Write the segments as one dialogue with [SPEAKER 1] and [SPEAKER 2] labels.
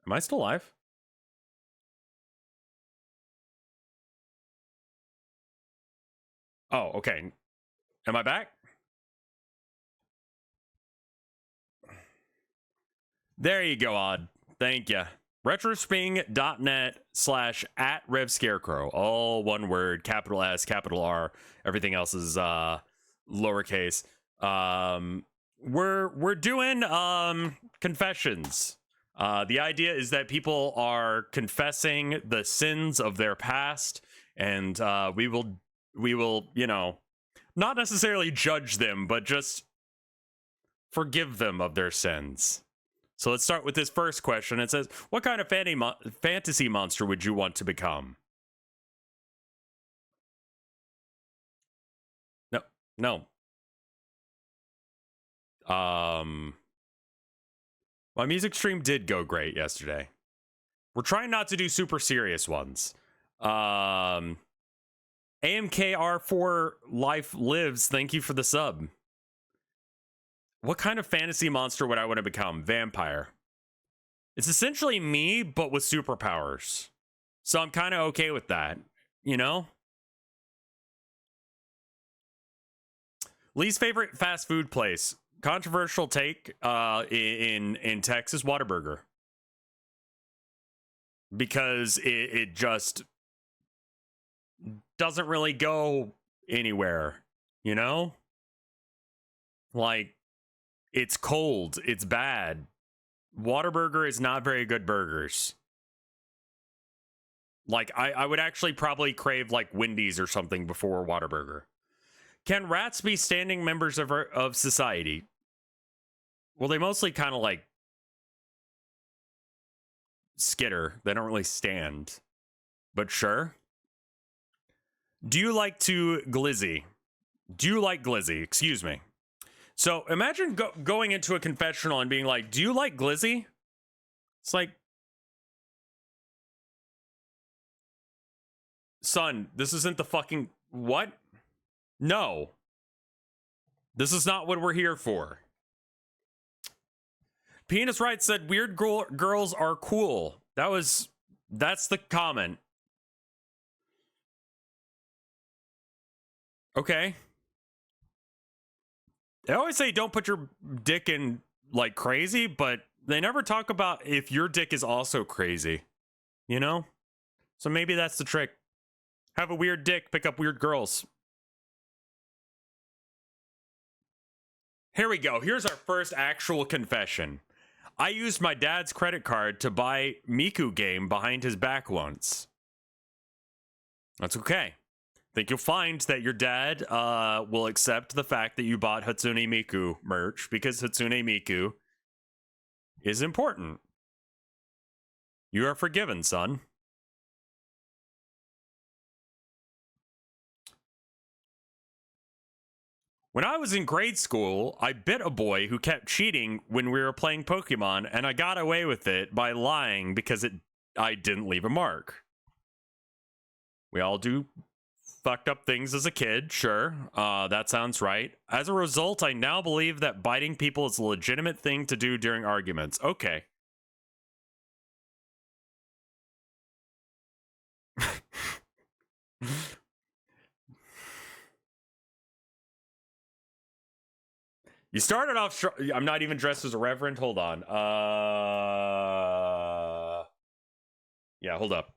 [SPEAKER 1] Am I still live? Oh, okay. Am I back? There you go, Odd. Thank you. Retrosping.net/at RevScarecrow. All one word, capital S, capital R. Everything else is lowercase. We're doing confessions. The idea is that people are confessing the sins of their past, and we will, you know, not necessarily judge them, but just forgive them of their sins. So let's start with this first question. It says, what kind of fantasy monster would you want to become? No. My music stream did go great yesterday. We're trying not to do super serious ones. AMKR4 Life Lives, thank you for the sub. What kind of fantasy monster would I want to become? Vampire. It's essentially me, but with superpowers. So I'm kind of okay with that, you know? Least favorite fast food place. Controversial take in Texas, Whataburger. Because it just doesn't really go anywhere, you know? Like, it's cold, it's bad. Whataburger is not very good burgers. Like, I would actually probably crave, like, Wendy's or something before Whataburger. Can rats be standing members of society? Well, they mostly kind of, like, skitter. They don't really stand. But sure. Do you like to glizzy? Do you like glizzy? Excuse me. So imagine going into a confessional and being like, do you like glizzy? It's like, son, this isn't the fucking... What? No. This is not what we're here for. Penis Right said, weird girls are cool. That's the comment. Okay. They always say don't put your dick in, like, crazy, but they never talk about if your dick is also crazy. You know? So maybe that's the trick. Have a weird dick, pick up weird girls. Here we go. Here's our first actual confession. I used my dad's credit card to buy Miku game behind his back once. That's okay. Think you'll find that your dad will accept the fact that you bought Hatsune Miku merch, because Hatsune Miku is important. You are forgiven, son. When I was in grade school, I bit a boy who kept cheating when we were playing Pokemon, and I got away with it by lying because I didn't leave a mark. We all do fucked up things as a kid, sure. That sounds right. As a result, I now believe that biting people is a legitimate thing to do during arguments. Okay. You started off... I'm not even dressed as a reverend. Hold on. Yeah, hold up.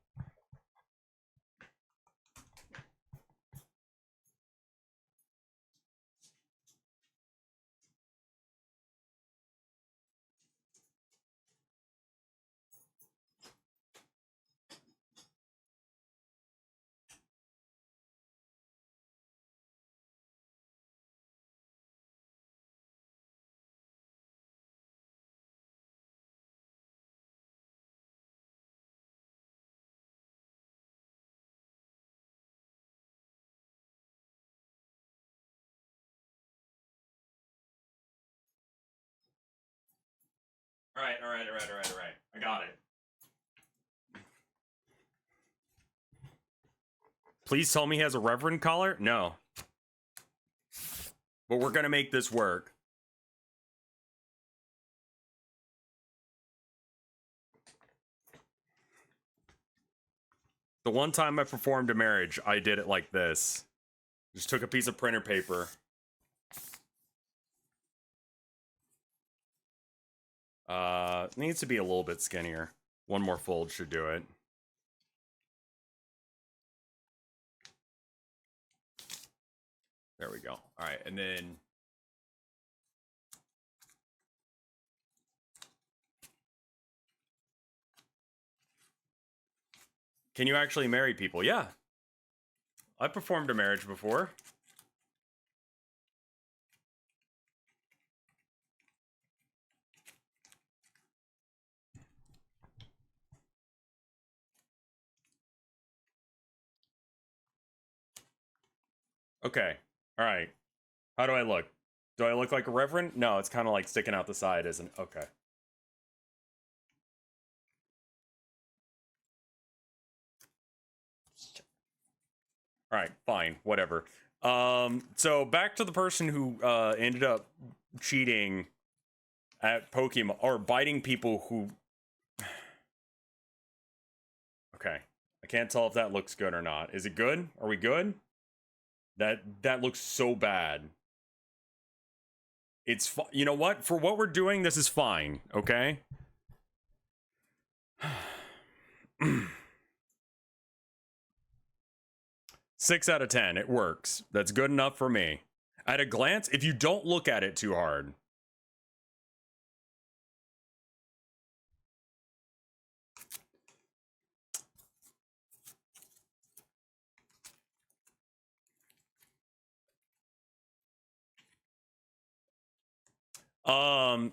[SPEAKER 1] All right. I got it. Please tell me he has a reverend collar? No. But we're gonna make this work. The one time I performed a marriage, I did it like this. Just took a piece of printer paper. Needs to be a little bit skinnier. One more fold should do it. There we go. All right, and then can you actually marry people? Yeah. I performed a marriage before. Okay. All right. How do I look? Do I look like a reverend? No, it's kind of like sticking out the side, isn't it? Okay. All right, fine, whatever. So back to the person who ended up cheating at Pokemon or biting people who. Okay, I can't tell if that looks good or not. Is it good? Are we good? That looks so bad. It's you know what? For what we're doing, this is fine. Okay. 6 out of 10. It works. That's good enough for me. At a glance, if you don't look at it too hard.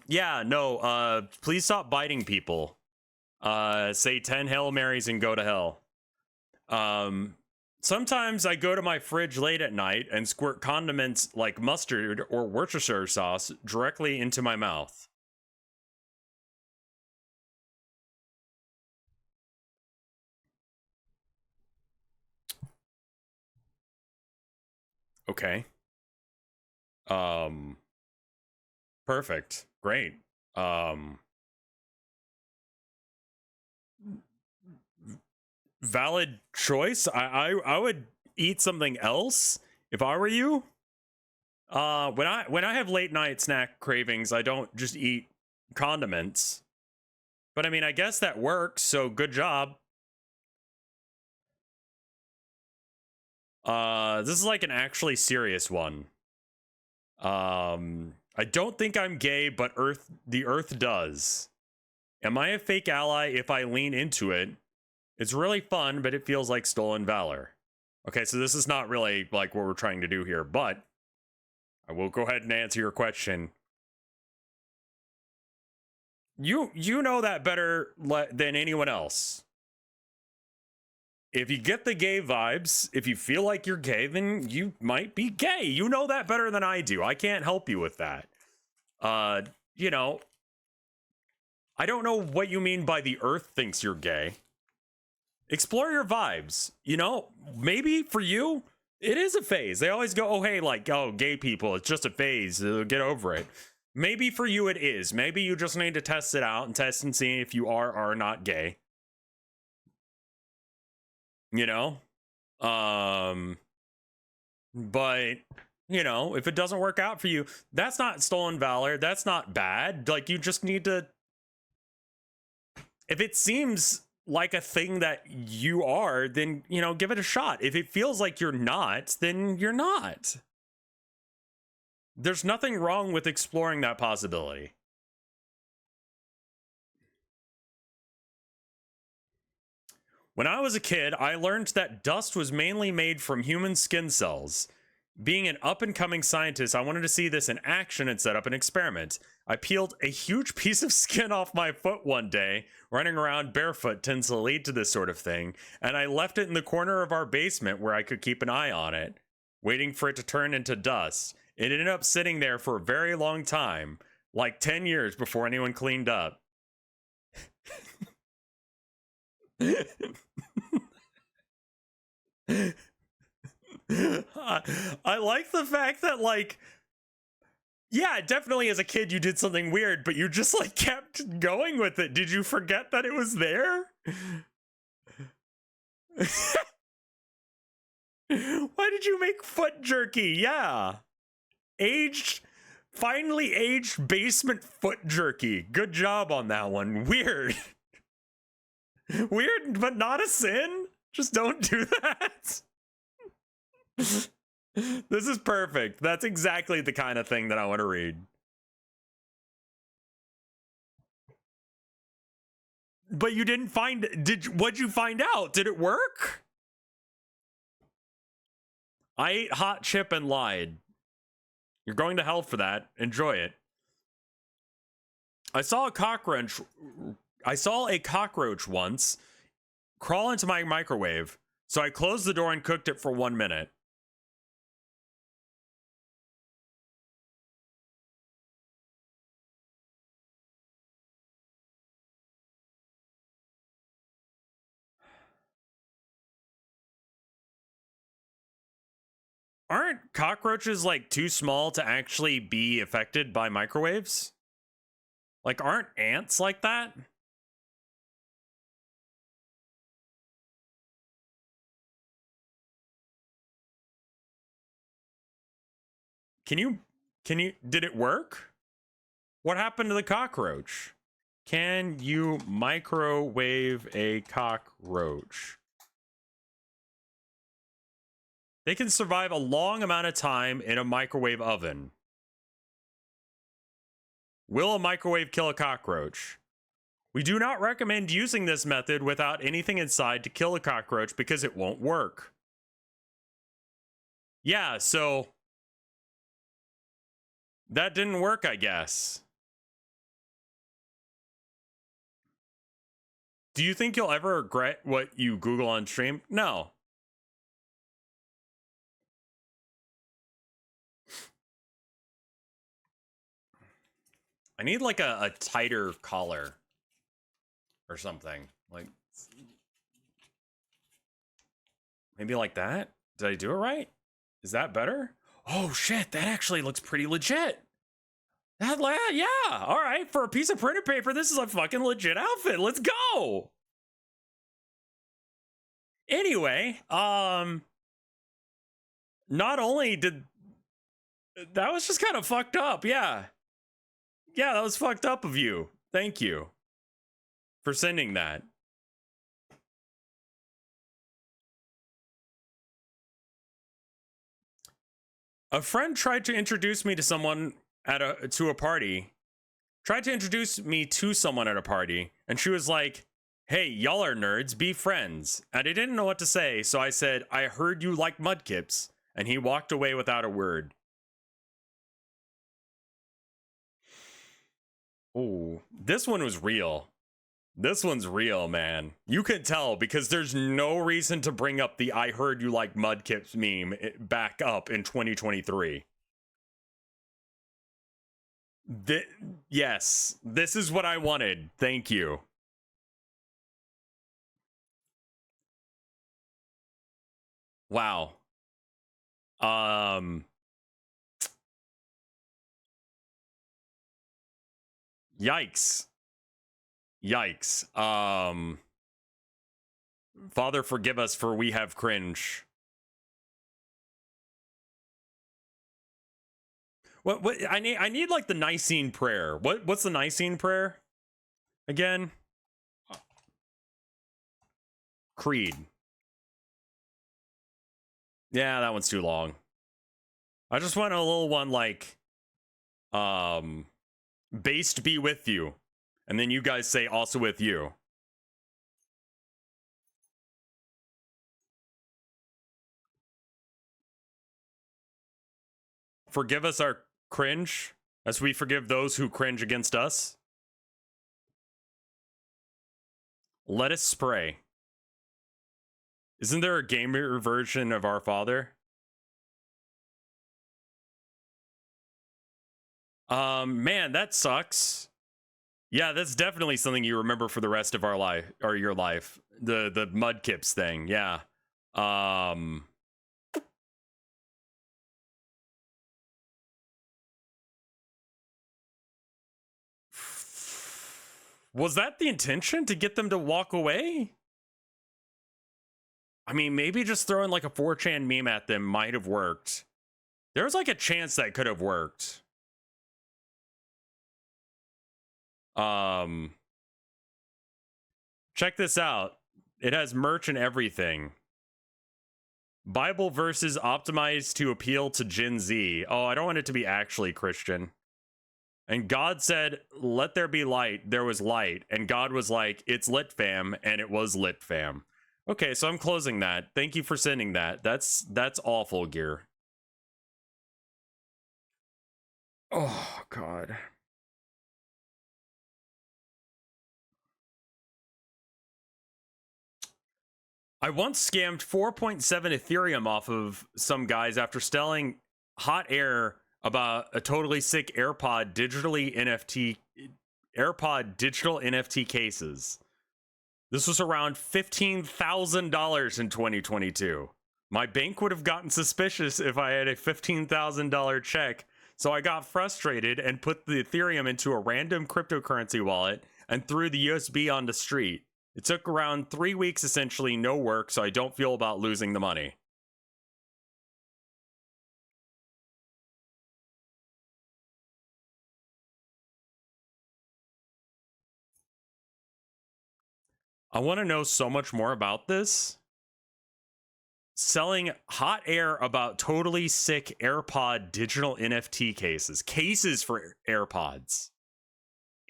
[SPEAKER 1] Yeah, no, please stop biting people. Say 10 Hail Marys and go to hell. Sometimes I go to my fridge late at night and squirt condiments like mustard or Worcestershire sauce directly into my mouth. Okay. Perfect. Great. Valid choice. I would eat something else if I were you. When I have late night snack cravings, I don't just eat condiments. But I mean, I guess that works, so good job. This is like an actually serious one. I don't think I'm gay, but the Earth does. Am I a fake ally if I lean into it? It's really fun, but it feels like stolen valor. Okay, so this is not really like what we're trying to do here, but I will go ahead and answer your question. You know that better than anyone else. If you get the gay vibes, if you feel like you're gay, then you might be gay. You know that better than I do. I can't help you with that. You know, I don't know what you mean by the Earth thinks you're gay. Explore your vibes. You know, maybe for you, it is a phase. They always go, oh, hey, like, oh, gay people, it's just a phase. Get over it. Maybe for you it is. Maybe you just need to test it out and test and see if you are or not gay. You know? But, you know, if it doesn't work out for you, that's not stolen valor. That's not bad. Like, you just need to... If it seems like a thing that you are, then, you know, give it a shot. If it feels like you're not, then you're not. There's nothing wrong with exploring that possibility. When I was a kid, I learned that dust was mainly made from human skin cells. Being an up-and-coming scientist, I wanted to see this in action and set up an experiment. I peeled a huge piece of skin off my foot one day. Running around barefoot tends to lead to this sort of thing, and I left it in the corner of our basement where I could keep an eye on it, waiting for it to turn into dust. It ended up sitting there for a very long time, like 10 years before anyone cleaned up. I like the fact that, like, yeah, definitely as a kid you did something weird, but you just, like, kept going with it. Did you forget that it was there? Why did you make foot jerky? Yeah. Finally aged basement foot jerky. Good job on that one. Weird. Weird, but not a sin. Just don't do that. This is perfect. That's exactly the kind of thing that I want to read. But you didn't find, what'd you find out? Did it work? I ate hot chip and lied. You're going to hell for that. Enjoy it. I saw a cockroach once crawl into my microwave, so I closed the door and cooked it for 1 minute. Aren't cockroaches like too small to actually be affected by microwaves? Like, aren't ants like that? Did it work? What happened to the cockroach? Can you microwave a cockroach? They can survive a long amount of time in a microwave oven. Will a microwave kill a cockroach? We do not recommend using this method without anything inside to kill a cockroach because it won't work. Yeah, so that didn't work, I guess. Do you think you'll ever regret what you Google on stream? No. I need like a tighter collar or something. Like maybe like that? Did I do it right? Is that better? Oh shit, that actually looks pretty legit. Yeah, all right. For a piece of printer paper, this is a fucking legit outfit. Let's go. Anyway, not only did that was just kind of fucked up, yeah. Yeah, that was fucked up of you. Thank you for sending that. A friend tried to introduce me to someone at a party. Tried to introduce me to someone at a party, and she was like, "Hey, y'all are nerds, be friends." And I didn't know what to say, so I said, "I heard you like mudkips," and he walked away without a word. Ooh, this one was real. This one's real, man. You can tell because there's no reason to bring up the "I heard you like mudkips" meme back up in 2023. Yes, this is what I wanted. Thank you. Wow. Yikes. Yikes. Father, forgive us for we have cringe. What I need like the Nicene prayer. What's the Nicene prayer again? Creed. Yeah, that one's too long. I just want a little one like based be with you. And then you guys say also with you. Forgive us our cringe as we forgive those who cringe against us. Let us pray. Isn't there a gamer version of Our Father? Man, that sucks. Yeah, that's definitely something you remember for the rest of our life or your life. The mudkips thing, yeah. Was that the intention to get them to walk away? I mean, maybe just throwing like a 4chan meme at them might have worked. There's like a chance that could have worked. Check this out. It has merch and everything. Bible verses optimized to appeal to Gen Z. Oh, I don't want it to be actually Christian. And God said, let there be light. There was light. And God was like, it's lit, fam. And it was lit, fam. Okay, so I'm closing that. Thank you for sending that. That's awful, Gear. Oh, God. I once scammed 4.7 Ethereum off of some guys after selling hot air about a totally sick AirPod digital NFT cases. This was around $15,000 in 2022. My bank would have gotten suspicious if I had a $15,000 check, so I got frustrated and put the Ethereum into a random cryptocurrency wallet and threw the USB on the street. It took around 3 weeks, essentially no work, so I don't feel about losing the money. I want to know so much more about this. Selling hot air about totally sick AirPod digital NFT cases. Cases for AirPods.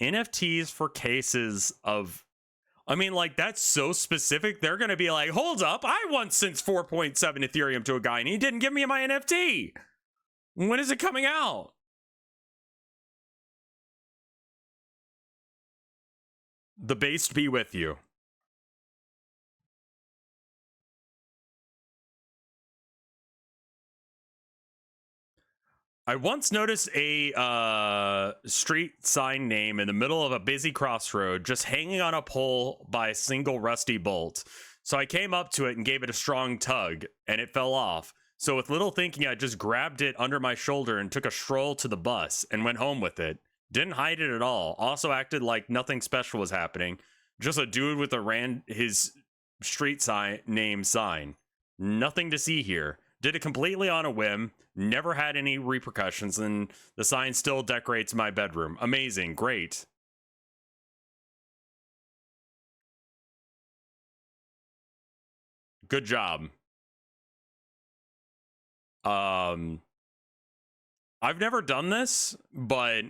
[SPEAKER 1] NFTs for cases of... I mean, like, that's so specific. They're going to be like, hold up, I once sent 4.7 Ethereum to a guy and he didn't give me my NFT. When is it coming out? The based be with you. I once noticed a street sign name in the middle of a busy crossroad just hanging on a pole by a single rusty bolt. So I came up to it and gave it a strong tug, and it fell off. So with little thinking, I just grabbed it under my shoulder and took a stroll to the bus and went home with it. Didn't hide it at all. Also acted like nothing special was happening. Just a dude with his street name sign. Nothing to see here. Did it completely on a whim, never had any repercussions, and the sign still decorates my bedroom. Amazing, great. Good job. I've never done this, but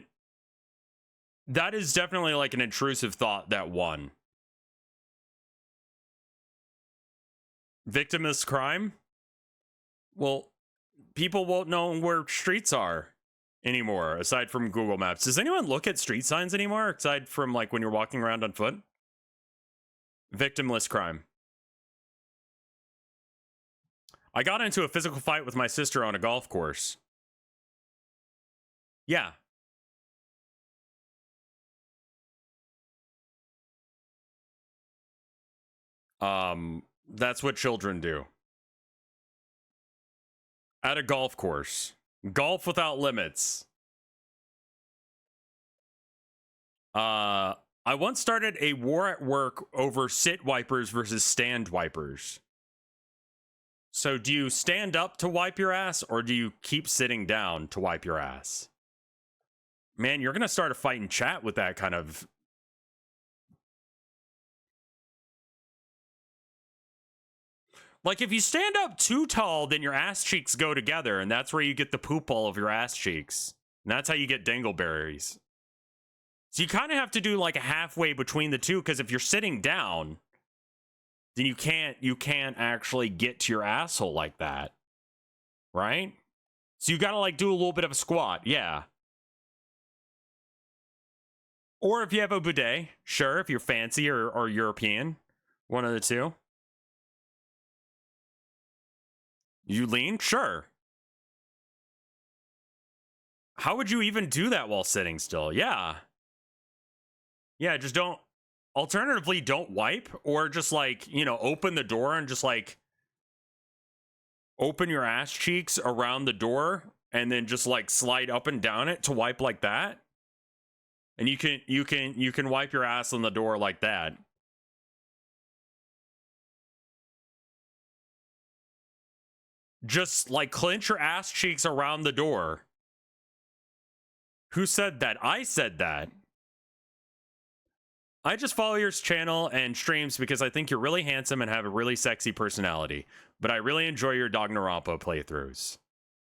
[SPEAKER 1] that is definitely like an intrusive thought that won. Victimless crime? Well, people won't know where streets are anymore, aside from Google Maps. Does anyone look at street signs anymore, aside from like when you're walking around on foot? Victimless crime. I got into a physical fight with my sister on a golf course. Yeah. That's what children do. At a golf course. Golf without limits. I once started a war at work over sit wipers versus stand wipers. So do you stand up to wipe your ass, or do you keep sitting down to wipe your ass? Man, you're gonna start a fight in chat with that kind of... Like, if you stand up too tall, then your ass cheeks go together, and that's where you get the poop all of your ass cheeks. And that's how you get dingleberries. So you kind of have to do like a halfway between the two, because if you're sitting down, then you can't actually get to your asshole like that. Right? So you gotta like do a little bit of a squat, yeah. Or if you have a bidet, sure, if you're fancy or European, one of the two. You lean? Sure. How would you even do that while sitting still? Yeah. Yeah, just don't... Alternatively, don't wipe, or just like, you know, open the door and just like open your ass cheeks around the door and then just like slide up and down it to wipe like that. And you can wipe your ass on the door like that. just like clench your ass cheeks around the door. Who said that? I said that. I just follow your channel and streams because I think you're really handsome and have a really sexy personality. But I really enjoy your Dog Narampa playthroughs.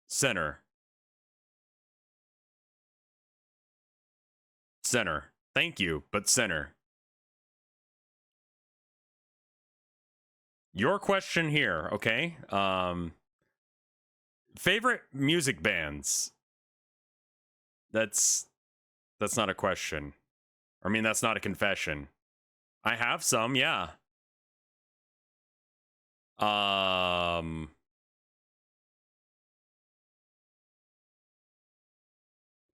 [SPEAKER 1] Center. Center. Thank you, but center. Your question here, okay? Favorite music bands? That's not a question. I mean, that's not a confession. I have some, yeah.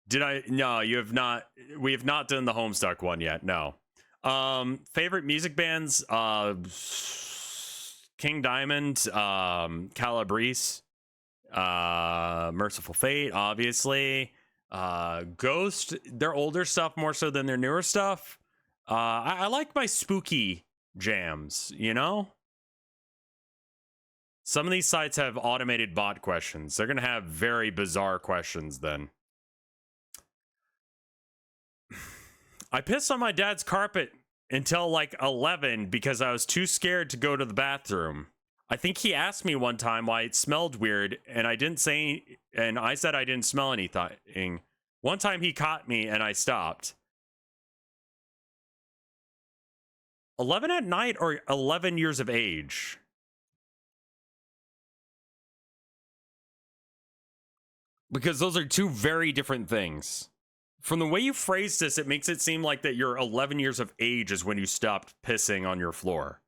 [SPEAKER 1] Did I? No, you have not. We have not done the Homestuck one yet. No. Favorite music bands? King Diamond, Calabrese, Merciful Fate, obviously. Ghost, their older stuff more so than their newer stuff. I like my spooky jams, you know? Some of these sites have automated bot questions. They're gonna have very bizarre questions then. I pissed on my dad's carpet until like 11 because I was too scared to go to the bathroom. I think he asked me one time why it smelled weird, and I didn't say, and I said I didn't smell anything. One time he caught me and I stopped. 11 at night or 11 years of age? Because those are two very different things. From the way you phrased this, it makes it seem like that you're 11 years of age is when you stopped pissing on your floor.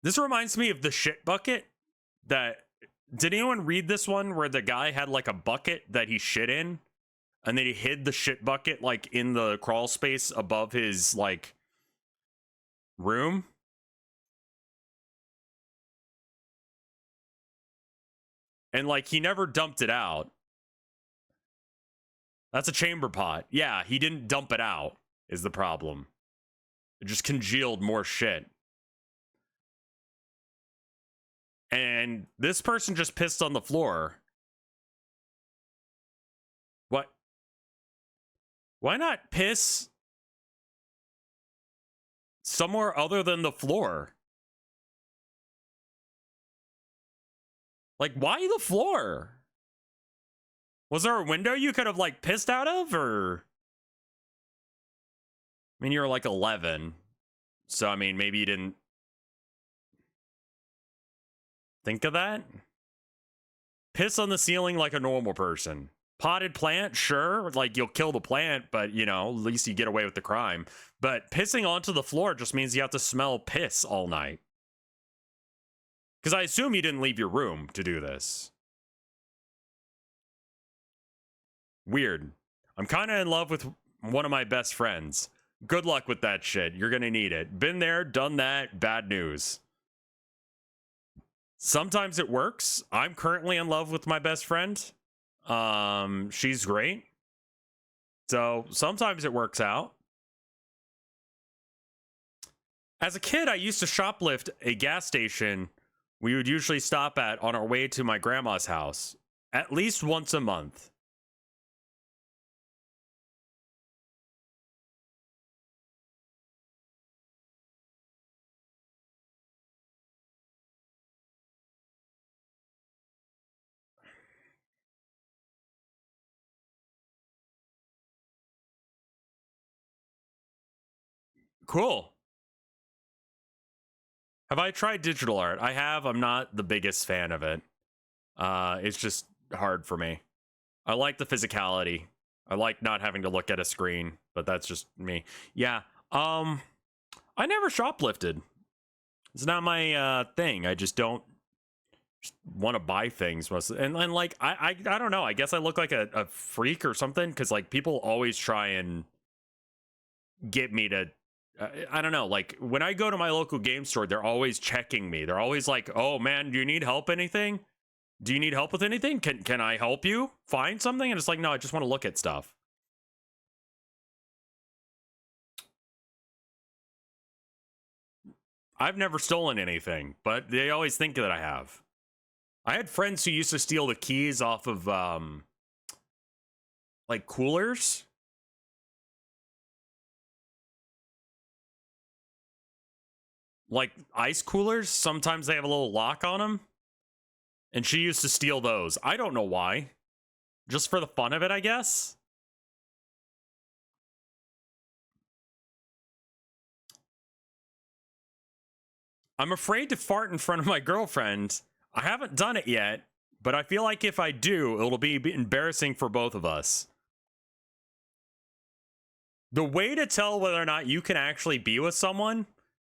[SPEAKER 1] This reminds me of the shit bucket that... Did anyone read this one where the guy had like a bucket that he shit in? And then he hid the shit bucket like in the crawl space above his like room? And like he never dumped it out. That's a chamber pot. Yeah, he didn't dump it out, is the problem. It just congealed more shit. And this person just pissed on the floor. What? Why not piss somewhere other than the floor? Like, why the floor? Was there a window you could have, like, pissed out of, or... I mean, you were, like, 11. So, I mean, maybe you didn't... think of that? Piss on the ceiling like a normal person. Potted plant, sure. Like, you'll kill the plant, but, you know, at least you get away with the crime. But pissing onto the floor just means you have to smell piss all night. Because I assume you didn't leave your room to do this. Weird. I'm kind of in love with one of my best friends. Good luck with that shit. You're gonna need it. Been there, done that, bad news. Sometimes it works. I'm currently in love with my best friend. She's great. So sometimes it works out. As a kid, I used to shoplift a gas station we would usually stop at on our way to my grandma's house at least once a month. Cool. Have I tried digital art? I have. I'm not the biggest fan of it. It's just hard for me. I like the physicality. I like not having to look at a screen, but that's just me. Yeah. I never shoplifted. It's not my thing. I just don't want to buy things most and like I don't know. I guess I look like a freak or something because like people always try and get me to I don't know, like when I go to my local game store, they're always checking me. They're always like, "Oh man, do you need help anything? Do you need help with anything? Can I help you find something?" And it's like, "No, I just want to look at stuff." I've never stolen anything, but they always think that I have. I had friends who used to steal the keys off of, like, coolers. Like, ice coolers. Sometimes they have a little lock on them. And she used to steal those. I don't know why. Just for the fun of it, I guess. I'm afraid to fart in front of my girlfriend. I haven't done it yet, but I feel like if I do, it'll be embarrassing for both of us. The way to tell whether or not you can actually be with someone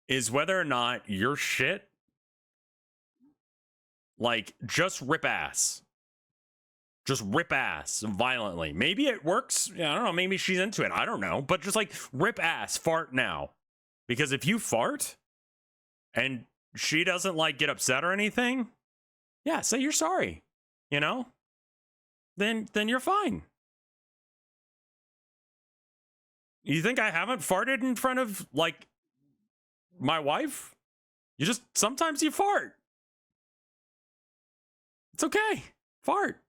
[SPEAKER 1] is whether or not you're shit. Like, just rip ass. Just rip ass violently. Maybe it works. I don't know. Maybe she's into it. I don't know. But just like rip ass, fart now. Because if you fart and she doesn't like get upset or anything, yeah, say you're sorry. You know? Then you're fine. You think I haven't farted in front of like my wife? You just sometimes you fart. It's okay. Fart.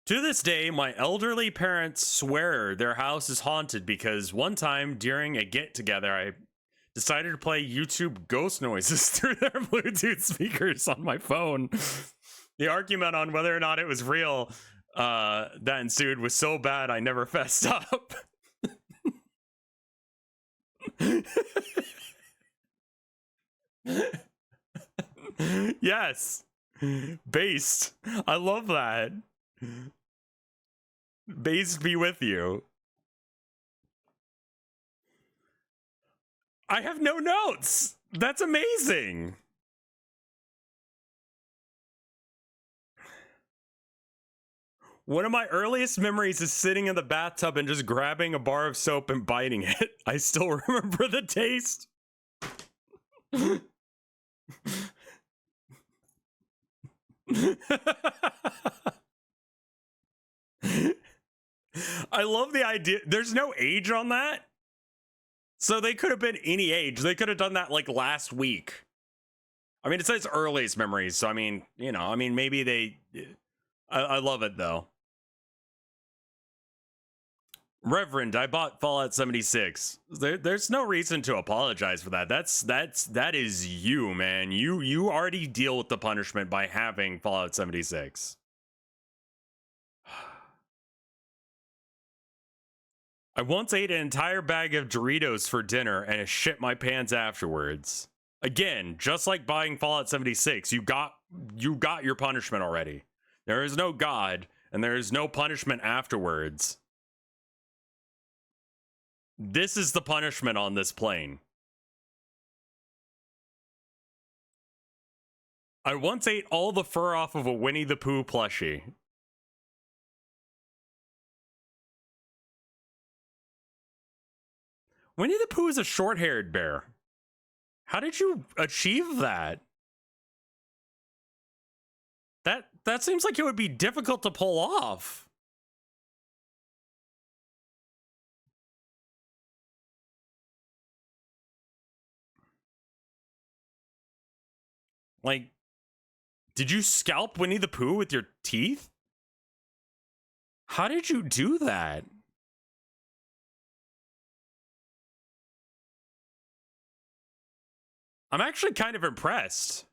[SPEAKER 1] To this day, my elderly parents swear their house is haunted because one time during a get-together, I decided to play YouTube ghost noises through their Bluetooth speakers on my phone. The argument on whether or not it was real that ensued was so bad I never fessed up. Yes. Based. I love that. Based be with you. I have no notes. That's amazing. One of my earliest memories is sitting in the bathtub and just grabbing a bar of soap and biting it. I still remember the taste. I love the idea. There's no age on that. So they could have been any age. They could have done that like last week. I mean, it says earliest memories. So, I mean, you know, I mean, maybe they... I love it, though. Reverend, I bought Fallout 76. There's no reason to apologize for that. That is you, man. You already deal with the punishment by having Fallout 76. I once ate an entire bag of Doritos for dinner and I shit my pants afterwards. Again, just like buying Fallout 76, you got your punishment already. There is no God, and there is no punishment afterwards. This is the punishment on this plane. I once ate all the fur off of a Winnie the Pooh plushie. Winnie the Pooh is a short-haired bear. How did you achieve that? That seems like it would be difficult to pull off. Like, did you scalp Winnie the Pooh with your teeth? How did you do that? I'm actually kind of impressed.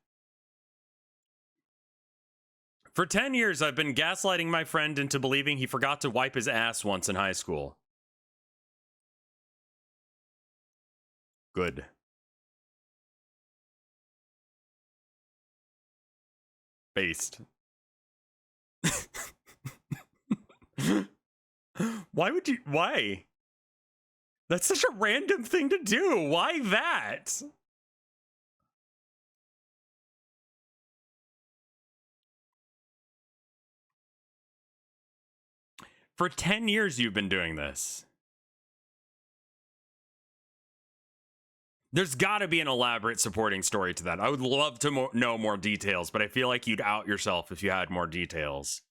[SPEAKER 1] For 10 years, I've been gaslighting my friend into believing he forgot to wipe his ass once in high school. Good. Based. Why? That's such a random thing to do. Why that? For 10 years you've been doing this. There's got to be an elaborate supporting story to that. I would love to know more details, but I feel like you'd out yourself if you had more details.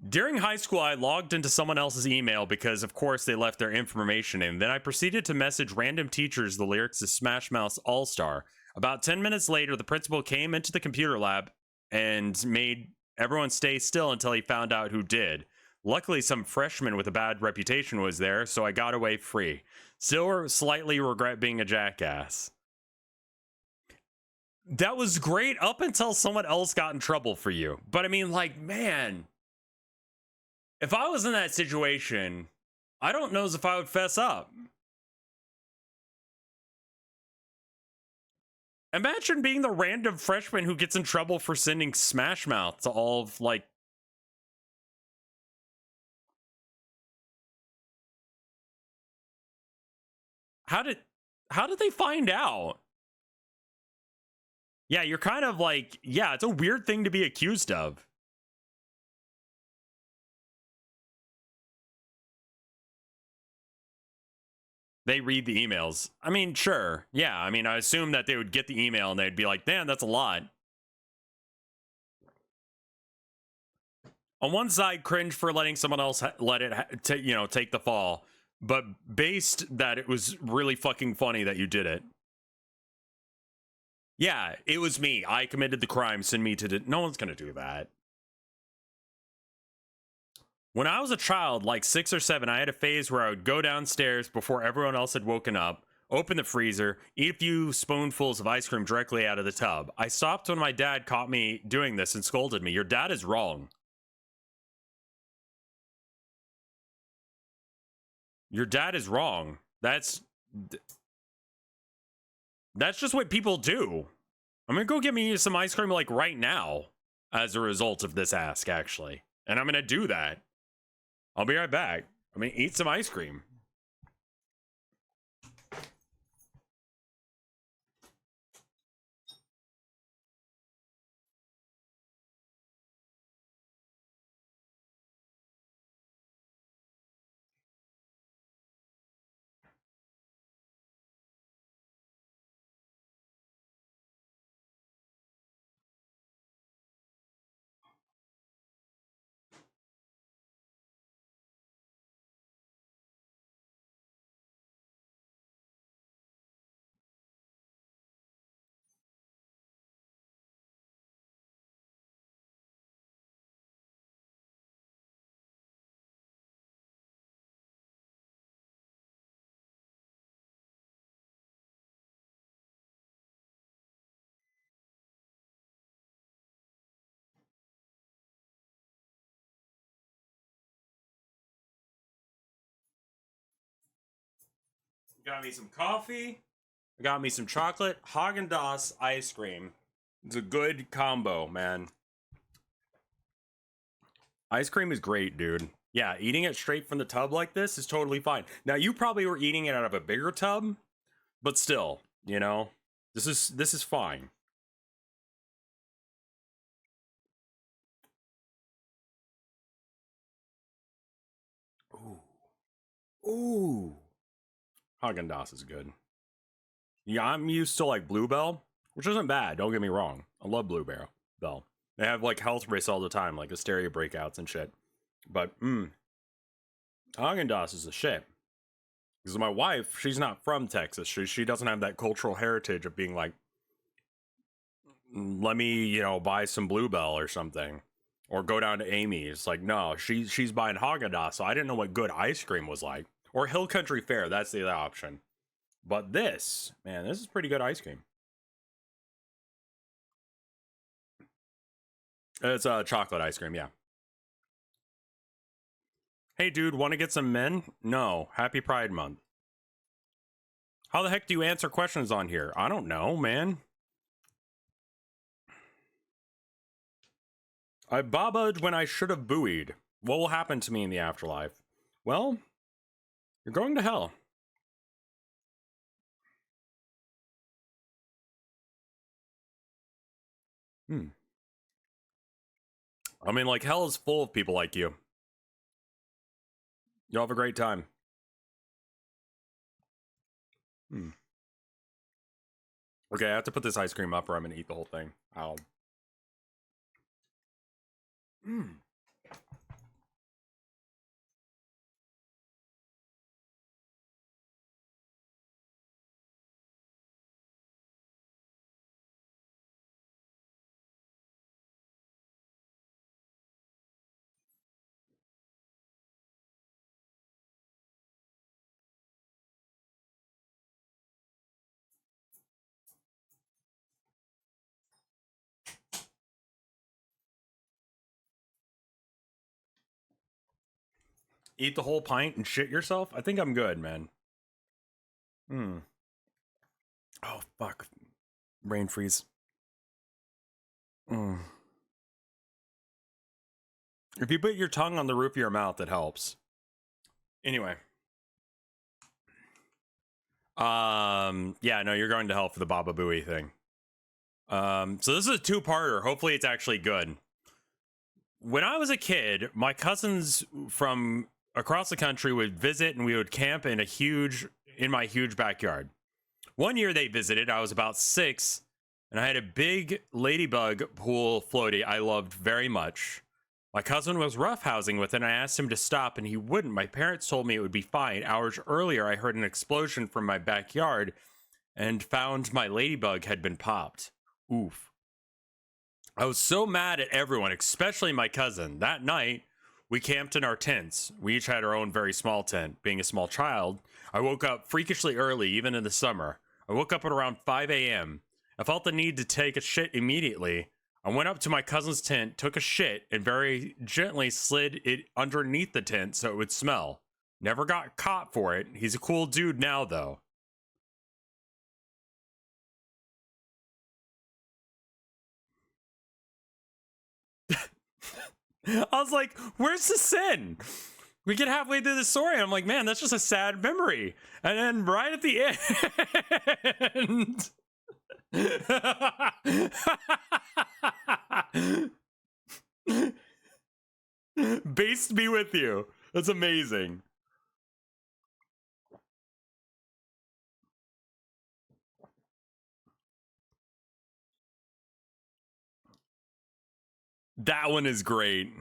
[SPEAKER 1] During high school, I logged into someone else's email because, of course, they left their information in. Then I proceeded to message random teachers the lyrics to Smash Mouth's All Star. About 10 minutes later, the principal came into the computer lab and made everyone stay still until he found out who did. Luckily, some freshman with a bad reputation was there, so I got away free. Still slightly regret being a jackass. That was great up until someone else got in trouble for you. But I mean, like, man, if I was in that situation, I don't know if I would fess up. Imagine being the random freshman who gets in trouble for sending Smash Mouth to all of, like... How did they find out? Yeah, you're kind of like, yeah, it's a weird thing to be accused of. They read the emails. I mean, sure. Yeah, I mean, I assume that they would get the email and they'd be like, damn, that's a lot. On one side, cringe for letting someone else let it, take the fall. But based that it was really fucking funny that you did it. Yeah, it was me. I committed the crime. Send me to... No one's gonna do that. When I was a child, like 6 or 7, I had a phase where I would go downstairs before everyone else had woken up, open the freezer, eat a few spoonfuls of ice cream directly out of the tub. I stopped when my dad caught me doing this and scolded me. Your dad is wrong. Your dad is wrong. That's just what people do. I'm gonna go get me some ice cream, like, right now, as a result of this ask, actually. And I'm gonna do that. I'll be right back. I'm gonna eat some ice cream. Got me some coffee. Got me some chocolate. Haagen-Dazs ice cream. It's a good combo, man. Ice cream is great, dude. Yeah, eating it straight from the tub like this is totally fine. Now, you probably were eating it out of a bigger tub, but still, you know, this is fine. Ooh. Ooh. Haagen-Dazs is good. Yeah, I'm used to, like, Bluebell, which isn't bad, don't get me wrong. I love Bluebell. They have, like, health risks all the time, like hysteria breakouts and shit. But, Haagen-Dazs is the shit. Because my wife, she's not from Texas. She doesn't have that cultural heritage of being like, let me, buy some Bluebell or something. Or go down to Amy's. Like, no, she's buying Haagen-Dazs, so I didn't know what good ice cream was like. Or Hill Country Fair, that's the other option. But this, man, this is pretty good ice cream. It's chocolate ice cream, yeah. Hey, dude, want to get some men? No. Happy Pride Month. How the heck do you answer questions on here? I don't know, man. I baba'd when I should have buoyed. What will happen to me in the afterlife? Well, you're going to hell. I mean, like, hell is full of people like you. You'll have a great time. Okay, I have to put this ice cream up or I'm gonna eat the whole thing. Ow. Eat the whole pint and shit yourself? I think I'm good, man. Oh, fuck. Brain freeze. If you put your tongue on the roof of your mouth, it helps. Anyway. Yeah, no, you're going to hell for the Baba Booey thing. So this is a two-parter. Hopefully it's actually good. When I was a kid, my cousins from across the country would visit and we would camp in my huge backyard. One year they visited, I was about 6, and I had a big ladybug pool floaty I loved very much. My cousin was roughhousing with it, and I asked him to stop, and he wouldn't. My parents told me it would be fine. Hours earlier, I heard an explosion from my backyard and found my ladybug had been popped. Oof. I was so mad at everyone, especially my cousin. That night, we camped in our tents. We each had our own very small tent. Being a small child, I woke up freakishly early, even in the summer. I woke up at around 5 a.m. I felt the need to take a shit immediately. I went up to my cousin's tent, took a shit, and very gently slid it underneath the tent so it would smell. Never got caught for it. He's a cool dude now, though. I was like, where's the sin? We get halfway through the story, and I'm like, man, that's just a sad memory. And then right at the end... Based be with you. That's amazing. That one is great.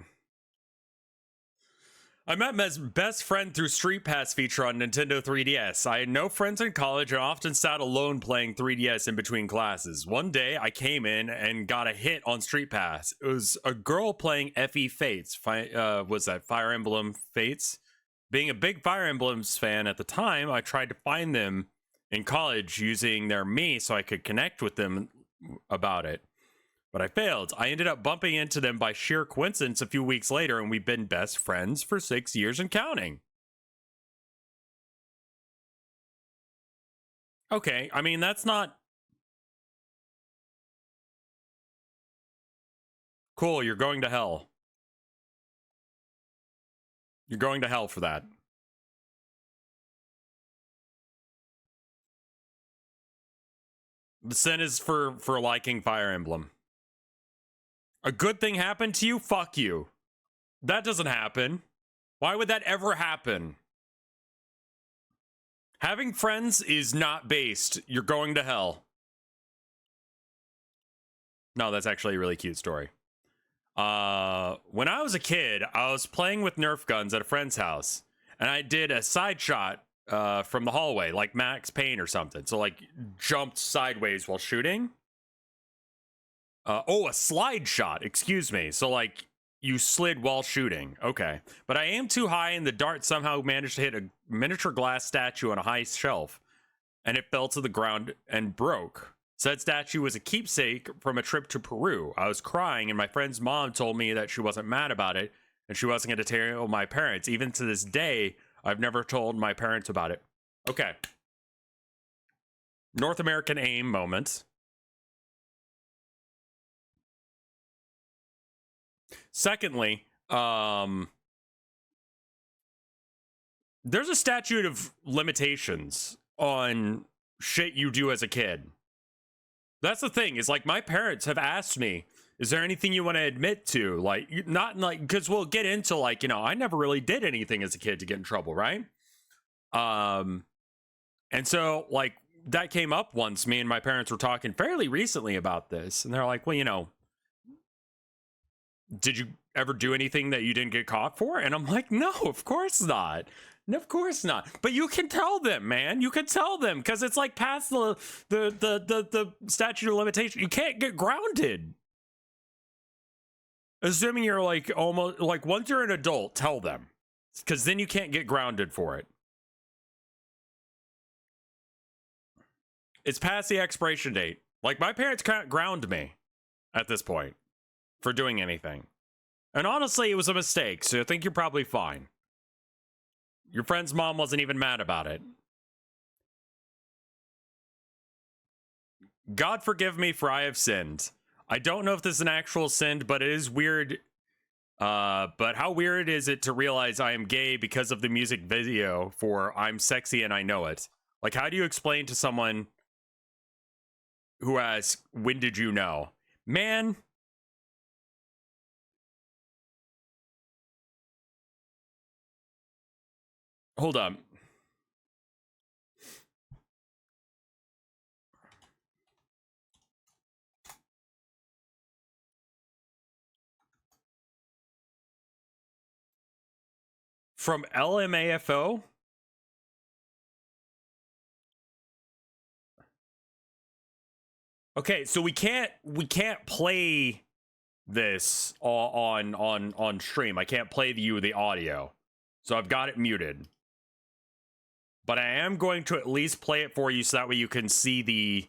[SPEAKER 1] I met my best friend through Street Pass feature on Nintendo 3DS. I had no friends in college and often sat alone playing 3DS in between classes. One day, I came in and got a hit on Street Pass. It was a girl playing FE Fates. Was that Fire Emblem Fates? Being a big Fire Emblems fan at the time, I tried to find them in college using their me so I could connect with them about it. But I failed. I ended up bumping into them by sheer coincidence a few weeks later, and we've been best friends for 6 years and counting. Okay, I mean, that's not... Cool, you're going to hell. You're going to hell for that. The sin is for liking Fire Emblem. A good thing happened to you? Fuck you. That doesn't happen. Why would that ever happen? Having friends is not based. You're going to hell. No, that's actually a really cute story. When I was a kid, I was playing with Nerf guns at a friend's house, and I did a side shot from the hallway, like Max Payne or something. So, like, jumped sideways while shooting. Oh, a slide shot, excuse me. So, like, you slid while shooting. Okay. But I aimed too high, and the dart somehow managed to hit a miniature glass statue on a high shelf, and it fell to the ground and broke. Said statue was a keepsake from a trip to Peru. I was crying, and my friend's mom told me that she wasn't mad about it, and she wasn't going to tell my parents. Even to this day, I've never told my parents about it. Okay. North American AIM moment. Secondly, there's a statute of limitations on shit you do as a kid. That's the thing, is like my parents have asked me Is there anything you want to admit to? Like, not like, because we'll get into like, I never really did anything as a kid to get in trouble, right? And so like that came up once. Me and my parents were talking fairly recently about this, and they're like, well, did you ever do anything that you didn't get caught for? And I'm like, no, of course not. No, of course not. But you can tell them, man. You can tell them because it's like past the statute of limitation. You can't get grounded. Assuming you're like almost like once you're an adult, tell them because then you can't get grounded for it. It's past the expiration date. Like my parents can't ground me at this point for doing anything. And honestly, it was a mistake, so I think you're probably fine. Your friend's mom wasn't even mad about it. God forgive me for I have sinned. I don't know if this is an actual sin, but it is weird. But how weird is it to realize I am gay because of the music video for I'm Sexy and I Know It? Like, how do you explain to someone who asks, when did you know? Man. Hold on. From LMAFO? Okay, so we can't play this on stream. I can't play you the audio. So I've got it muted. But I am going to at least play it for you so that way you can see the...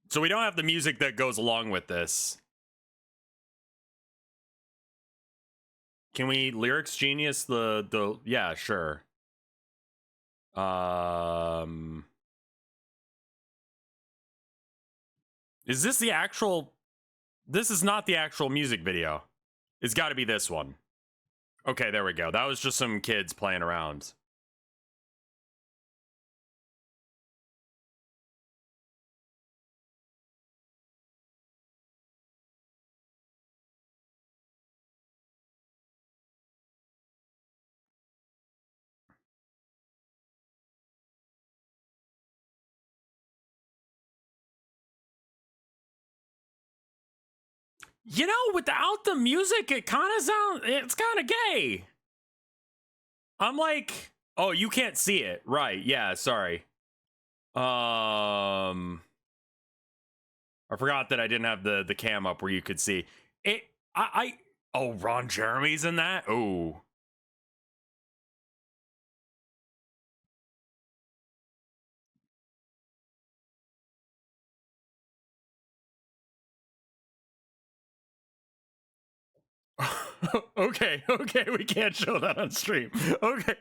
[SPEAKER 1] So we don't have the music that goes along with this. Can we lyrics genius the yeah, sure. Is this the actual... This is not the actual music video. It's got to be this one. Okay, there we go. That was just some kids playing around. Without the music, it's kind of gay. I'm like, oh, you can't see it. Right. Yeah, sorry. I forgot that I didn't have the cam up where you could see it. Oh, Ron Jeremy's in that? Oh. Okay, we can't show that on stream. Okay.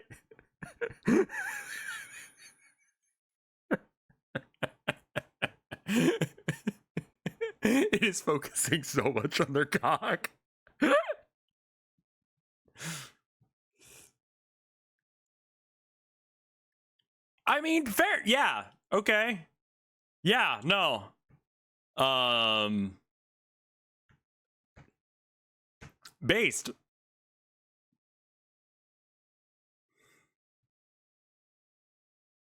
[SPEAKER 1] It is focusing so much on their cock. I mean, fair. Yeah. Okay. Yeah, no. Based.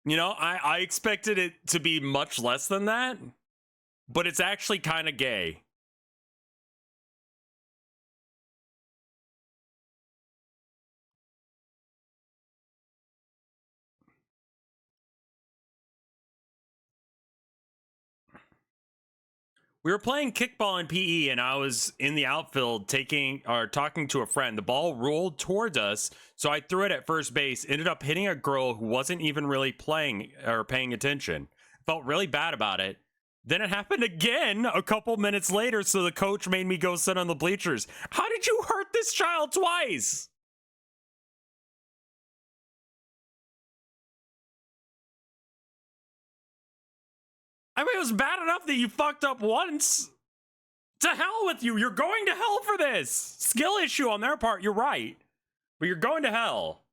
[SPEAKER 1] I expected it to be much less than that, but it's actually kind of gay. We were playing kickball in PE, and I was in the outfield talking to a friend. The ball rolled towards us, so I threw it at first base, ended up hitting a girl who wasn't even really playing or paying attention. Felt really bad about it. Then it happened again a couple minutes later, so the coach made me go sit on the bleachers. How did you hurt this child twice? I mean, it was bad enough that you fucked up once. To hell with you. You're going to hell for this. Skill issue on their part, you're right. But you're going to hell.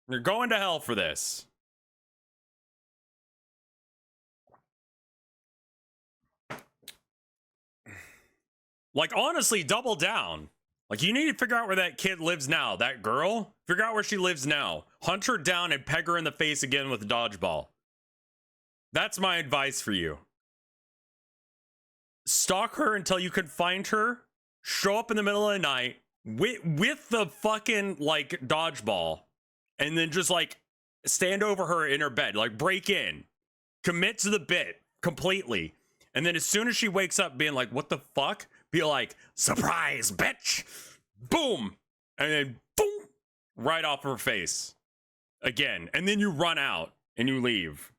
[SPEAKER 1] You're going to hell for this. Like, honestly, double down. Like, you need to figure out where that kid lives now. That girl, figure out where she lives now. Hunt her down and peg her in the face again with a dodgeball. That's my advice for you. Stalk her until you can find her. Show up in the middle of the night with the fucking, like, dodgeball. And then just, like, stand over her in her bed. Like, break in. Commit to the bit completely. And then as soon as she wakes up being like, what the fuck? Be like, surprise, bitch! Boom! And then, boom! Right off her face. Again. And then you run out and you leave.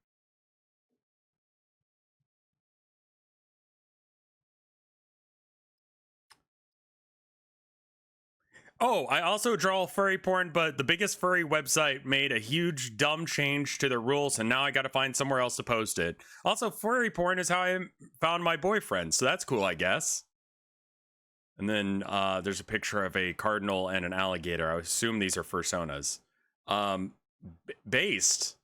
[SPEAKER 1] Oh, I also draw furry porn, but the biggest furry website made a huge dumb change to their rules, and now I gotta find somewhere else to post it. Also, furry porn is how I found my boyfriend, so that's cool, I guess. And then there's a picture of a cardinal and an alligator. I assume these are fursonas. Based.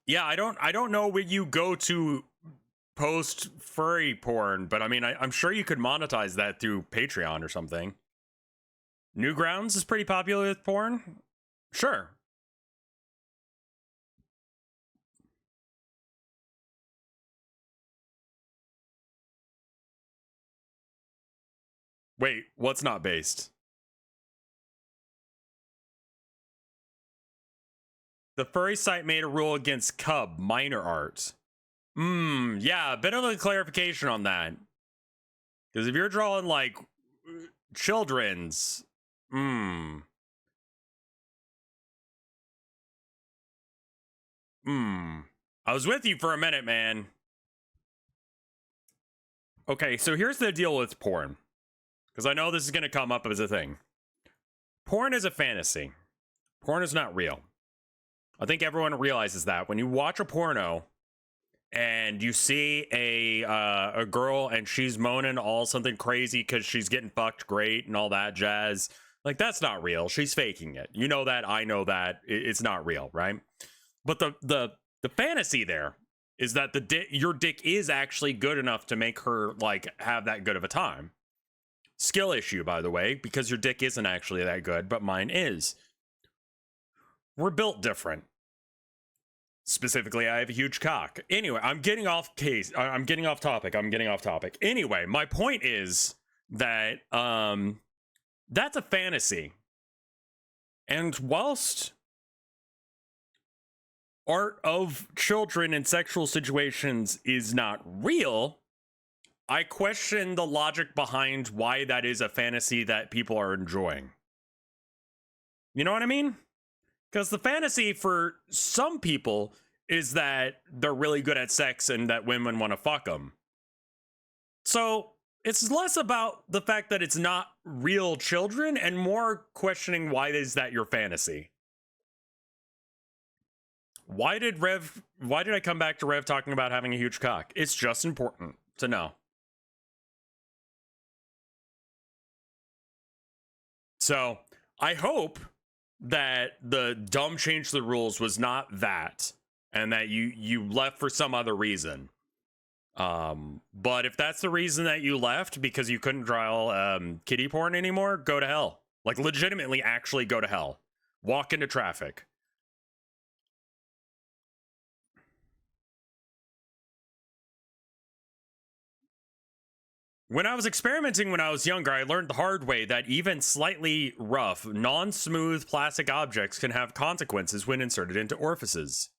[SPEAKER 1] Yeah, I don't know where you go to post furry porn, but I mean, I'm sure you could monetize that through Patreon or something. Newgrounds is pretty popular with porn. Sure. Wait, what's not based? The furry site made a rule against cub minor art. Yeah, a bit of a clarification on that. Because if you're drawing like children's, I was with you for a minute, man. Okay, so here's the deal with porn. Because I know this is going to come up as a thing. Porn is a fantasy. Porn is not real. I think everyone realizes that. When you watch a porno and you see a girl and she's moaning all something crazy because she's getting fucked great and all that jazz, like, that's not real. She's faking it. You know that. I know that. It's not real, right? But the fantasy there is that your dick is actually good enough to make her, like, have that good of a time. Skill issue, by the way, because your dick isn't actually that good, but mine is. We're built different. Specifically, I have a huge cock. Anyway, I'm getting off topic. Anyway, my point is that that's a fantasy. And whilst art of children in sexual situations is not real, I question the logic behind why that is a fantasy that people are enjoying. You know what I mean? Because the fantasy for some people is that they're really good at sex and that women want to fuck them. So it's less about the fact that it's not real children and more questioning, why is that your fantasy? Why did I come back to Rev talking about having a huge cock? It's just important to know. So I hope that the dumb change to the rules was not that, and that you left for some other reason. But if that's the reason that you left, because you couldn't draw kiddie porn anymore, go to hell. Like, legitimately, actually go to hell. Walk into traffic. When I was experimenting when I was younger, I learned the hard way that even slightly rough, non-smooth plastic objects can have consequences when inserted into orifices.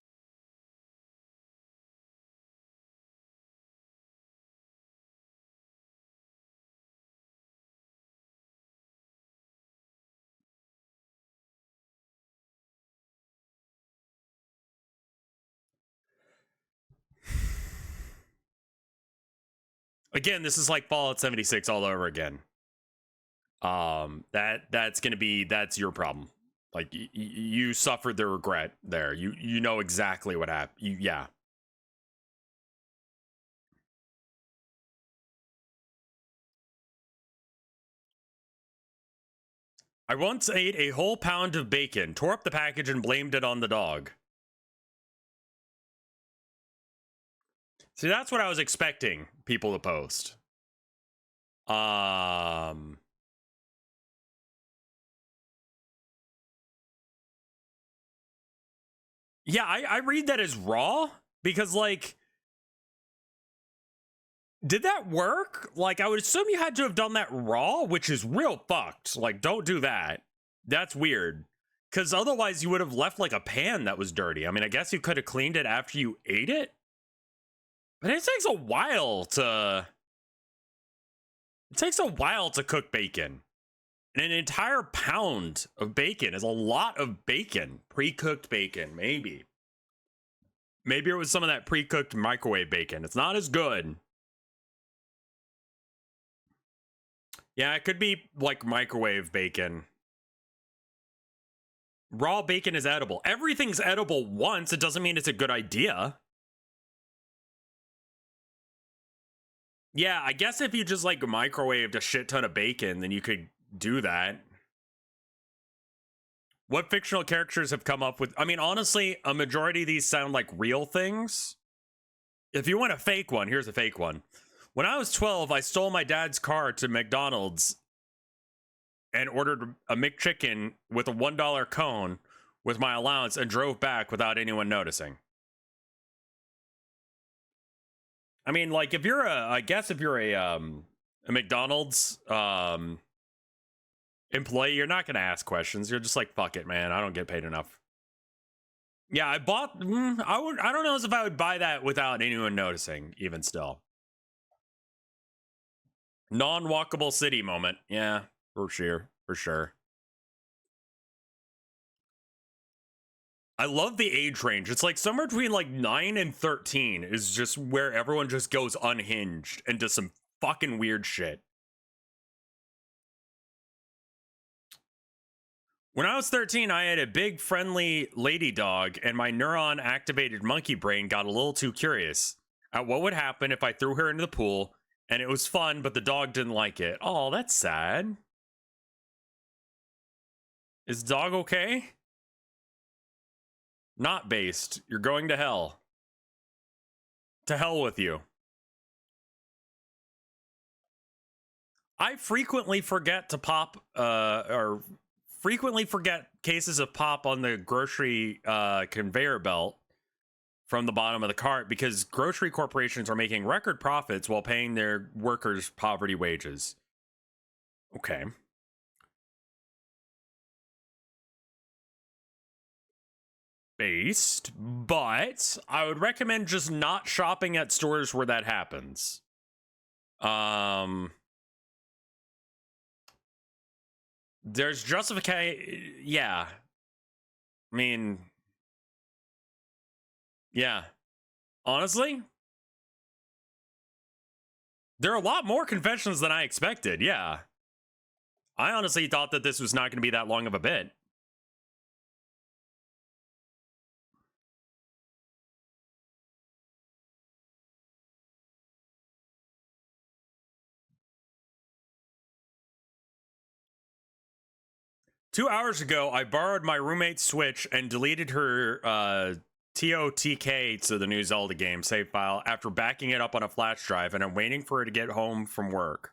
[SPEAKER 1] Again, this is like Fallout 76 all over again. That's your problem. Like, you suffered the regret there. You know exactly what happened. Yeah. I once ate a whole pound of bacon, tore up the package, and blamed it on the dog. See, that's what I was expecting people to post. Yeah, I read that as raw because, like, did that work? Like, I would assume you had to have done that raw, which is real fucked. Like, don't do that. That's weird. Because otherwise you would have left, like, a pan that was dirty. I mean, I guess you could have cleaned it after you ate it. But it takes a while to... It takes a while to cook bacon. And an entire pound of bacon is a lot of bacon. Pre-cooked bacon, maybe. Maybe it was some of that pre-cooked microwave bacon. It's not as good. Yeah, it could be like microwave bacon. Raw bacon is edible. Everything's edible once. It doesn't mean it's a good idea. Yeah, I guess if you just like microwaved a shit ton of bacon, then you could do that. What fictional characters have come up with? I mean, honestly, a majority of these sound like real things. If you want a fake one, here's a fake one. When I was 12, I stole my dad's car to McDonald's and ordered a McChicken with a $1 cone with my allowance and drove back without anyone noticing. I mean, like, if you're I guess if you're a McDonald's employee, you're not gonna ask questions. You're just like, fuck it, man. I don't get paid enough. Yeah, I bought. I don't know if I would buy that without anyone noticing. Even still, non-walkable city moment. Yeah, for sure, for sure. I love the age range. It's like somewhere between like 9 and 13 is just where everyone just goes unhinged and does some fucking weird shit. When I was 13, I had a big friendly lady dog, and my neuron activated monkey brain got a little too curious at what would happen if I threw her into the pool, and it was fun, but the dog didn't like it. Oh, that's sad. Is the dog okay? Not based. You're going to hell. To hell with you. I frequently forget to pop, or frequently forget cases of pop on the grocery conveyor belt from the bottom of the cart because grocery corporations are making record profits while paying their workers poverty wages. Okay. Based, but I would recommend just not shopping at stores where that happens. There's justification. Yeah. I mean, yeah. Honestly, there are a lot more confessions than I expected. Yeah. I honestly thought that this was not going to be that long of a bit. Two hours ago, I borrowed my roommate's Switch and deleted her TOTK to the new Zelda game save file after backing it up on a flash drive, and I'm waiting for her to get home from work.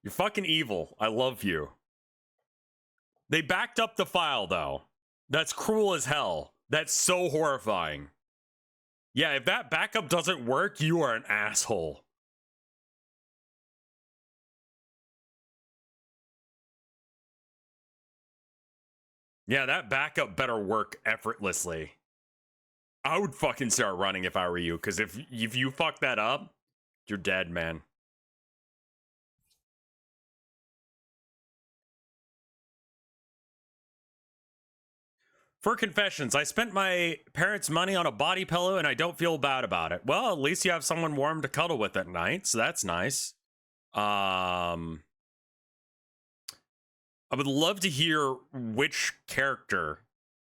[SPEAKER 1] You're fucking evil. I love you. They backed up the file, though. That's cruel as hell. That's so horrifying. Yeah, if that backup doesn't work, you are an asshole. Yeah, that backup better work effortlessly. I would fucking start running if I were you, because if you fuck that up, you're dead, man. For confessions, I spent my parents' money on a body pillow and I don't feel bad about it. Well, at least you have someone warm to cuddle with at night, so that's nice. I would love to hear which character.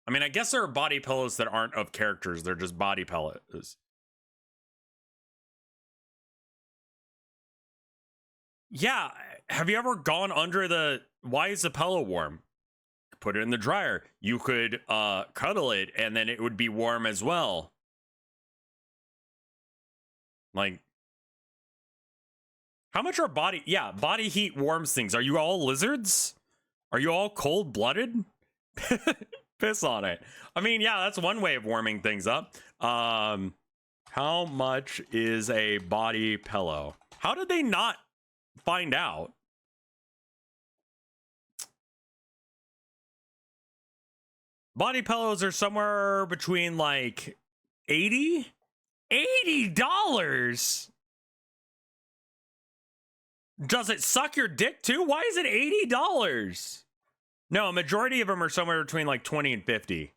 [SPEAKER 1] I mean, I guess there are body pillows that aren't of characters, they're just body pillows. Yeah, have you ever gone under the, why is the pillow warm? Put it in the dryer. You could cuddle it and then it would be warm as well. Like, how much are body heat warms things. Are you all lizards? Are you all cold-blooded? Piss on it. I mean, yeah, that's one way of warming things up. How much is a body pillow? How did they not find out? Body pillows are somewhere between like $80. Does it suck your dick too? Why is it $80? No, a majority of them are somewhere between like 20 and 50.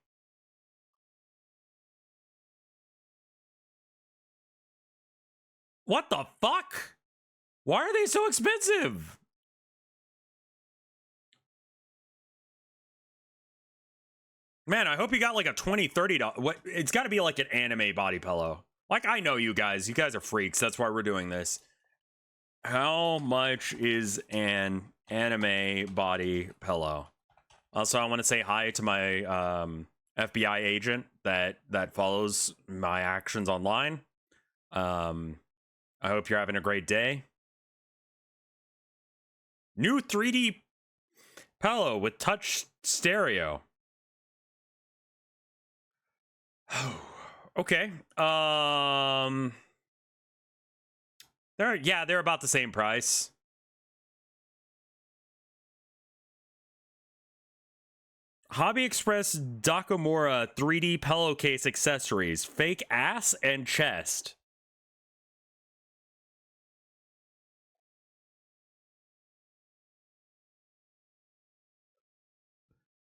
[SPEAKER 1] What the fuck? Why are they so expensive? Man, I hope you got like a $20, $30. What? It's got to be like an anime body pillow. Like, I know you guys. You guys are freaks. That's why we're doing this. How much is an anime body pillow? Also, I want to say hi to my FBI agent that follows my actions online. I hope you're having a great day. New 3D pillow with touch stereo. Okay. They're about the same price. Hobby Express Dakamura 3D pillowcase accessories, fake ass and chest.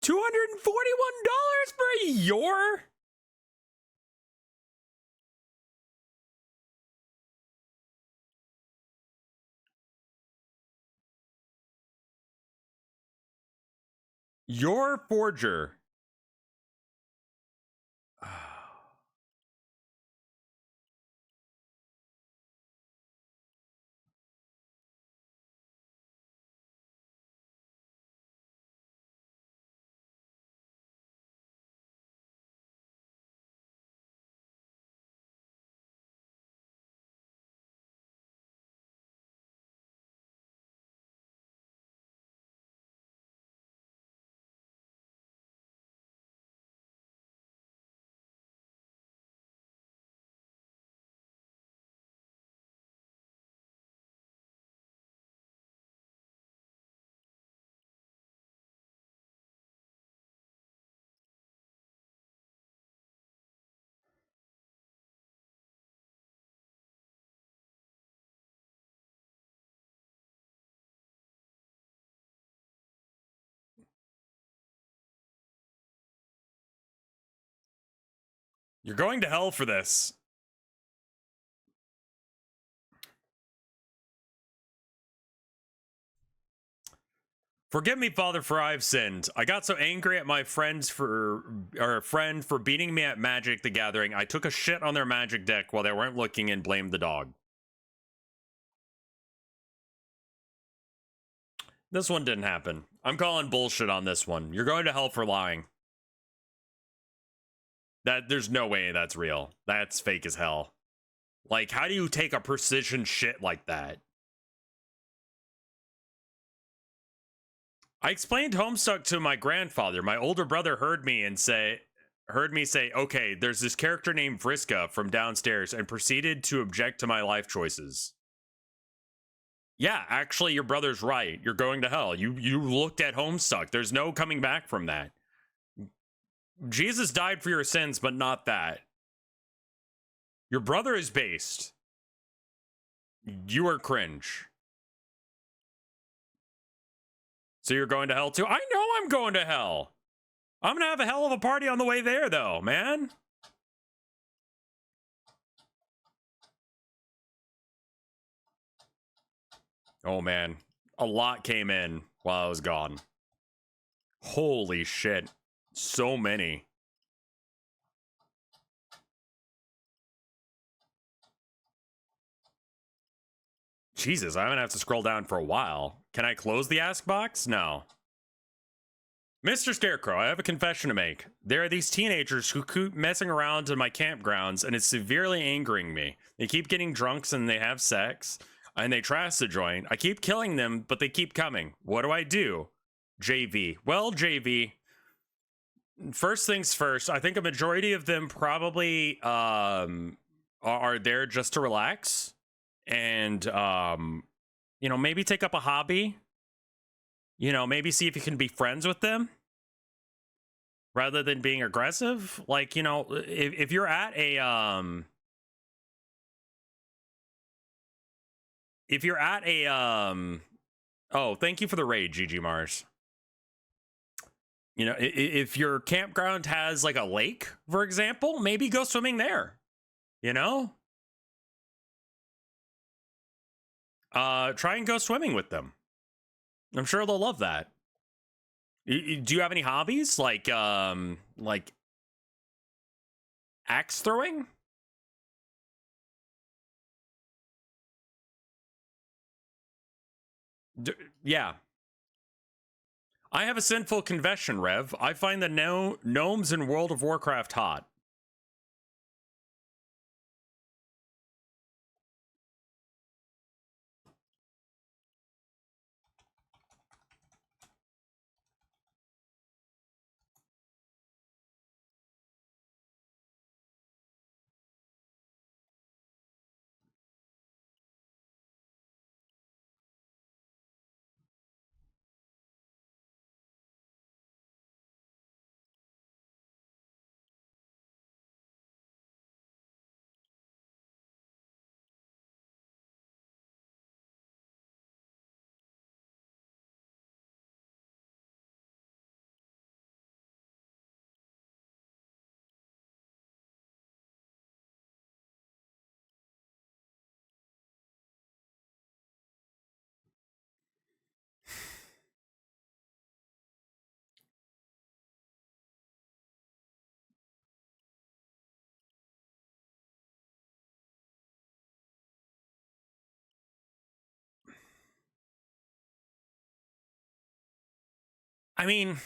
[SPEAKER 1] $241 for your? Your forger. You're going to hell for this. Forgive me, Father, for I've sinned. I got so angry at my friend for beating me at Magic the Gathering, I took a shit on their Magic deck while they weren't looking and blamed the dog. This one didn't happen. I'm calling bullshit on this one. You're going to hell for lying. There's no way that's real. That's fake as hell. Like, how do you take a precision shit like that? I explained Homestuck to my grandfather. My older brother heard me say, okay, there's this character named Vriska from downstairs, and proceeded to object to my life choices. Yeah, actually, your brother's right. You're going to hell. You looked at Homestuck. There's no coming back from that. Jesus died for your sins, but not that. Your brother is based. You are cringe. So you're going to hell too? I know I'm going to hell. I'm gonna have a hell of a party on the way there, though, man. Oh, man. A lot came in while I was gone. Holy shit. So many. Jesus, I'm gonna have to scroll down for a while. Can I close the ask box? No. Mr. Scarecrow, I have a confession to make. There are these teenagers who keep messing around in my campgrounds, and it's severely angering me. They keep getting drunks and they have sex, and they trash the joint. I keep killing them, but they keep coming. What do I do? JV. Well, JV, first things first, I think a majority of them probably are there just to relax and, you know, maybe take up a hobby. You know, maybe see if you can be friends with them rather than being aggressive. Like, you know, if you're at a oh, thank you for the raid, GG Mars. You know, if your campground has like a lake, for example, maybe go swimming there. You know? Try and go swimming with them. I'm sure they'll love that. Do you have any hobbies like axe throwing? Yeah. I have a sinful confession, Rev. I find the gnomes in World of Warcraft hot. I mean,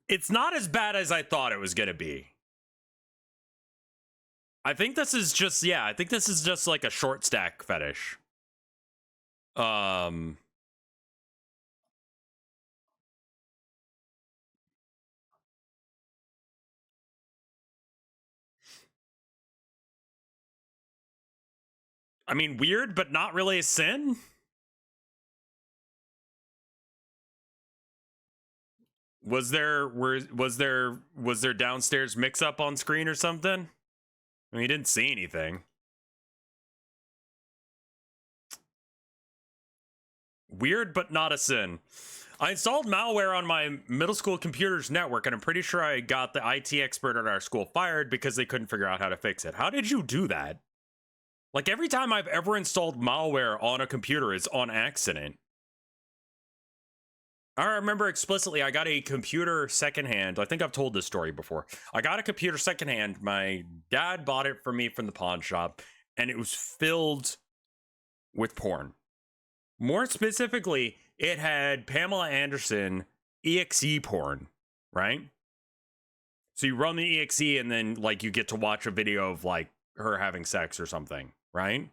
[SPEAKER 1] it's not as bad as I thought it was going to be. I think this is just, yeah, I think this is just like a short stack fetish. I mean, weird, but not really a sin. Was there downstairs mix up on screen or something? I mean, you didn't see anything. Weird, but not a sin. I installed malware on my middle school computer's network, and I'm pretty sure I got the IT expert at our school fired because they couldn't figure out how to fix it. How did you do that? Like, every time I've ever installed malware on a computer is on accident. I remember explicitly, I got a computer secondhand. I think I've told this story before. I got a computer secondhand. My dad bought it for me from the pawn shop, and it was filled with porn. More specifically, it had Pamela Anderson EXE porn, right? So you run the EXE and then like you get to watch a video of like her having sex or something, right?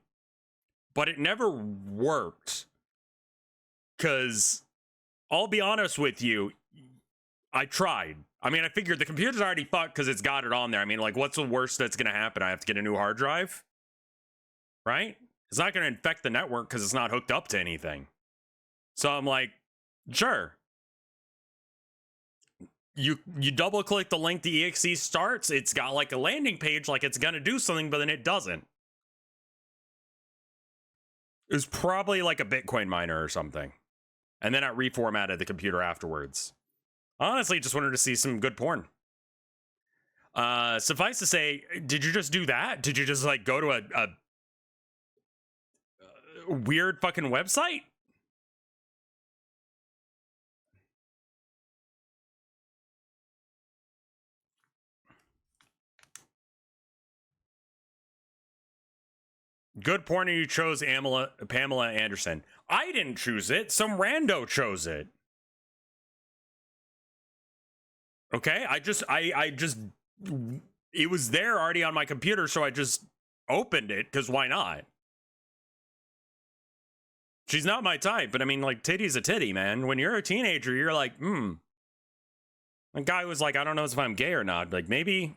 [SPEAKER 1] But it never worked. Cause I'll be honest with you, I tried. I mean, I figured the computer's already fucked because it's got it on there. I mean, like, what's the worst that's gonna happen? I have to get a new hard drive, right? It's not gonna infect the network because it's not hooked up to anything. So I'm like, sure. You double click the link the exe starts, it's got like a landing page like it's gonna do something, but then it doesn't. It was probably like a Bitcoin miner or something. And then I reformatted the computer afterwards. Honestly, just wanted to see some good porn. Suffice to say, did you just do that? Did you just like go to a weird fucking website? Good point. You chose Pamela Anderson. I didn't choose it. Some rando chose it. Okay, I just it was there already on my computer, so I just opened it because why not? She's not my type, but I mean, like, titty's a titty, man. When you're a teenager, you're like, A guy was like, I don't know if I'm gay or not. Like, maybe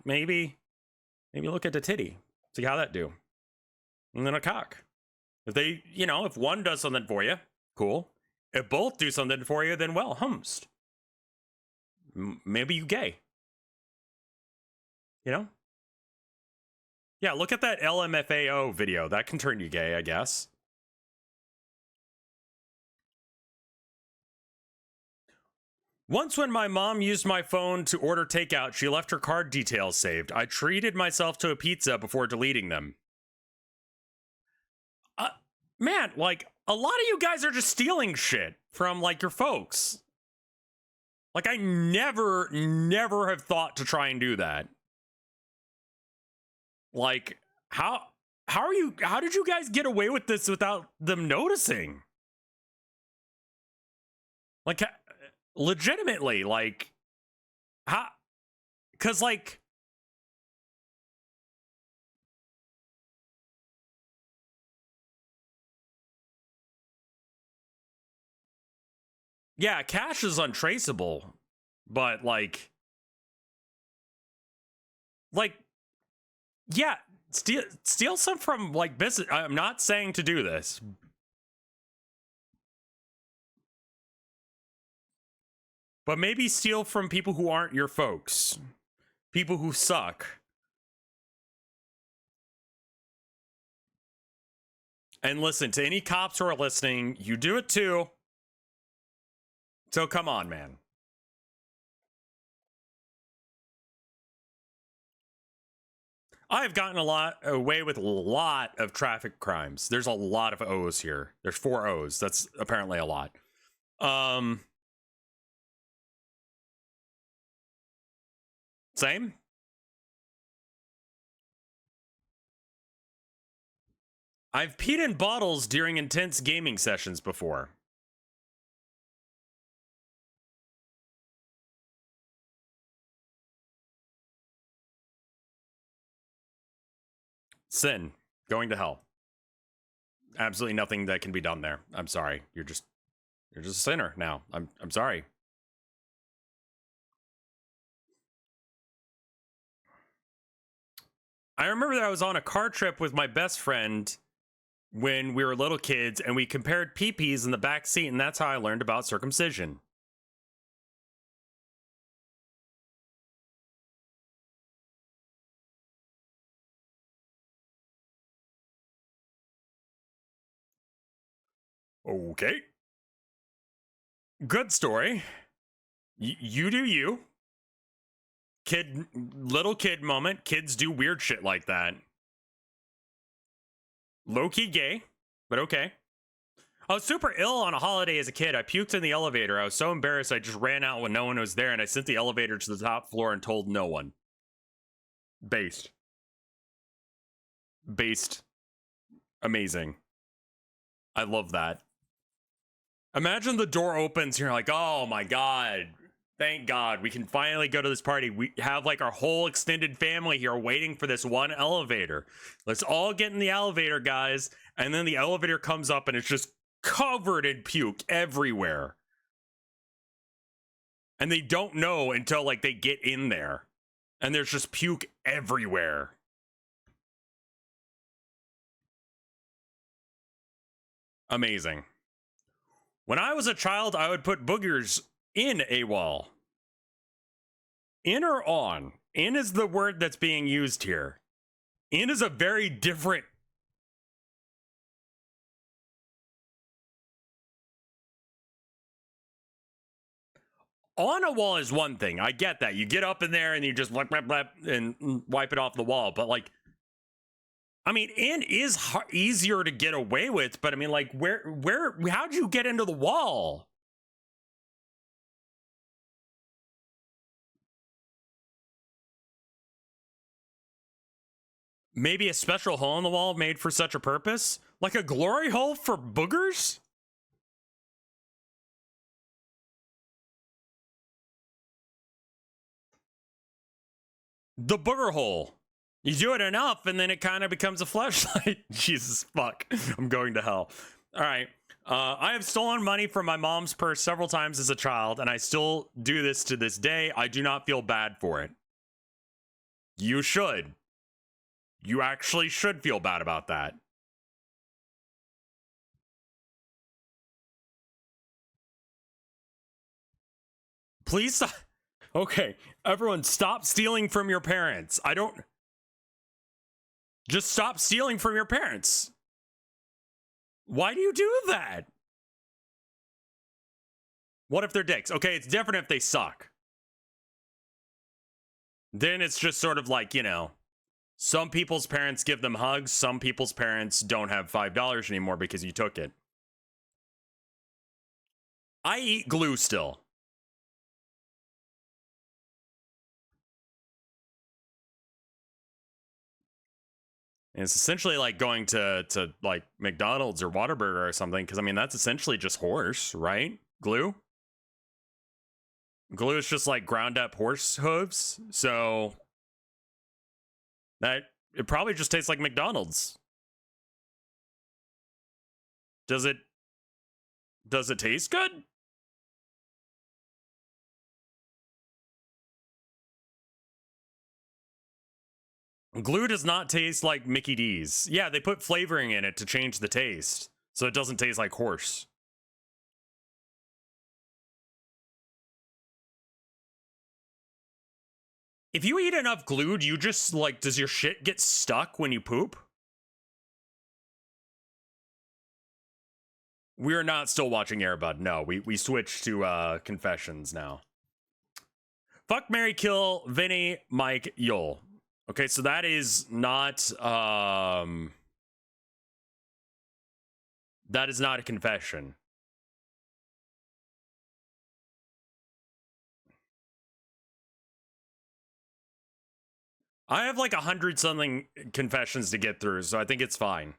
[SPEAKER 1] look at the titty, see how that do, and then a cock. If they, if one does something for you, cool. If both do something for you, then well, humst. Maybe you gay. Yeah, look at that LMFAO video. That can turn you gay, I guess. Once when my mom used my phone to order takeout, she left her card details saved. I treated myself to a pizza before deleting them. Man, like, a lot of you guys are just stealing shit from, like, your folks. Like, I never have thought to try and do that. Like, how did you guys get away with this without them noticing? Like, legitimately, like, how? Because, like, yeah, cash is untraceable, but like, yeah, steal some from, like, business. I'm not saying to do this, but maybe steal from people who aren't your folks, people who suck. And listen, to any cops who are listening, you do it too. So come on, man. I've gotten away with a lot of traffic crimes. There's a lot of O's here. There's 4 O's. That's apparently a lot. Same. I've peed in bottles during intense gaming sessions before. Sin. Going to hell. Absolutely nothing that can be done there. I'm sorry. You're just a sinner now. I'm sorry. I remember that I was on a car trip with my best friend when we were little kids, and we compared pee-pees in the back seat, and that's how I learned about circumcision. Okay. Good story. You do you. Little kid moment. Kids do weird shit like that. Low-key gay, but okay. I was super ill on a holiday as a kid. I puked in the elevator. I was so embarrassed I just ran out when no one was there, and I sent the elevator to the top floor and told no one. Based. Amazing. I love that. Imagine the door opens and you're like, oh my god, thank god, we can finally go to this party. We have like our whole extended family here waiting for this one elevator. Let's all get in the elevator, guys. And then the elevator comes up and it's just covered in puke everywhere. And they don't know until like they get in there. And there's just puke everywhere. Amazing. When I was a child, I would put boogers in a wall. In or on? In is the word that's being used here. In is a very different... On a wall is one thing. I get that. You get up in there and you just blap, blap, blap, and wipe it off the wall. But like, I mean, in is easier to get away with. But I mean, like, how'd you get into the wall? Maybe a special hole in the wall made for such a purpose? Like a glory hole for boogers? The booger hole. You do it enough and then it kind of becomes a fleshlight. Jesus fuck. I'm going to hell. All right. I have stolen money from my mom's purse several times as a child, and I still do this to this day. I do not feel bad for it. You should. You actually should feel bad about that. Please stop. Okay, everyone, stop stealing from your parents. Just stop stealing from your parents. Why do you do that? What if they're dicks? Okay, it's different if they suck. Then it's just sort of like, you know, some people's parents give them hugs. Some people's parents don't have $5 anymore because you took it. I eat glue still. And it's essentially like going to like McDonald's or Whataburger or something, because I mean that's essentially just horse, right? Glue. Glue is just like ground up horse hooves, so that it probably just tastes like McDonald's. Does it taste good? Glue does not taste like Mickey D's. Yeah, they put flavoring in it to change the taste, so it doesn't taste like horse. If you eat enough glue, do you just, like, does your shit get stuck when you poop? We're not still watching Airbud. No, we switched to confessions now. Fuck, marry, kill, Vinny, Mike, Yul. Okay, so that is not that is not a confession. I have like 100-something confessions to get through, so I think it's fine.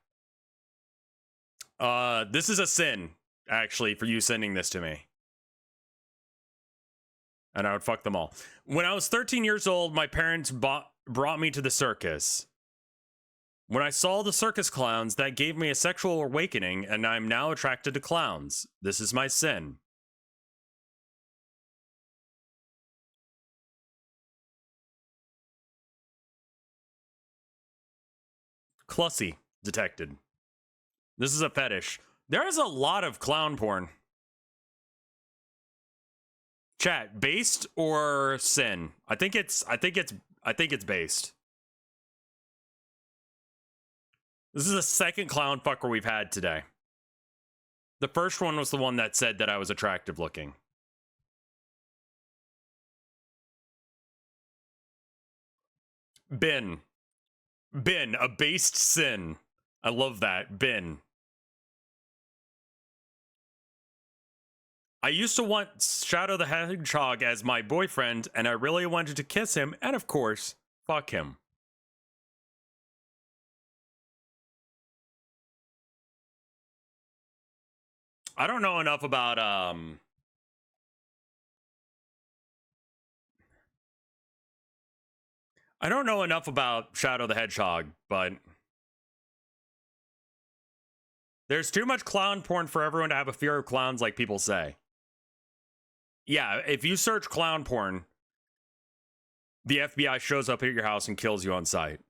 [SPEAKER 1] This is a sin, actually, for you sending this to me. And I would fuck them all. When I was 13 years old, my parents brought me to the circus. When I saw the circus clowns, that gave me a sexual awakening, and I'm now attracted to clowns. This is my sin. Clussy detected. This is a fetish. There is a lot of clown porn. Chat, based or sin? I think it's based. This is the second clown fucker we've had today. The first one was the one that said that I was attractive looking. Bin, a based sin. I love that. Bin. I used to want Shadow the Hedgehog as my boyfriend, and I really wanted to kiss him, and of course, fuck him. I don't know enough about, I don't know enough about Shadow the Hedgehog, but there's too much clown porn for everyone to have a fear of clowns like people say. Yeah, if you search clown porn, the FBI shows up at your house and kills you on sight.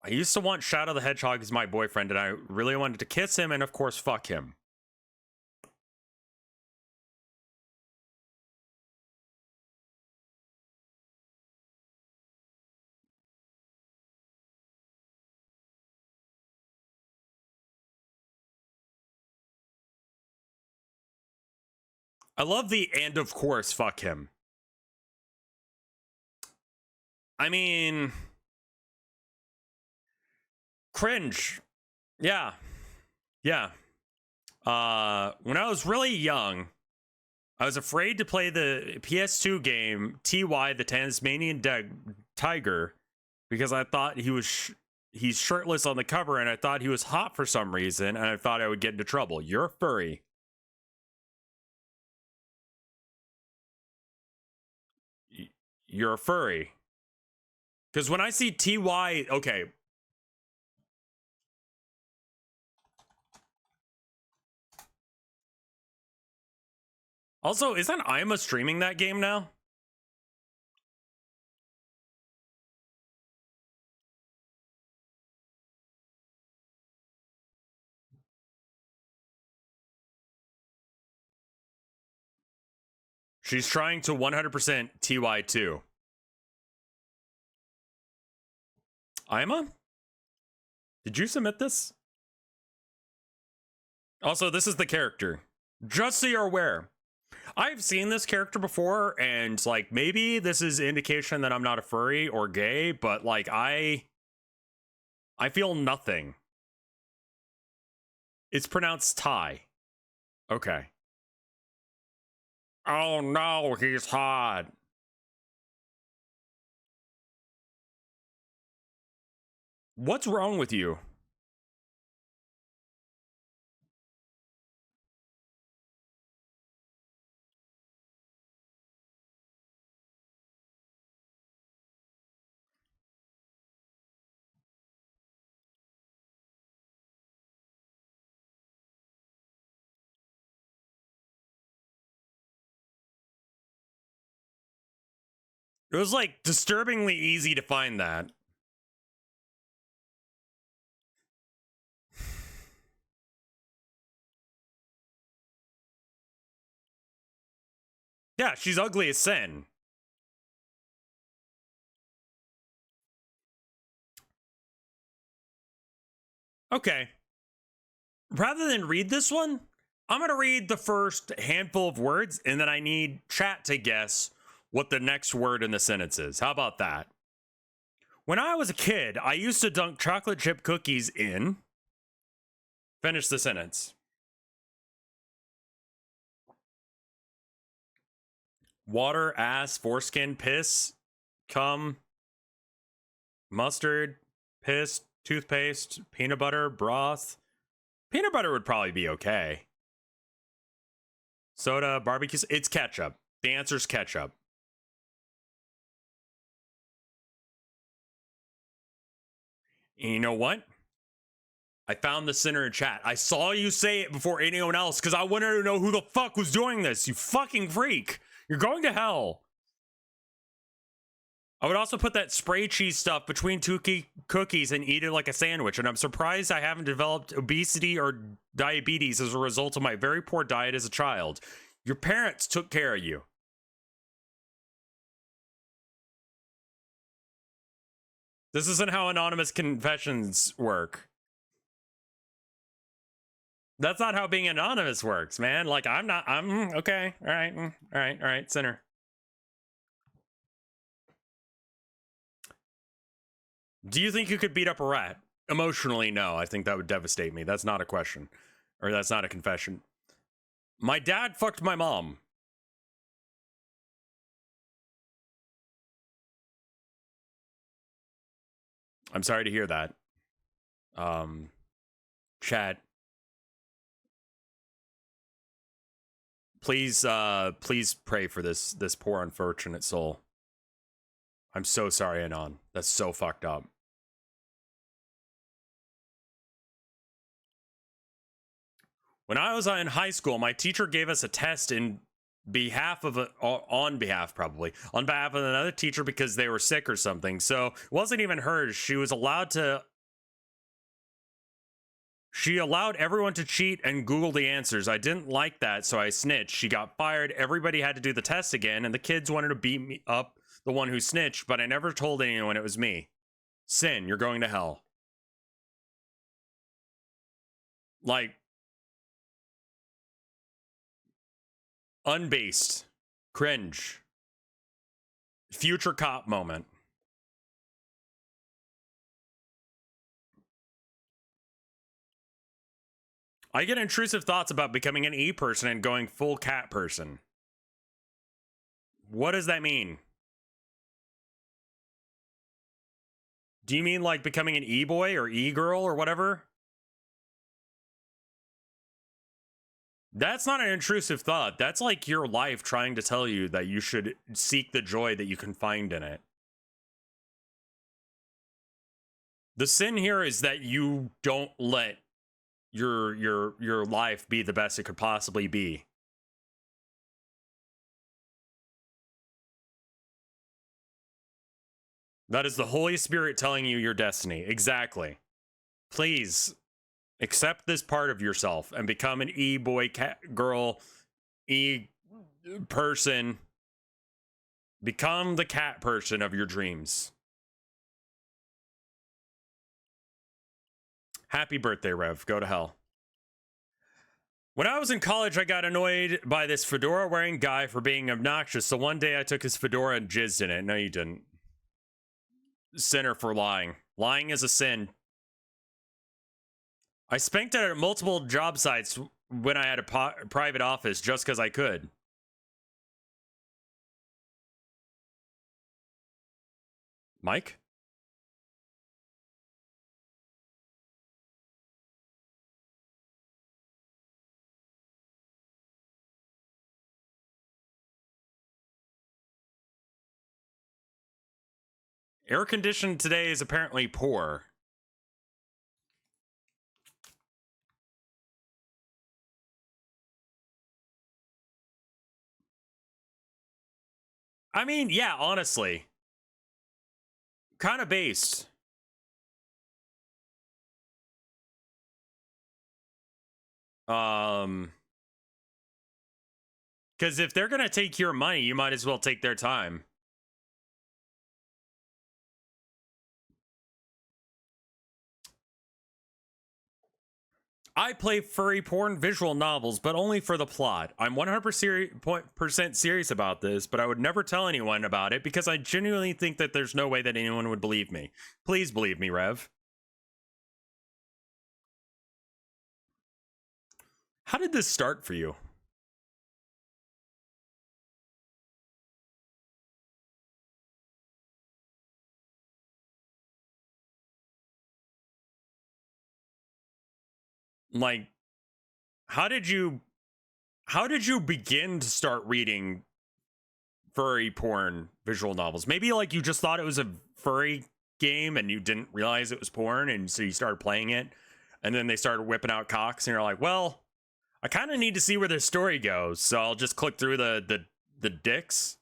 [SPEAKER 1] I used to want Shadow the Hedgehog as my boyfriend, and I really wanted to kiss him and, of course, fuck him. I love the and, of course, fuck him. I mean, cringe. Yeah. Yeah. When I was really young, I was afraid to play the PS2 game TY the Tasmanian Tiger because I thought he's shirtless on the cover, and I thought he was hot for some reason, and I thought I would get into trouble. You're a furry. You're a furry. Because when I see TY, okay. Also, isn't Ima streaming that game now? She's trying to 100% TY2. Ima? Did you submit this? Also, this is the character. Just so you're aware. I've seen this character before, and, like, maybe this is indication that I'm not a furry or gay, but, like, I feel nothing. It's pronounced Thai. Okay. Oh no, he's hot. What's wrong with you? It was, like, disturbingly easy to find that. Yeah, she's ugly as sin. Okay. Rather than read this one, I'm going to read the first handful of words, and then I need chat to guess what the next word in the sentence is. How about that? When I was a kid, I used to dunk chocolate chip cookies in... Finish the sentence. Water, ass, foreskin, piss, cum, mustard, piss, toothpaste, peanut butter, broth. Peanut butter would probably be okay. Soda, barbecue. It's ketchup. The answer's ketchup. You know what? I found the center in chat. I saw you say it before anyone else because I wanted to know who the fuck was doing this. You fucking freak. You're going to hell. I would also put that spray cheese stuff between two cookies and eat it like a sandwich. And I'm surprised I haven't developed obesity or diabetes as a result of my very poor diet as a child. Your parents took care of you. This isn't how anonymous confessions work. That's not how being anonymous works, man. Like, I'm okay. All right, center. Do you think you could beat up a rat? Emotionally, no. I think that would devastate me. That's not a question. Or that's not a confession. My dad fucked my mom. I'm sorry to hear that. Chat. Please pray for this poor unfortunate soul. I'm so sorry, Anon. That's so fucked up. When I was in high school, my teacher gave us a test on behalf of another teacher because they were sick or something. So it wasn't even hers. She allowed everyone to cheat and Google the answers. I didn't like that, so I snitched. She got fired. Everybody had to do the test again, and the kids wanted to beat me up, the one who snitched, but I never told anyone it was me. Sin, you're going to hell. Like, unbased. Cringe. Future cop moment. I get intrusive thoughts about becoming an E person and going full cat person. What does that mean? Do you mean like becoming an e-boy or e-girl or whatever? That's not an intrusive thought. That's like your life trying to tell you that you should seek the joy that you can find in it. The sin here is that you don't let your life be the best it could possibly be. That is the Holy Spirit telling you your destiny. Exactly. Please accept this part of yourself and become an e-boy, cat, girl, e-person. Become the cat person of your dreams. Happy birthday, Rev. Go to hell. When I was in college, I got annoyed by this fedora-wearing guy for being obnoxious, so one day I took his fedora and jizzed in it. No, you didn't. Sinner for lying. Lying is a sin. I spanked it at multiple job sites when I had a private office just because I could. Mike? Air conditioning today is apparently poor. I mean, yeah, honestly. Kind of based. Because if they're gonna take your money, you might as well take their time. I play furry porn visual novels, but only for the plot. I'm 100% serious about this, but I would never tell anyone about it because I genuinely think that there's no way that anyone would believe me. Please believe me, Rev. How did this start for you? Like, how did you begin to start reading furry porn visual novels? Maybe like you just thought it was a furry game and you didn't realize it was porn, and so you started playing it, and then they started whipping out cocks, and you're like, well, I kind of need to see where this story goes, so I'll just click through the dicks.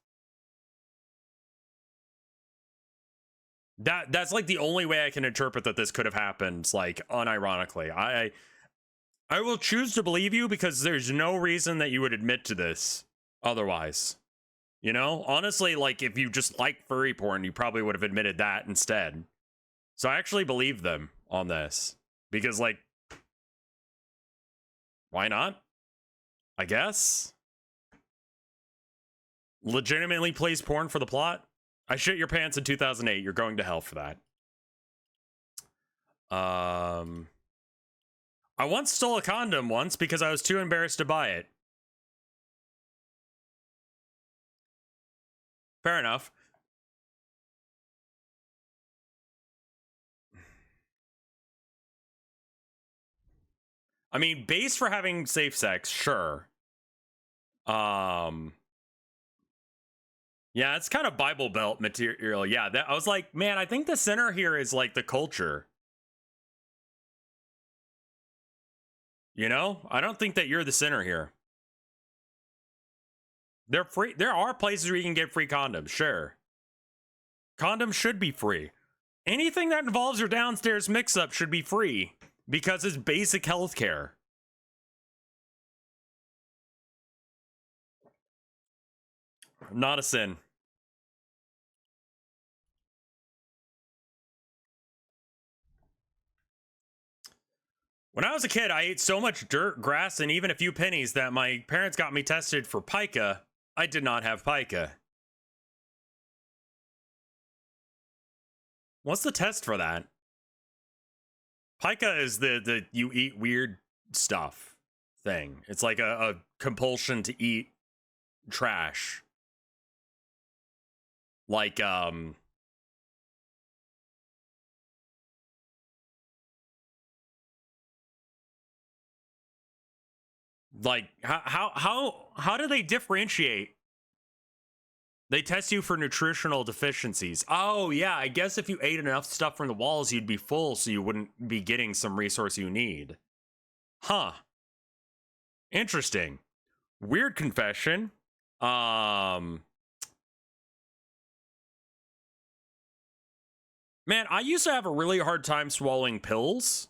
[SPEAKER 1] That's like the only way I can interpret that this could have happened, like unironically. I will choose to believe you because there's no reason that you would admit to this otherwise. You know, honestly, like if you just like furry porn, you probably would have admitted that instead. So I actually believe them on this because, like, why not? I guess. Legitimately plays porn for the plot. I shit your pants in 2008. You're going to hell for that. I once stole a condom once because I was too embarrassed to buy it. Fair enough. I mean, base for having safe sex, sure. Yeah, it's kind of Bible Belt material. Yeah, that I was like, man, I think the center here is like the culture. You know? I don't think that you're the center here. They're free. There are places where you can get free condoms, sure. Condoms should be free. Anything that involves your downstairs mix-up should be free because it's basic healthcare. Not a sin. When I was a kid, I ate so much dirt, grass, and even a few pennies that my parents got me tested for pica. I did not have pica. What's the test for that? Pica is the you eat weird stuff thing. It's like a compulsion to eat trash. Like Like, how do they differentiate? They test you for nutritional deficiencies. Oh, yeah, I guess if you ate enough stuff from the walls, you'd be full, so you wouldn't be getting some resource you need. Huh. Interesting. Weird confession. Man, I used to have a really hard time swallowing pills.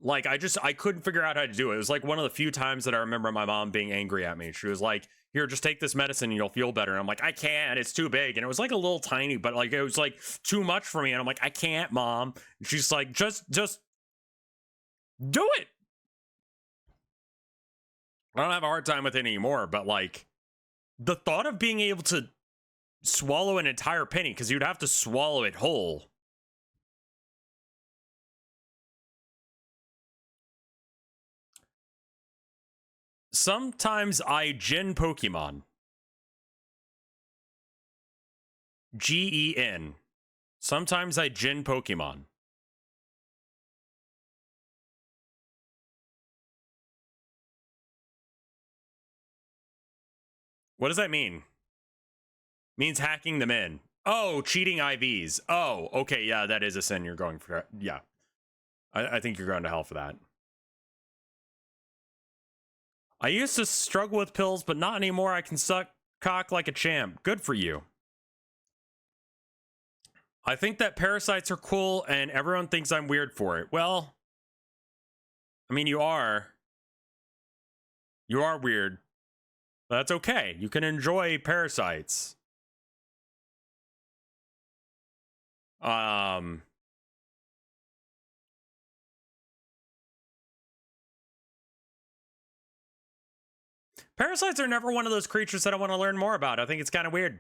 [SPEAKER 1] Like, I couldn't figure out how to do it. It was like one of the few times that I remember my mom being angry at me. She was like, here, just take this medicine and you'll feel better. And I'm like, I can't, it's too big. And it was like a little tiny, but like, it was like too much for me. And I'm like, I can't, Mom. And she's like, just do it. I don't have a hard time with it anymore, but like, the thought of being able to swallow an entire penny, because you'd have to swallow it whole. Sometimes I gin Pokemon. Gen. Sometimes I gin Pokemon. What does that mean? Means hacking them in. Oh, cheating IVs. Oh, okay, yeah, that is a sin you're going for. Yeah. I think you're going to hell for that. I used to struggle with pills, but not anymore. I can suck cock like a champ. Good for you. I think that parasites are cool, and everyone thinks I'm weird for it. Well, I mean, you are. You are weird. That's okay. You can enjoy parasites. Parasites are never one of those creatures that I want to learn more about. I think it's kind of weird,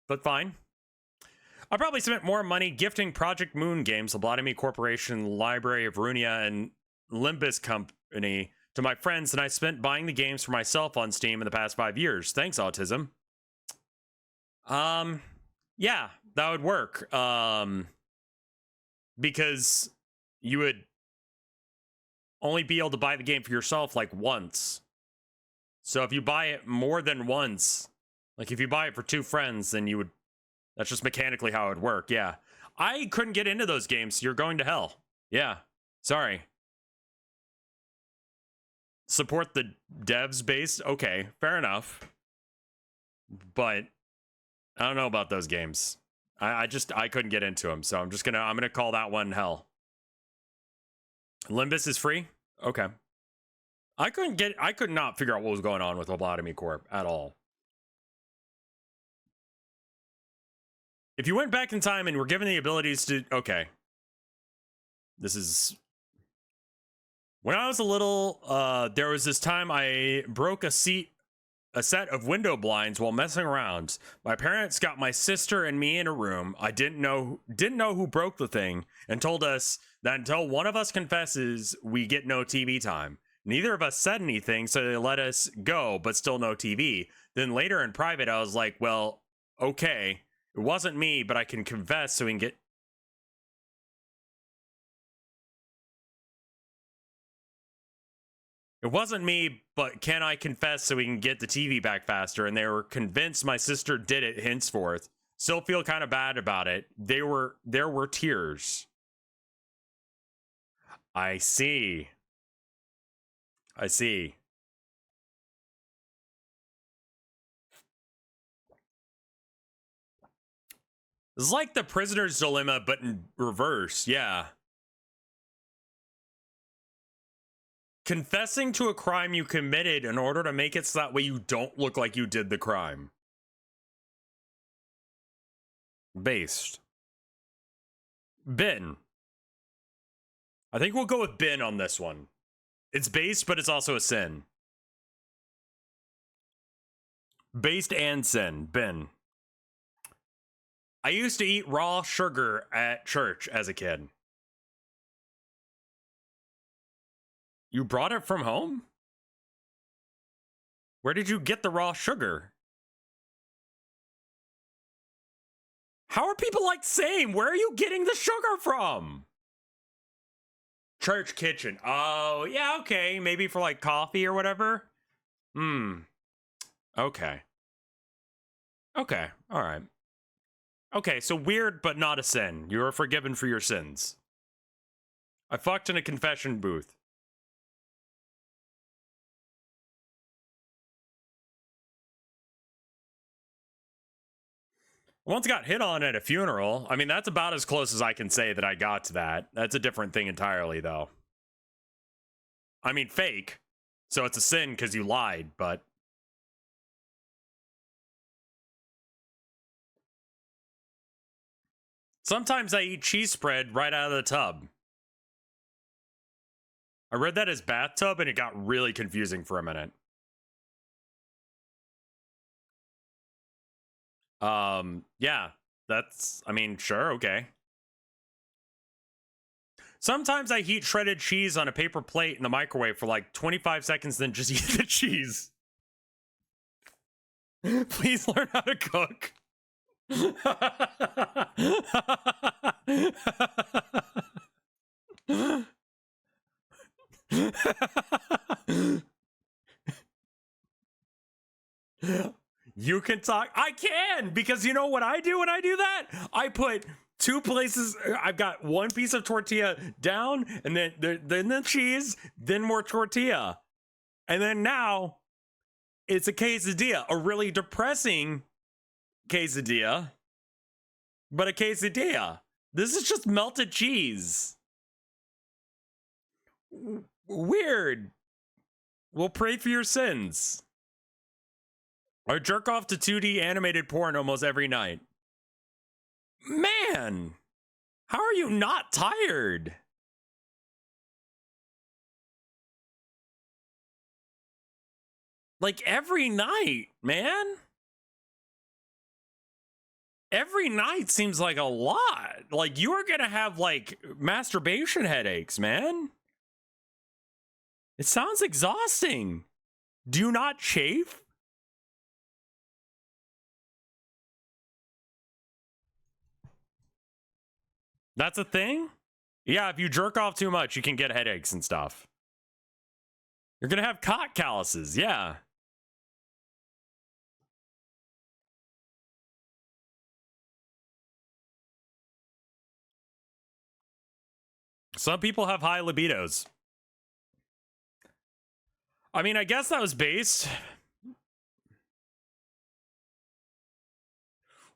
[SPEAKER 1] but fine. I probably spent more money gifting Project Moon games, Lobotomy Corporation, Library of Runia, and Limbus Company to my friends than I spent buying the games for myself on Steam in the past 5 years. Thanks, Autism. Yeah, that would work. Because you would only be able to buy the game for yourself like once. So if you buy it more than once, like if you buy it for 2 friends, then you would, that's just mechanically how it would work. Yeah. I couldn't get into those games. You're going to hell. Yeah. Sorry. Support the devs base. Okay, fair enough. But I don't know about those games. I couldn't get into them. So I'm gonna call that one hell. Limbus is free? Okay. I could not figure out what was going on with Lobotomy Corp at all. If you went back in time and were given the abilities to, okay. This is, when I was a little, there was this time I broke a set of window blinds while messing around. My parents got my sister and me in a room. I didn't know who broke the thing, and told us that until one of us confesses, we get no TV time. Neither of us said anything, so they let us go, but still no TV. Then later in private, I was like, well, okay, it wasn't me, but I can confess so we can get... It wasn't me, but can I confess so we can get the TV back faster? And they were convinced my sister did it henceforth. Still feel kind of bad about it. There were tears. I see. I see. It's like the prisoner's dilemma, but in reverse. Yeah. Confessing to a crime you committed in order to make it so that way you don't look like you did the crime. Based. Ben. I think we'll go with Ben on this one. It's based, but it's also a sin. Based and sin. Ben. I used to eat raw sugar at church as a kid. You brought it from home? Where did you get the raw sugar? How are people like, same? Where are you getting the sugar from? Church kitchen. Oh, yeah, okay. Maybe for like coffee or whatever. Okay. Okay. All right. Okay, so weird, but not a sin. You are forgiven for your sins. I fucked in a confession booth. Once got hit on at a funeral. I mean, that's about as close as I can say that I got to that. That's a different thing entirely, though. I mean, fake. So it's a sin because you lied, but... Sometimes I eat cheese spread right out of the tub. I read that as bathtub, and it got really confusing for a minute. Yeah. That's... I mean, sure, okay. Sometimes I heat shredded cheese on a paper plate in the microwave for like 25 seconds, then just eat the cheese. Please learn how to cook. You can talk. I can, because you know what I do when I do that? I put two places. I've got one piece of tortilla down, and then the cheese, then more tortilla. And then now it's a quesadilla, a really depressing quesadilla, but a quesadilla. This is just melted cheese. Weird. We'll pray for your sins. I jerk off to 2D animated porn almost every night. Man, how are you not tired? Like every night, man. Every night seems like a lot. Like you are gonna have like masturbation headaches, man. It sounds exhausting. Do you not chafe? That's a thing? Yeah, if you jerk off too much, you can get headaches and stuff. You're gonna have cock calluses, yeah. Some people have high libidos. I mean, I guess that was based.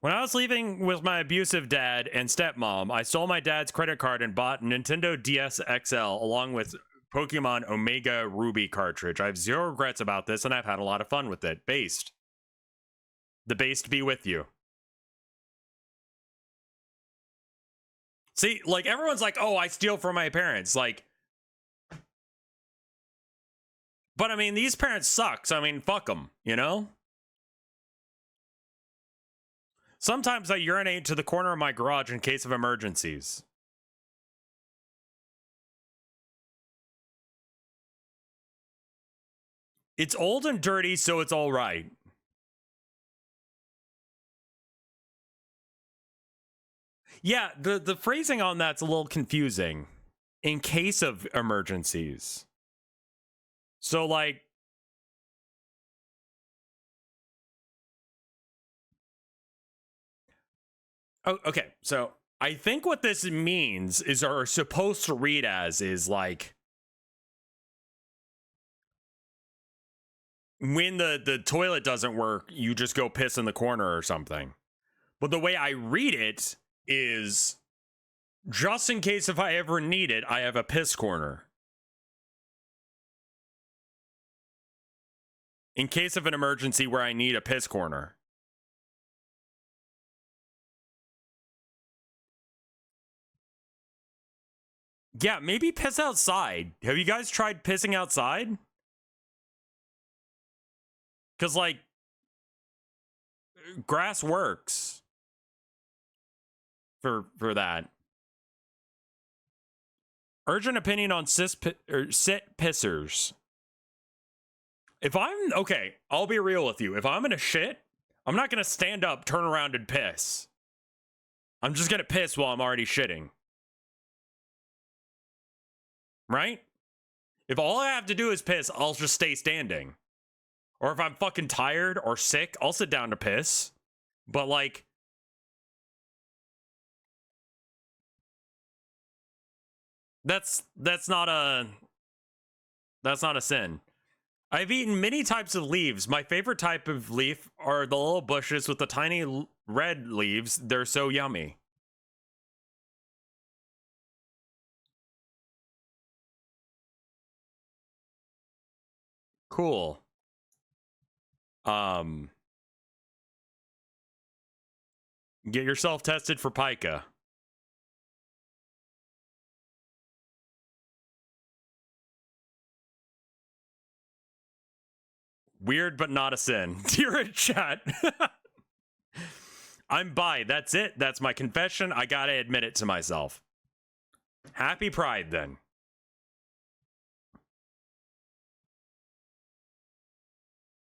[SPEAKER 1] When I was leaving with my abusive dad and stepmom, I stole my dad's credit card and bought Nintendo DS XL along with Pokemon Omega Ruby cartridge. I have zero regrets about this, and I've had a lot of fun with it. Based. The based be with you. See, like, everyone's like, oh, I steal from my parents. Like, but I mean, these parents suck, so I mean, fuck them, you know? Sometimes I urinate to the corner of my garage in case of emergencies. It's old and dirty, so it's all right. Yeah, the phrasing on that's a little confusing. In case of emergencies. So, like... Oh, okay, so I think what this means is, or supposed to read as, is like... when the toilet doesn't work, you just go piss in the corner or something. But the way I read it is, just in case if I ever need it, I have a piss corner. In case of an emergency where I need a piss corner. Yeah, maybe piss outside. Have you guys tried pissing outside? Because, like, grass works for that. Urgent opinion on sit pissers. If I'm, okay, I'll be real with you. If I'm gonna shit, I'm not gonna stand up, turn around, and piss. I'm just gonna piss while I'm already shitting. right? If all I have to do is piss, I'll just stay standing. Or if I'm fucking tired or sick, I'll sit down to piss. But like, that's not a sin. I've eaten many types of leaves. My favorite type of leaf are the little bushes with the tiny red leaves. They're so yummy. Cool. Get yourself tested for pica. Weird, but not a sin. Dear in chat. I'm bi. That's it. That's my confession. I gotta admit it to myself. Happy Pride, then.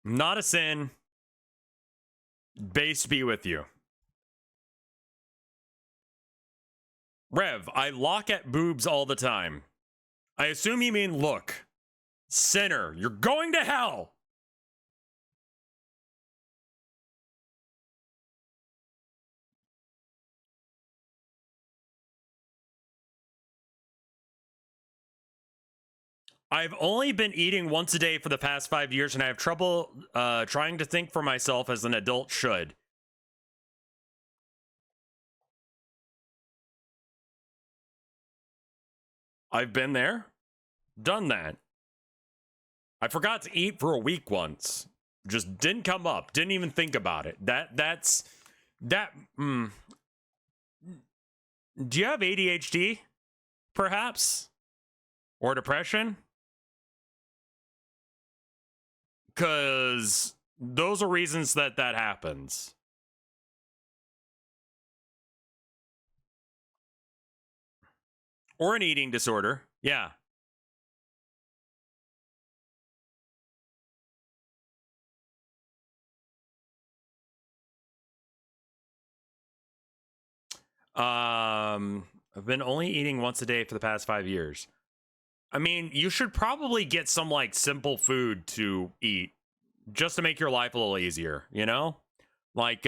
[SPEAKER 1] Not a sin. Base be with you. Rev, I lock at boobs all the time. I assume you mean look. Sinner, you're going to hell. I've only been eating once a day for the past 5 years, and I have trouble trying to think for myself as an adult should. I've been there, done that. I forgot to eat for a week once. Just didn't come up. Didn't even think about it. That's. Do you have ADHD, perhaps? Or depression? Because those are reasons that happens. Or an eating disorder. Yeah. I've been only eating once a day for the past 5 years. I mean, you should probably get some like simple food to eat just to make your life a little easier, you know? Like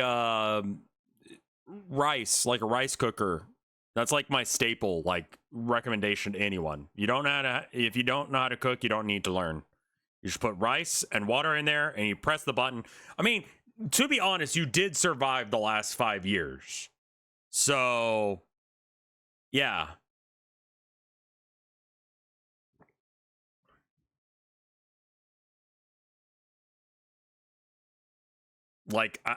[SPEAKER 1] rice, like a rice cooker. That's like my staple like recommendation to anyone. You don't know how to if you don't know how to cook, you don't need to learn. You just put rice and water in there and you press the button. I mean, to be honest, you did survive the last 5 years. So, yeah. Like, I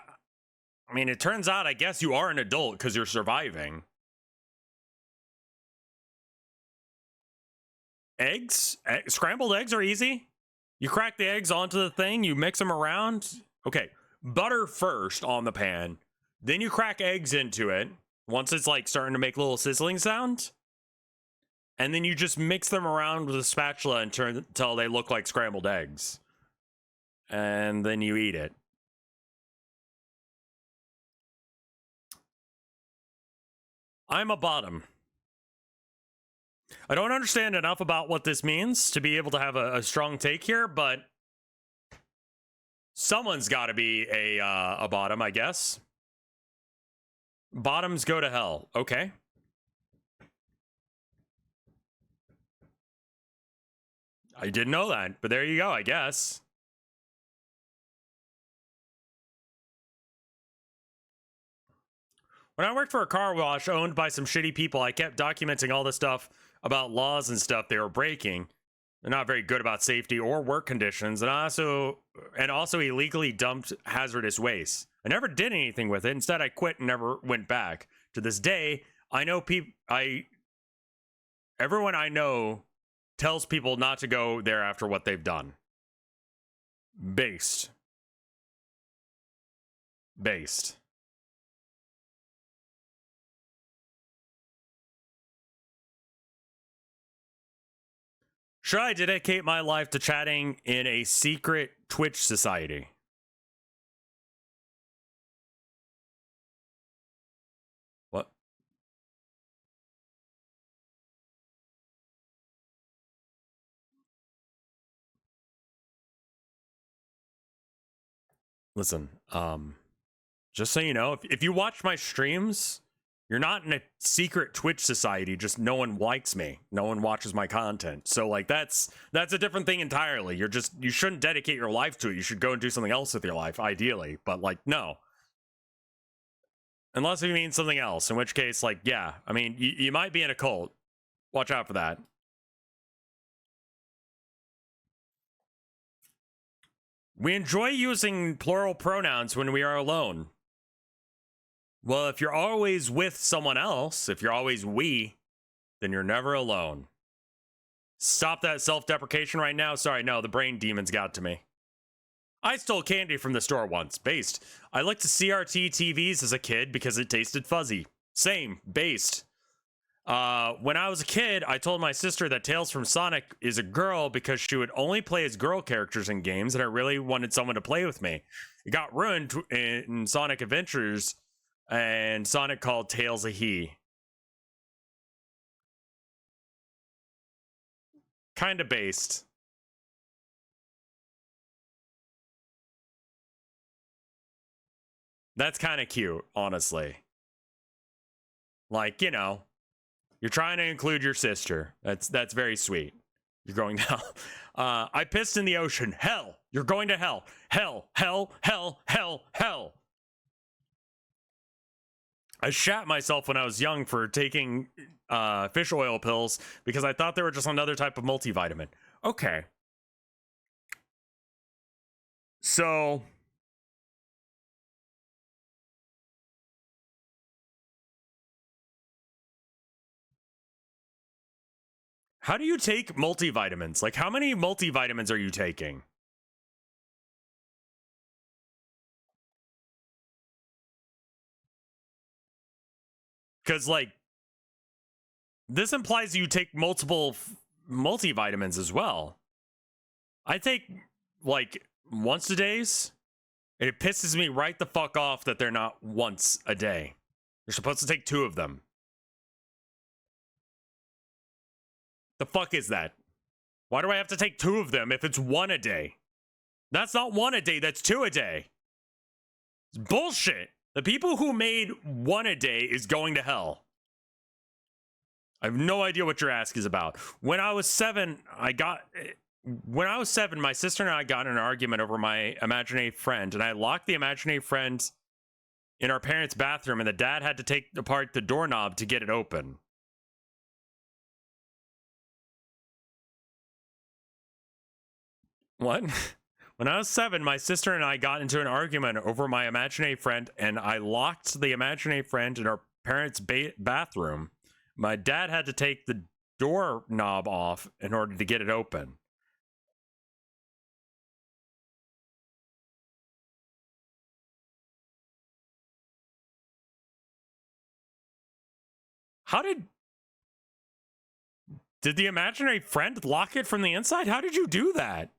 [SPEAKER 1] mean, it turns out, I guess you are an adult because you're surviving. Eggs? Scrambled eggs are easy. You crack the eggs onto the thing, you mix them around. Okay, butter first on the pan. Then you crack eggs into it. Once it's like starting to make little sizzling sounds. And then you just mix them around with a spatula until they look like scrambled eggs. And then you eat it. I'm a bottom. I don't understand enough about what this means to be able to have a strong take here, but someone's got to be a bottom, I guess. Bottoms go to hell. Okay. I didn't know that, but there you go, I guess. When I worked for a car wash owned by some shitty people, I kept documenting all this stuff about laws and stuff they were breaking. They're not very good about safety or work conditions, and also illegally dumped hazardous waste. I never did anything with it. Instead, I quit and never went back. To this day, I know everyone I know tells people not to go there after what they've done. Based. Should I dedicate my life to chatting in a secret Twitch society? What? Listen, just so you know, if you watch my streams, you're not in a secret Twitch society. Just no one likes me. No one watches my content. So like that's a different thing entirely. You shouldn't dedicate your life to it. You should go and do something else with your life, ideally. But like, no. Unless you mean something else, in which case, like, yeah. I mean, you might be in a cult. Watch out for that. We enjoy using plural pronouns when we are alone. Well, if you're always with someone else, if you're always we, then you're never alone. Stop that self-deprecation right now. Sorry, no, the brain demons got to me. I stole candy from the store once. Based. I liked CRT TVs as a kid because it tasted fuzzy. Same. Based. When I was a kid, I told my sister that Tales from Sonic is a girl because she would only play as girl characters in games, and I really wanted someone to play with me. It got ruined in Sonic Adventures, and Sonic called Tails a he. Kinda based. That's kind of cute, honestly. Like, you know, you're trying to include your sister. That's very sweet. You're going to hell. I pissed in the ocean. Hell. You're going to hell. Hell. Hell. Hell. Hell. Hell. I shat myself when I was young for taking fish oil pills because I thought they were just another type of multivitamin. Okay. So how do you take multivitamins? Like, how many multivitamins are you taking? Because, like, this implies you take multiple multivitamins as well. I take, like, once a days. And it pisses me right the fuck off that they're not once a day. You're supposed to take 2 of them. The fuck is that? Why do I have to take 2 of them if it's 1 a day? That's not 1 a day, that's 2 a day. It's bullshit. The people who made 1 a day is going to hell. I have no idea what your ask is about. When I was 7, my sister and I got in an argument over my imaginary friend, and I locked the imaginary friend in our parents' bathroom, and the dad had to take apart the doorknob to get it open. What? When I was 7, my sister and I got into an argument over my imaginary friend, and I locked the imaginary friend in our parents' bathroom. My dad had to take the doorknob off in order to get it open. How did the imaginary friend lock it from the inside? How did you do that?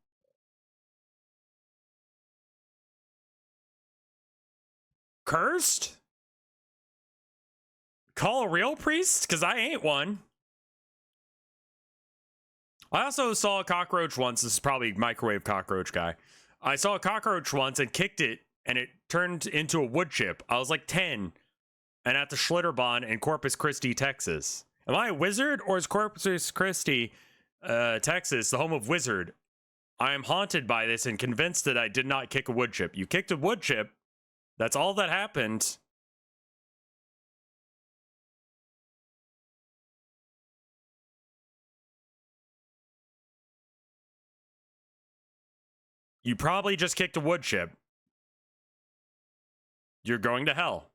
[SPEAKER 1] Cursed? Call a real priest? Because I ain't one. I also saw a cockroach once. This is probably microwave cockroach guy. I saw a cockroach once and kicked it, and it turned into a wood chip. I was like 10, and at the Schlitterbahn in Corpus Christi, Texas. Am I a wizard, or is Corpus Christi, Texas, the home of wizard? I am haunted by this and convinced that I did not kick a wood chip. You kicked a wood chip. That's all that happened. You probably just kicked a wood chip. You're going to hell.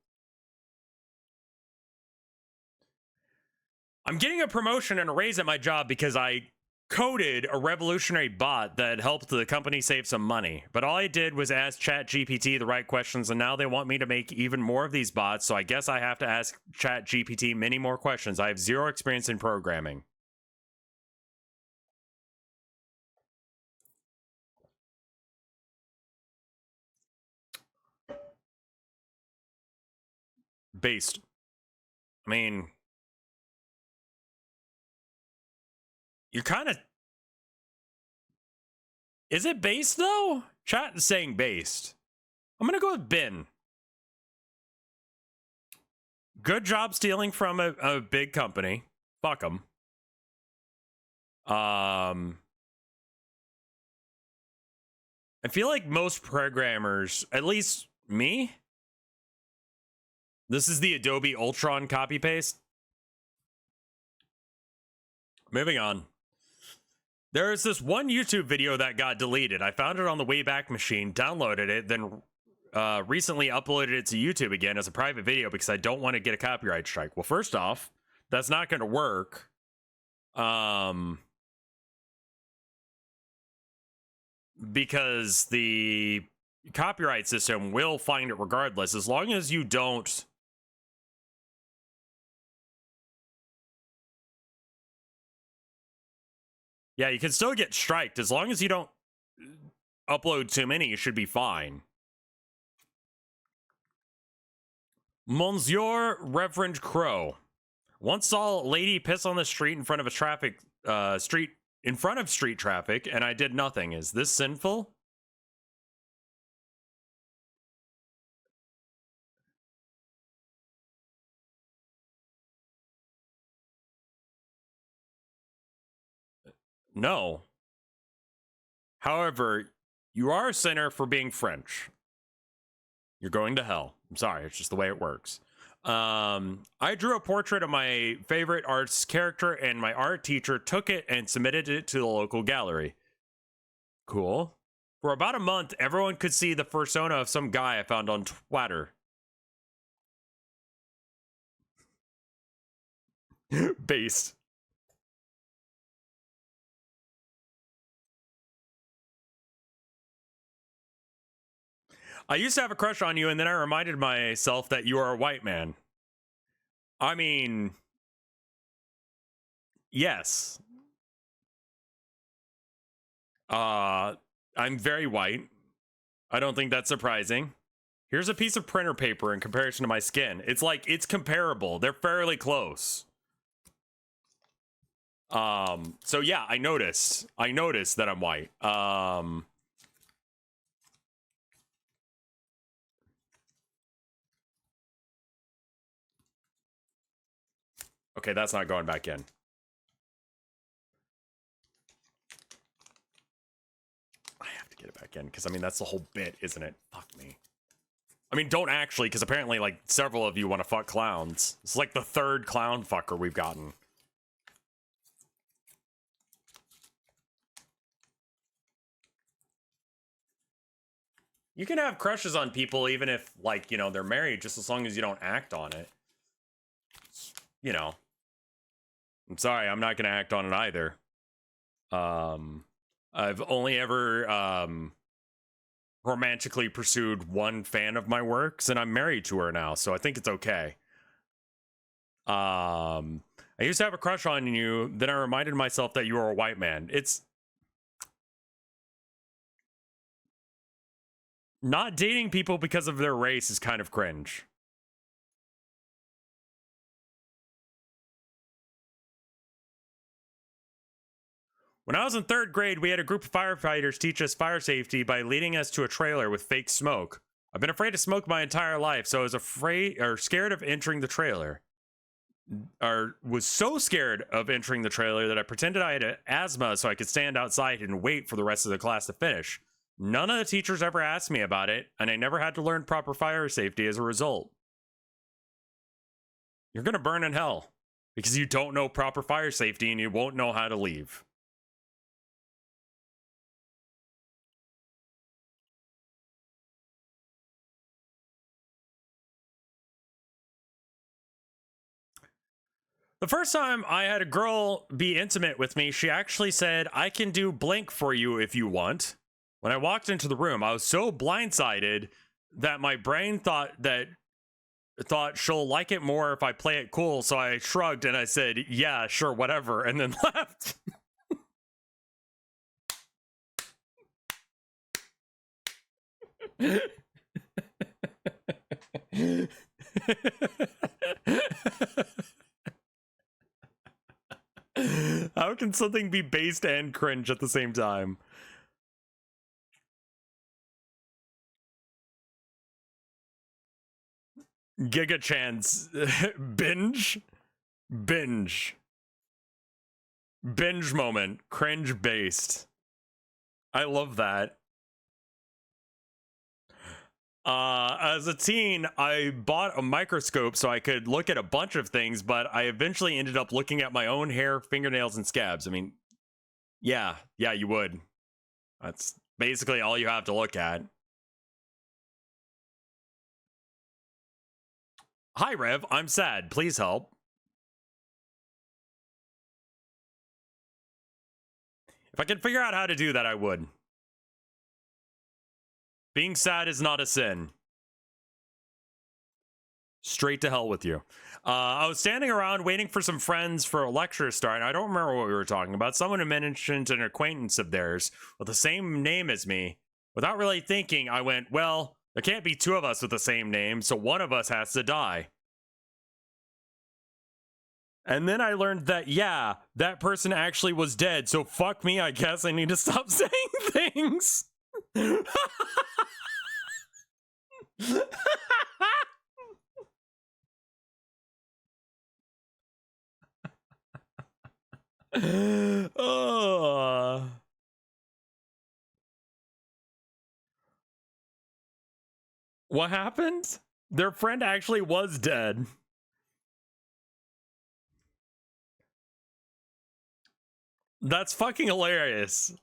[SPEAKER 1] I'm getting a promotion and a raise at my job because I coded a revolutionary bot that helped the company save some money. But all I did was ask ChatGPT the right questions, and now they want me to make even more of these bots, so I guess I have to ask ChatGPT many more questions. I have 0 experience in programming. Based. I mean, you're kind of... Is it based, though? Chat is saying based. I'm gonna go with bin. Good job stealing from a big company. Fuck them. I feel like most programmers, at least me, this is the Adobe Ultron copy paste. Moving on. There is this one YouTube video that got deleted. I found it on the Wayback Machine, downloaded it, then recently uploaded it to YouTube again as a private video because I don't want to get a copyright strike. Well, first off, that's not going to work. Because the copyright system will find it regardless, as long as you don't. Yeah, you can still get striked. As long as you don't upload too many, you should be fine. Monsieur Reverend Crow once saw a lady piss on the street in front of a street traffic, and I did nothing. Is this sinful? No. However, you are a sinner for being French. You're going to hell. I'm sorry, it's just the way it works. I drew a portrait of my favorite arts character, and my art teacher took it and submitted it to the local gallery. Cool. For about a month, everyone could see the persona of some guy I found on Twitter. Based. I used to have a crush on you, and then I reminded myself that you are a white man. I mean, yes. I'm very white. I don't think that's surprising. Here's a piece of printer paper in comparison to my skin. It's like, it's comparable. They're fairly close. So yeah, I noticed that I'm white. Okay, that's not going back in. I have to get it back in, because I mean, that's the whole bit, isn't it? Fuck me. I mean, don't actually, because apparently, like, several of you want to fuck clowns. It's like the third clown fucker we've gotten. You can have crushes on people even if, like, you know, they're married, just as long as you don't act on it. You know. I'm sorry, I'm not going to act on it either. I've only ever romantically pursued one fan of my works, and I'm married to her now, so I think it's okay. I used to have a crush on you, then I reminded myself that you were a white man. It's not dating people because of their race is kind of cringe. When I was in 3rd grade, we had a group of firefighters teach us fire safety by leading us to a trailer with fake smoke. I've been afraid to smoke my entire life, so I was afraid or scared of entering the trailer. Or was so scared of entering the trailer that I pretended I had asthma so I could stand outside and wait for the rest of the class to finish. None of the teachers ever asked me about it, and I never had to learn proper fire safety as a result. You're gonna burn in hell because you don't know proper fire safety and you won't know how to leave. The first time I had a girl be intimate with me, she actually said, "I can do blank for you if you want." When I walked into the room, I was so blindsided that my brain thought she'll like it more if I play it cool, so I shrugged and I said, "Yeah, sure, whatever," and then left. How can something be based and cringe at the same time? Giga Chance. Binge. Binge moment. Cringe based. I love that. As a teen, I bought a microscope so I could look at a bunch of things, but I eventually ended up looking at my own hair, fingernails, and scabs. I mean, yeah, you would. That's basically all you have to look at. Hi, Rev. I'm sad. Please help. If I could figure out how to do that, I would. Being sad is not a sin. Straight to hell with you. I was standing around waiting for some friends for a lecture to start. I don't remember what we were talking about. Someone had mentioned an acquaintance of theirs with the same name as me. Without really thinking, I went, well, there can't be two of us with the same name, so one of us has to die. And then I learned that, yeah, that person actually was dead, so fuck me, I guess I need to stop saying things. Oh. What happened? Their friend actually was dead. That's fucking hilarious.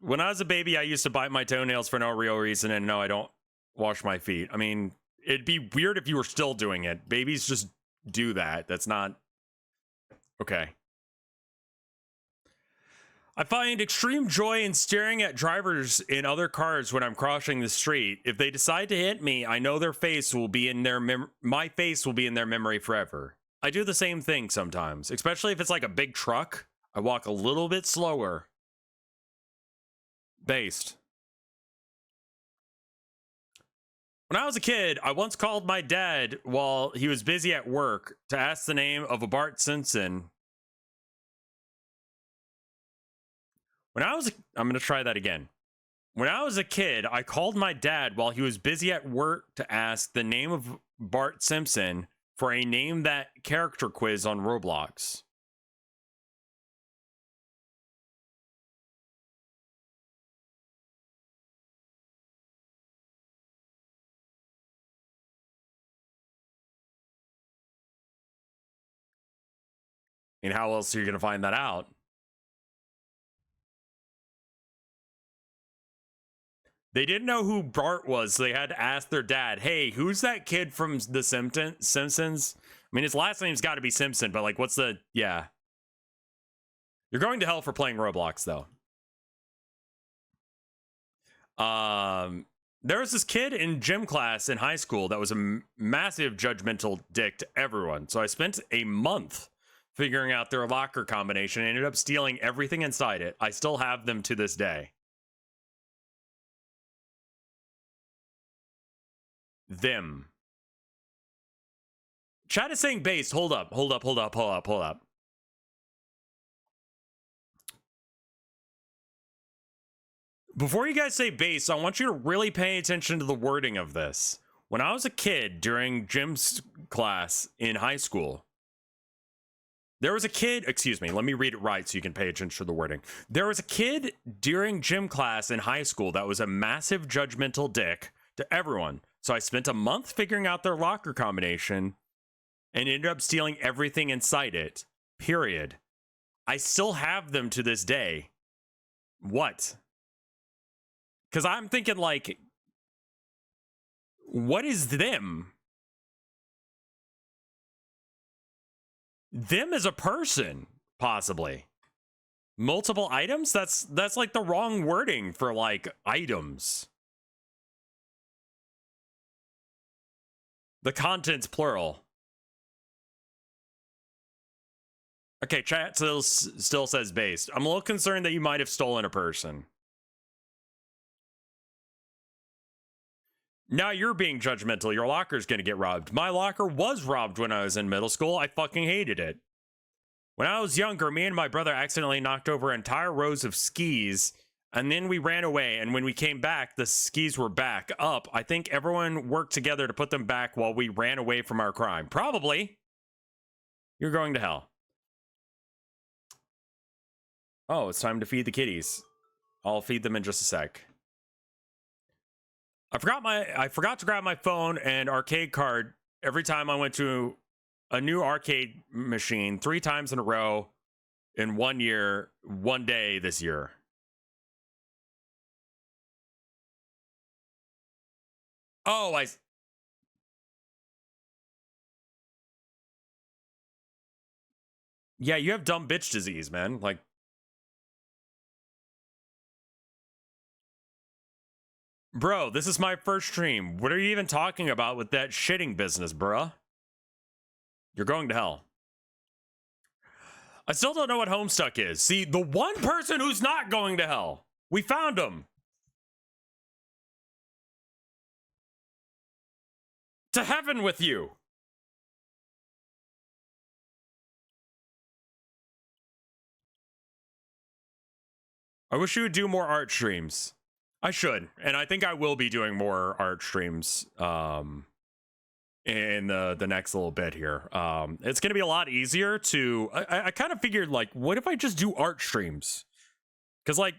[SPEAKER 1] When I was a baby, I used to bite my toenails for no real reason, and no, I don't wash my feet. I mean, it'd be weird if you were still doing it. Babies just do that. That's not... Okay. I find extreme joy in staring at drivers in other cars when I'm crossing the street. If they decide to hit me, I know their face will be in their my face will be in their memory forever. I do the same thing sometimes, especially if it's like a big truck. I walk a little bit slower. Based. When I was a kid, I once called my dad while he was busy at work to ask the name of a Bart Simpson. I'm going to try that again. When I was a kid, I called my dad while he was busy at work to ask the name of Bart Simpson for a name that character quiz on Roblox. And how else are you going to find that out? They didn't know who Bart was, so they had to ask their dad, hey, who's that kid from The Simpsons? I mean, his last name's got to be Simpson, but like, what's the... Yeah. You're going to hell for playing Roblox, though. There was this kid in gym class in high school that was a massive judgmental dick to everyone. So I spent a month figuring out their locker combination and ended up stealing everything inside it. I still have them to this day. Them. Chat is saying based. Hold up. Before you guys say base, I want you to really pay attention to the wording of this. When I was a kid during gym class in high school, there was a kid, excuse me, let me read it right so you can pay attention to the wording. There was a kid during gym class in high school that was a massive judgmental dick to everyone. So I spent a month figuring out their locker combination and ended up stealing everything inside it. Period. I still have them to this day. What? Because I'm thinking, like, what is them? Them as a person, possibly. Multiple items? That's like the wrong wording for, like, items. The content's plural. Okay, chat still says based. I'm a little concerned that you might have stolen a person. Now you're being judgmental. Your locker's gonna get robbed. My locker was robbed when I was in middle school. I fucking hated it. When I was younger, me and my brother accidentally knocked over entire rows of skis And then we ran away, and when we came back, the skis were back up. I think everyone worked together to put them back while we ran away from our crime. Probably. You're going to hell. Oh, it's time to feed the kitties. I'll feed them in just a sec. I forgot to grab my phone and arcade card every time I went to a new arcade machine 3 times in a row in 1 year, 1 day this year. Oh, yeah, you have dumb bitch disease, man. Like, bro, this is my first stream. What are you even talking about with that shitting business, bruh? You're going to hell. I still don't know what Homestuck is. See, the one person who's not going to hell. We found him. To heaven with you. I wish you would do more art streams. I should, and I think I will be doing more art streams in the next little bit here. It's gonna be a lot easier to. I kind of figured, like, what if I just do art streams? Because, like,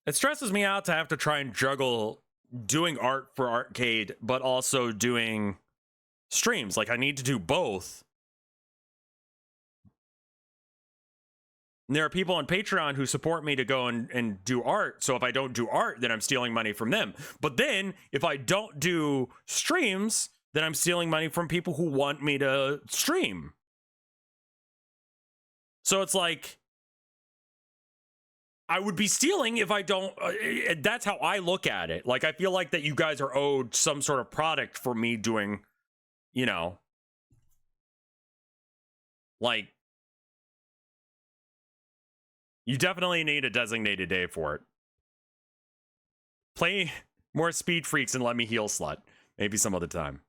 [SPEAKER 1] it stresses me out to have to try and juggle doing art for arcade, but also doing streams. Like, I need to do both. And there are people on Patreon who support me to go and do art. So if I don't do art, then I'm stealing money from them. But then if I don't do streams, then I'm stealing money from people who want me to stream. So it's like, I would be stealing if I don't. That's how I look at it. Like, I feel like that you guys are owed some sort of product for me doing, you know, like, you definitely need a designated day for it. Play more Speed Freaks and let me heal slut. Maybe some other time.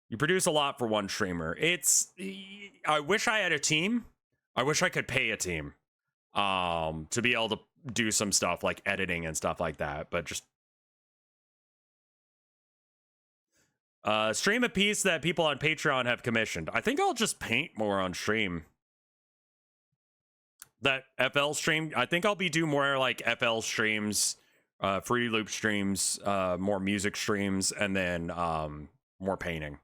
[SPEAKER 1] You produce a lot for one streamer. I wish I had a team. I wish I could pay a team to be able to do some stuff like editing and stuff like that. But just stream a piece that people on Patreon have commissioned. I think I'll just paint more on stream. That FL stream, I think I'll be doing more like FL streams, free loop streams, more music streams, and then more painting.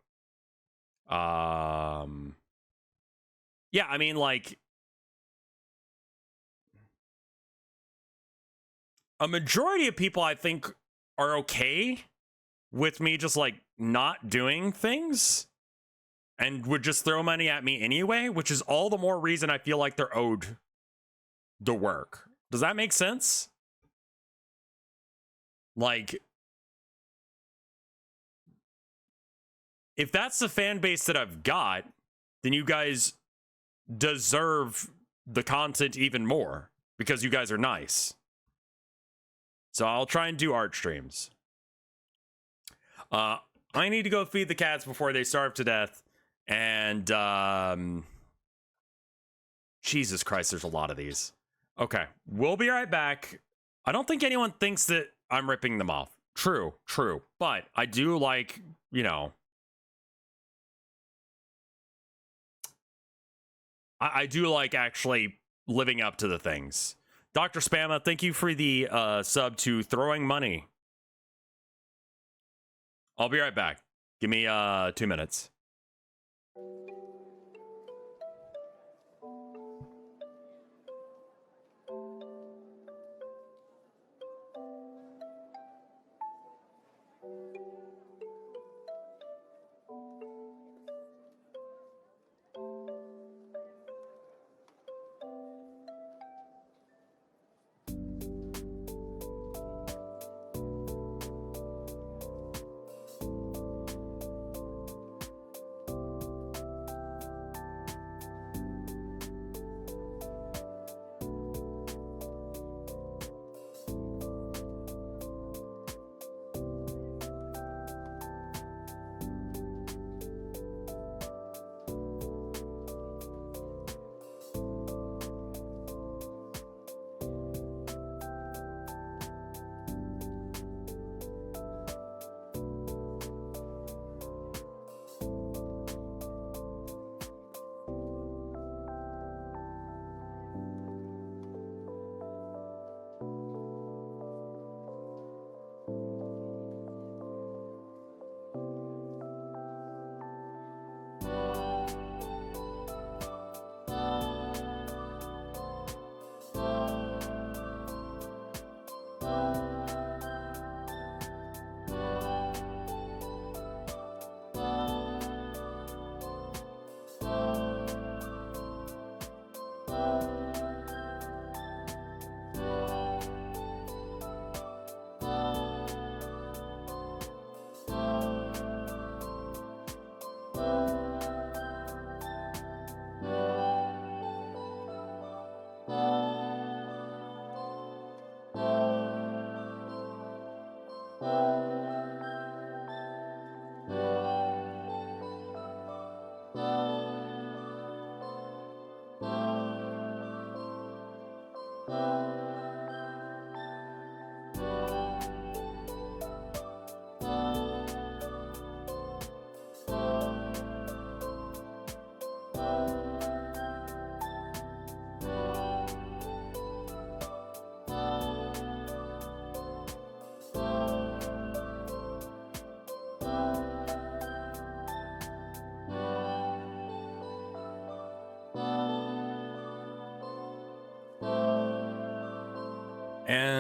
[SPEAKER 1] Yeah, I mean, like, a majority of people I think are okay with me just like not doing things and would just throw money at me anyway, which is all the more reason I feel like they're owed the work. Does that make sense? Like, if that's the fan base that I've got, then you guys deserve the content even more because you guys are nice. So I'll try and do art streams. I need to go feed the cats before they starve to death. And Jesus Christ, there's a lot of these. Okay, we'll be right back. I don't think anyone thinks that I'm ripping them off. True. But I do like, you know, I do like actually living up to the things. Dr. Spamma, thank you for the sub to Throwing Money. I'll be right back. Give me 2 minutes.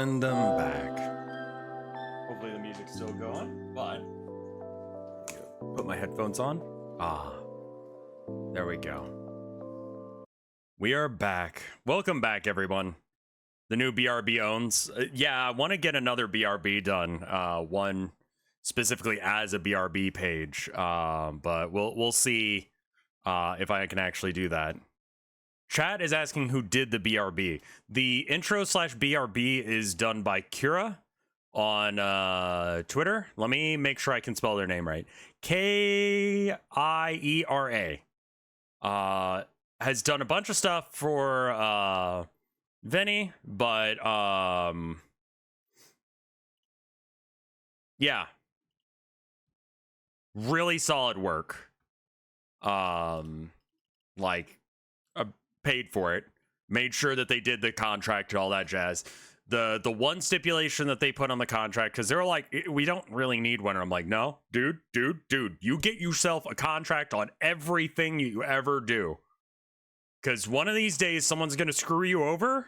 [SPEAKER 1] And I'm back. Hopefully the music's still going, but put my headphones on. Ah, there we go. We are back. Welcome back, everyone. The new BRB owns. Yeah, I want to get another BRB done. One specifically as a BRB page. But we'll see if I can actually do that. Chat is asking who did the BRB. The intro / BRB is done by Kira on Twitter. Let me make sure I can spell their name right. Kiera. Has done a bunch of stuff for Vinny, but yeah, really solid work. Like paid for it, made sure that they did the contract and all that jazz. The one stipulation that they put on the contract, because they were like, we don't really need one, and I'm like, no, dude, you get yourself a contract on everything you ever do, because one of these days someone's gonna screw you over,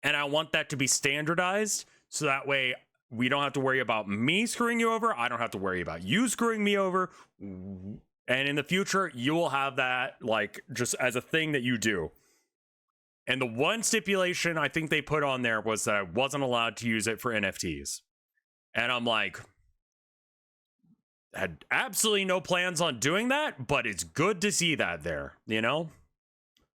[SPEAKER 1] and I want that to be standardized, so that way we don't have to worry about me screwing you over, I don't have to worry about you screwing me over, and in the future you will have that like just as a thing that you do. And the one stipulation I think they put on there was that I wasn't allowed to use it for NFTs. And I'm like, had absolutely no plans on doing that, but it's good to see that there, you know?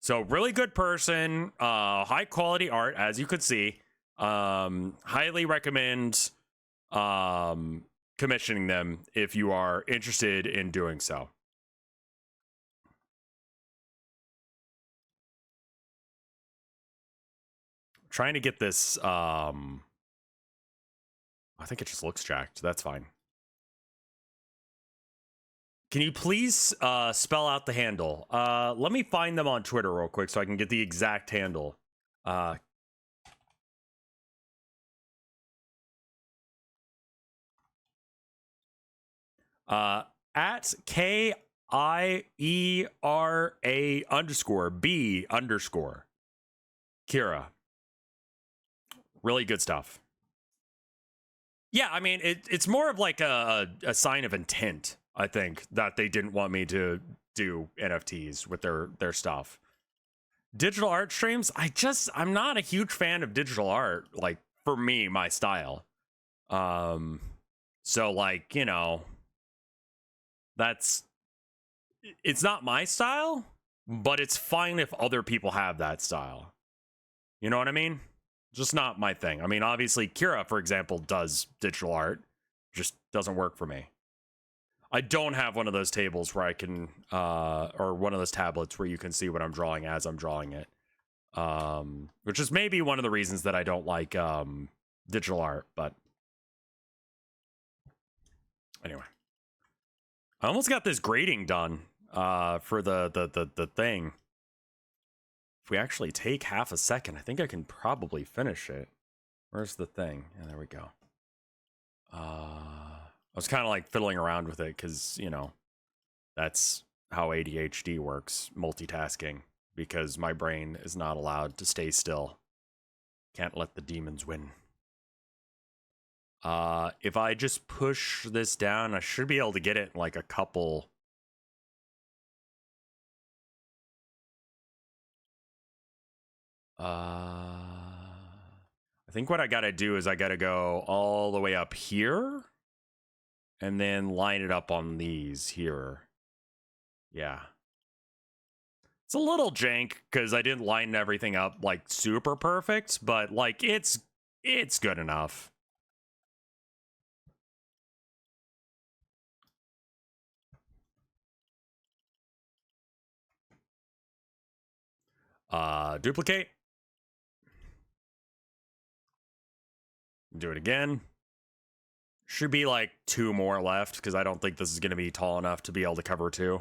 [SPEAKER 1] So really good person, high quality art, as you could see. Highly recommend commissioning them if you are interested in doing so. Trying to get this, I think it just looks jacked. That's fine. Can you please spell out the handle? Let me find them on Twitter real quick so I can get the exact handle. At KIERA_B_ Kira. Really good stuff. Yeah, I mean, it's more of like a sign of intent, I think, that they didn't want me to do NFTs with their stuff. Digital art streams, I'm not a huge fan of digital art, like, for me, my style. So, like, you know, it's not my style, but it's fine if other people have that style. You know what I mean? Just not my thing. I mean, obviously, Kira, for example, does digital art. Just doesn't work for me. I don't have one of those tables where I can, or one of those tablets where you can see what I'm drawing as I'm drawing it. Which is maybe one of the reasons that I don't like digital art, but anyway. I almost got this grading done for the thing. If we actually take half a second, I think I can probably finish it. Where's the thing? Yeah, there we go. I was kind of like fiddling around with it because, you know, that's how ADHD works, multitasking, because my brain is not allowed to stay still. Can't let the demons win. If I just push this down, I should be able to get it in like a couple... I think what I gotta do is I gotta go all the way up here and then line it up on these here. Yeah. It's a little jank because I didn't line everything up like super perfect, but like it's good enough. Duplicate. Do it again. Should be like 2 more left because I don't think this is going to be tall enough to be able to cover 2.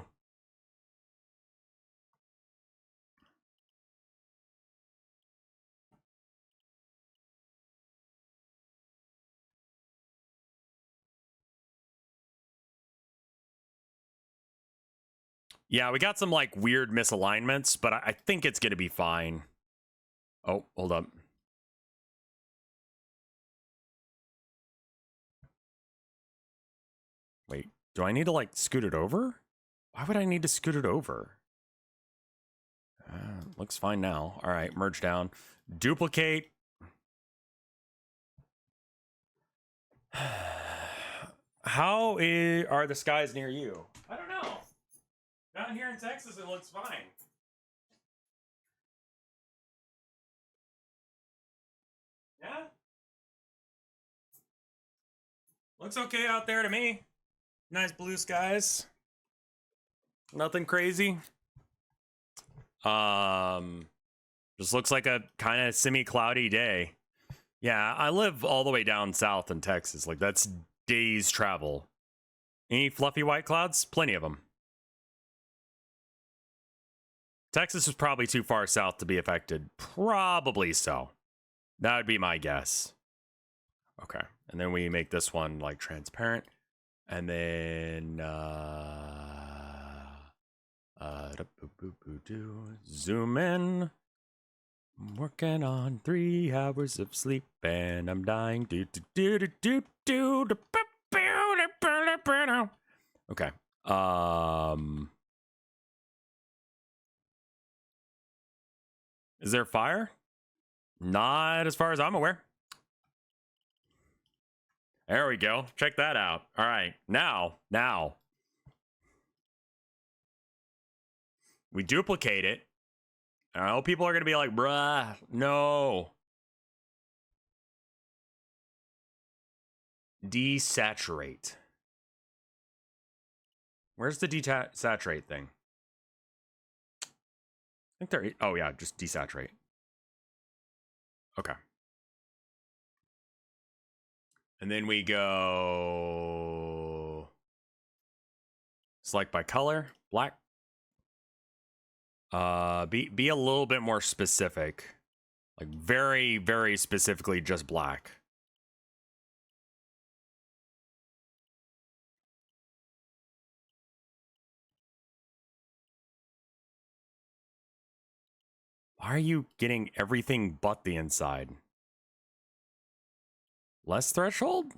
[SPEAKER 1] Yeah, we got some like weird misalignments, but I think it's going to be fine. Oh, hold up. Do I need to like scoot it over? Why would I need to scoot it over? Looks fine now. All right, merge down. Duplicate. How are the skies near you? I don't know. Down here in Texas, it looks fine. Yeah? Looks okay out there to me. Nice blue skies. Nothing crazy. Just looks like a kind of semi-cloudy day. Yeah, I live all the way down south in Texas. Like, that's days travel. Any fluffy white clouds? Plenty of them. Texas is probably too far south to be affected. Probably so. That would be my guess. Okay. And then we make this one like transparent. And then zoom in. I'm working on 3 hours of sleep and I'm dying. Okay. Is there fire? Not as far as I'm aware. There we go. Check that out. All right. Now. We duplicate it. I know people are going to be like, bruh, no. Desaturate. Where's the desaturate thing? I think there. Oh, yeah, just desaturate. Okay. And then we go select by color, black. Be a little bit more specific. Like very, very specifically just black. Why are you getting everything but the inside? Less threshold?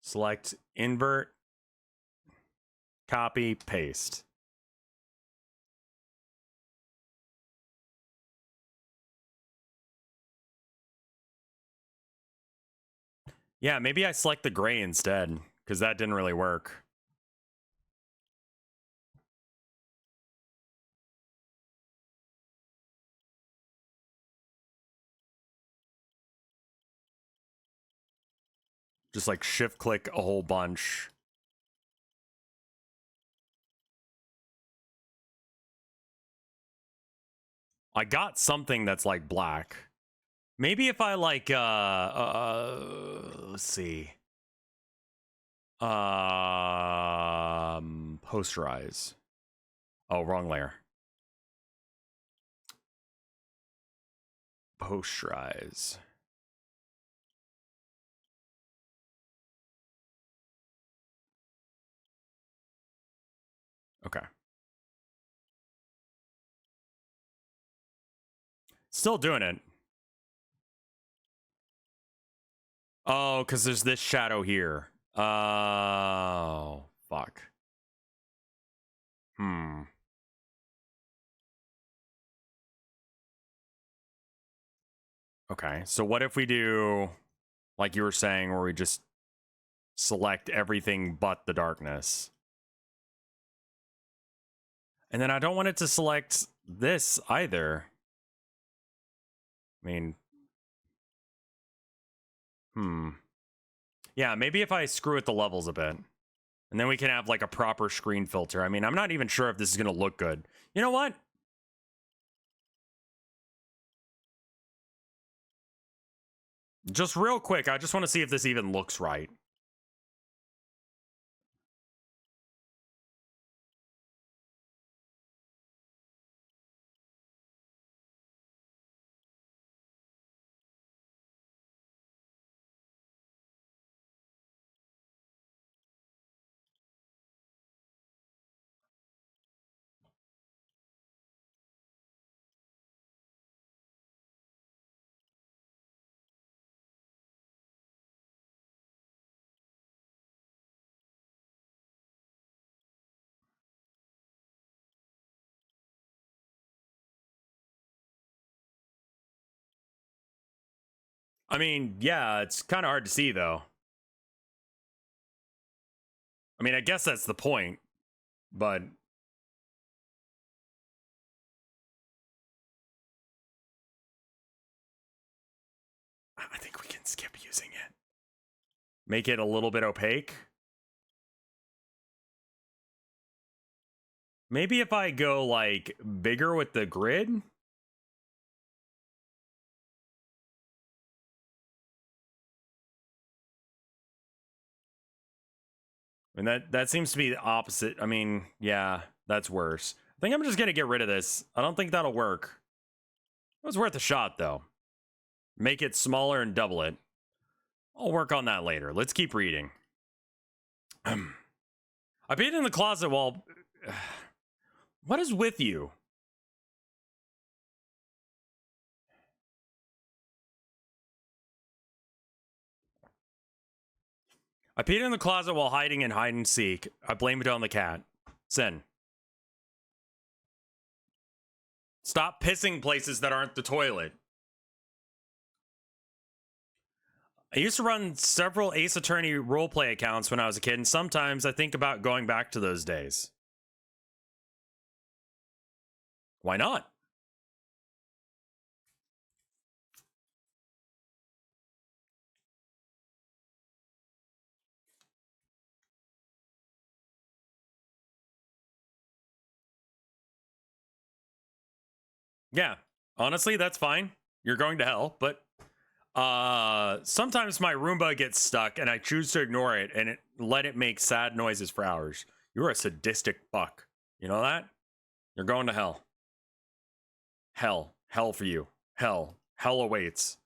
[SPEAKER 1] Select invert, copy, paste. Yeah, maybe I select the gray instead, because that didn't really work. Just like shift click a whole bunch. I got something that's like black. Maybe if I like let's see. Posterize. Oh, wrong layer. Posterize. Okay. Still doing it. Oh, because there's this shadow here. Oh, fuck. Okay, so what if we do, like you were saying, where we just select everything but the darkness? And then I don't want it to select this either. I mean, yeah, maybe if I screw with the levels a bit. And then we can have like a proper screen filter. I mean, I'm not even sure if this is going to look good. You know what? Just real quick, I just want to see if this even looks right. I mean, yeah, it's kind of hard to see, though. I mean, I guess that's the point, but... I think we can skip using it. Make it a little bit opaque. Maybe if I go, like, bigger with the grid? And that seems to be the opposite. I mean, yeah, that's worse. I think I'm just gonna get rid of this. I don't think that'll work. It was worth a shot, though. Make it smaller and double it. I'll work on that later. Let's keep reading. I peed in the closet while... What is with you? I peed in the closet while hiding in hide and seek. I blame it on the cat. Sin. Stop pissing places that aren't the toilet. I used to run several Ace Attorney roleplay accounts when I was a kid, and sometimes I think about going back to those days. Why not? Yeah, honestly, that's fine. You're going to hell, but sometimes my Roomba gets stuck and I choose to ignore it and let it make sad noises for hours. You're a sadistic fuck. You know that? You're going to hell. Hell. Hell for you. Hell. Hell awaits.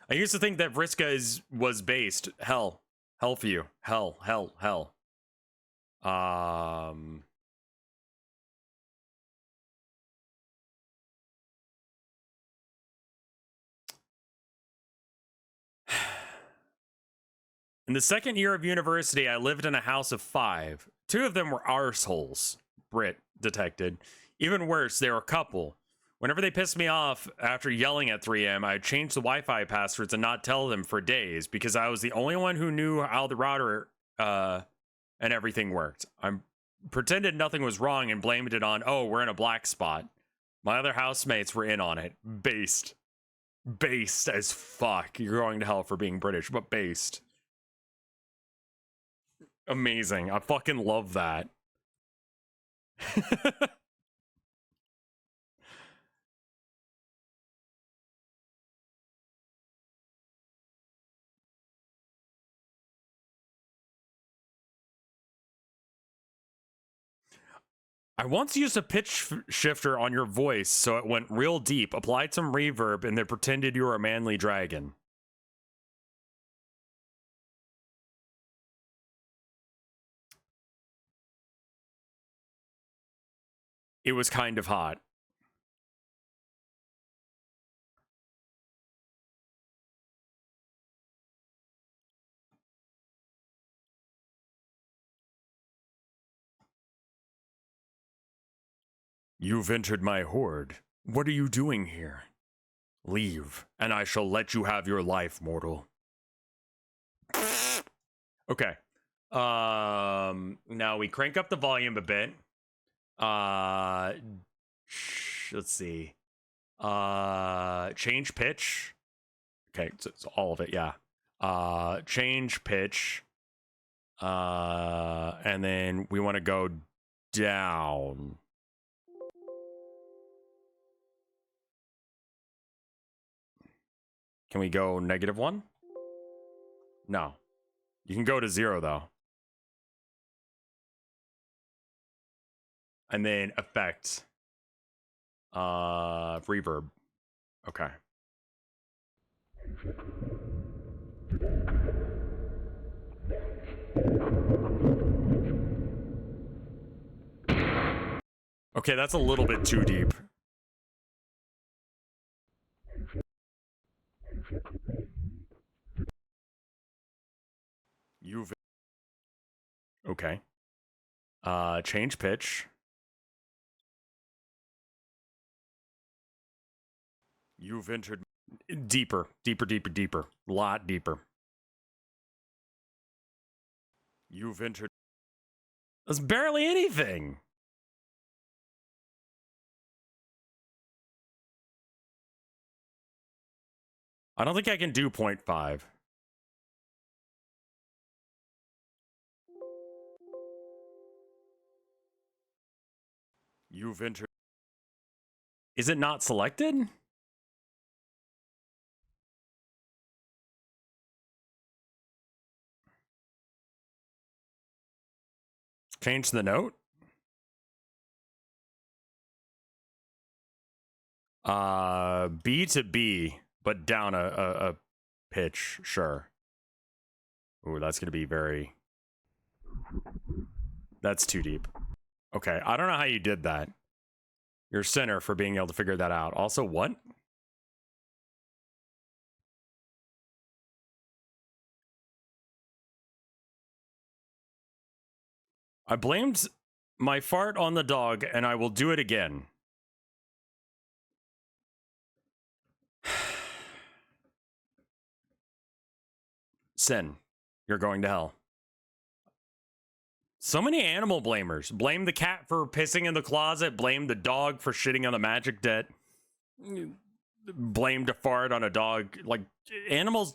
[SPEAKER 1] I used to think that Vriska was based. Hell. Hell for you. Hell. Hell. Hell. In the second year of university, I lived in a house of 5. 2 of them were arseholes. Brit detected. Even worse, they were a couple. Whenever they pissed me off after yelling at 3am, I'd change the Wi-Fi passwords and not tell them for days because I was the only one who knew how the router and everything worked. I pretended nothing was wrong and blamed it on, oh, we're in a black spot. My other housemates were in on it. Based. Based as fuck. You're going to hell for being British, but based. Amazing. I fucking love that. I once used a pitch shifter on your voice so it went real deep, applied some reverb, and then pretended you were a manly dragon. It was kind of hot. You've entered my horde. What are you doing here? Leave, and I shall let you have your life, mortal. Okay. Now we crank up the volume a bit. Let's see. Change pitch. Okay, so it's all of it, yeah. Change pitch. And then we want to go down. Can we go -1? No. You can go to 0 though. And then effect. Reverb. Okay. Okay, that's a little bit too deep. You've... Okay. Change pitch. You've entered... Deeper, deeper, deeper, deeper. A lot deeper. You've entered. That's barely anything. I don't think I can do 0.5. You've entered. Is it not selected? Change the note? B to B, but down a pitch, sure. Ooh, that's gonna be very... That's too deep. Okay, I don't know how you did that. You're a sinner for being able to figure that out. Also, what? I blamed my fart on the dog, and I will do it again. Sin. You're going to hell. So many animal blamers. Blame the cat for pissing in the closet. Blame the dog for shitting on the magic debt. Blame to fart on a dog. Like, animals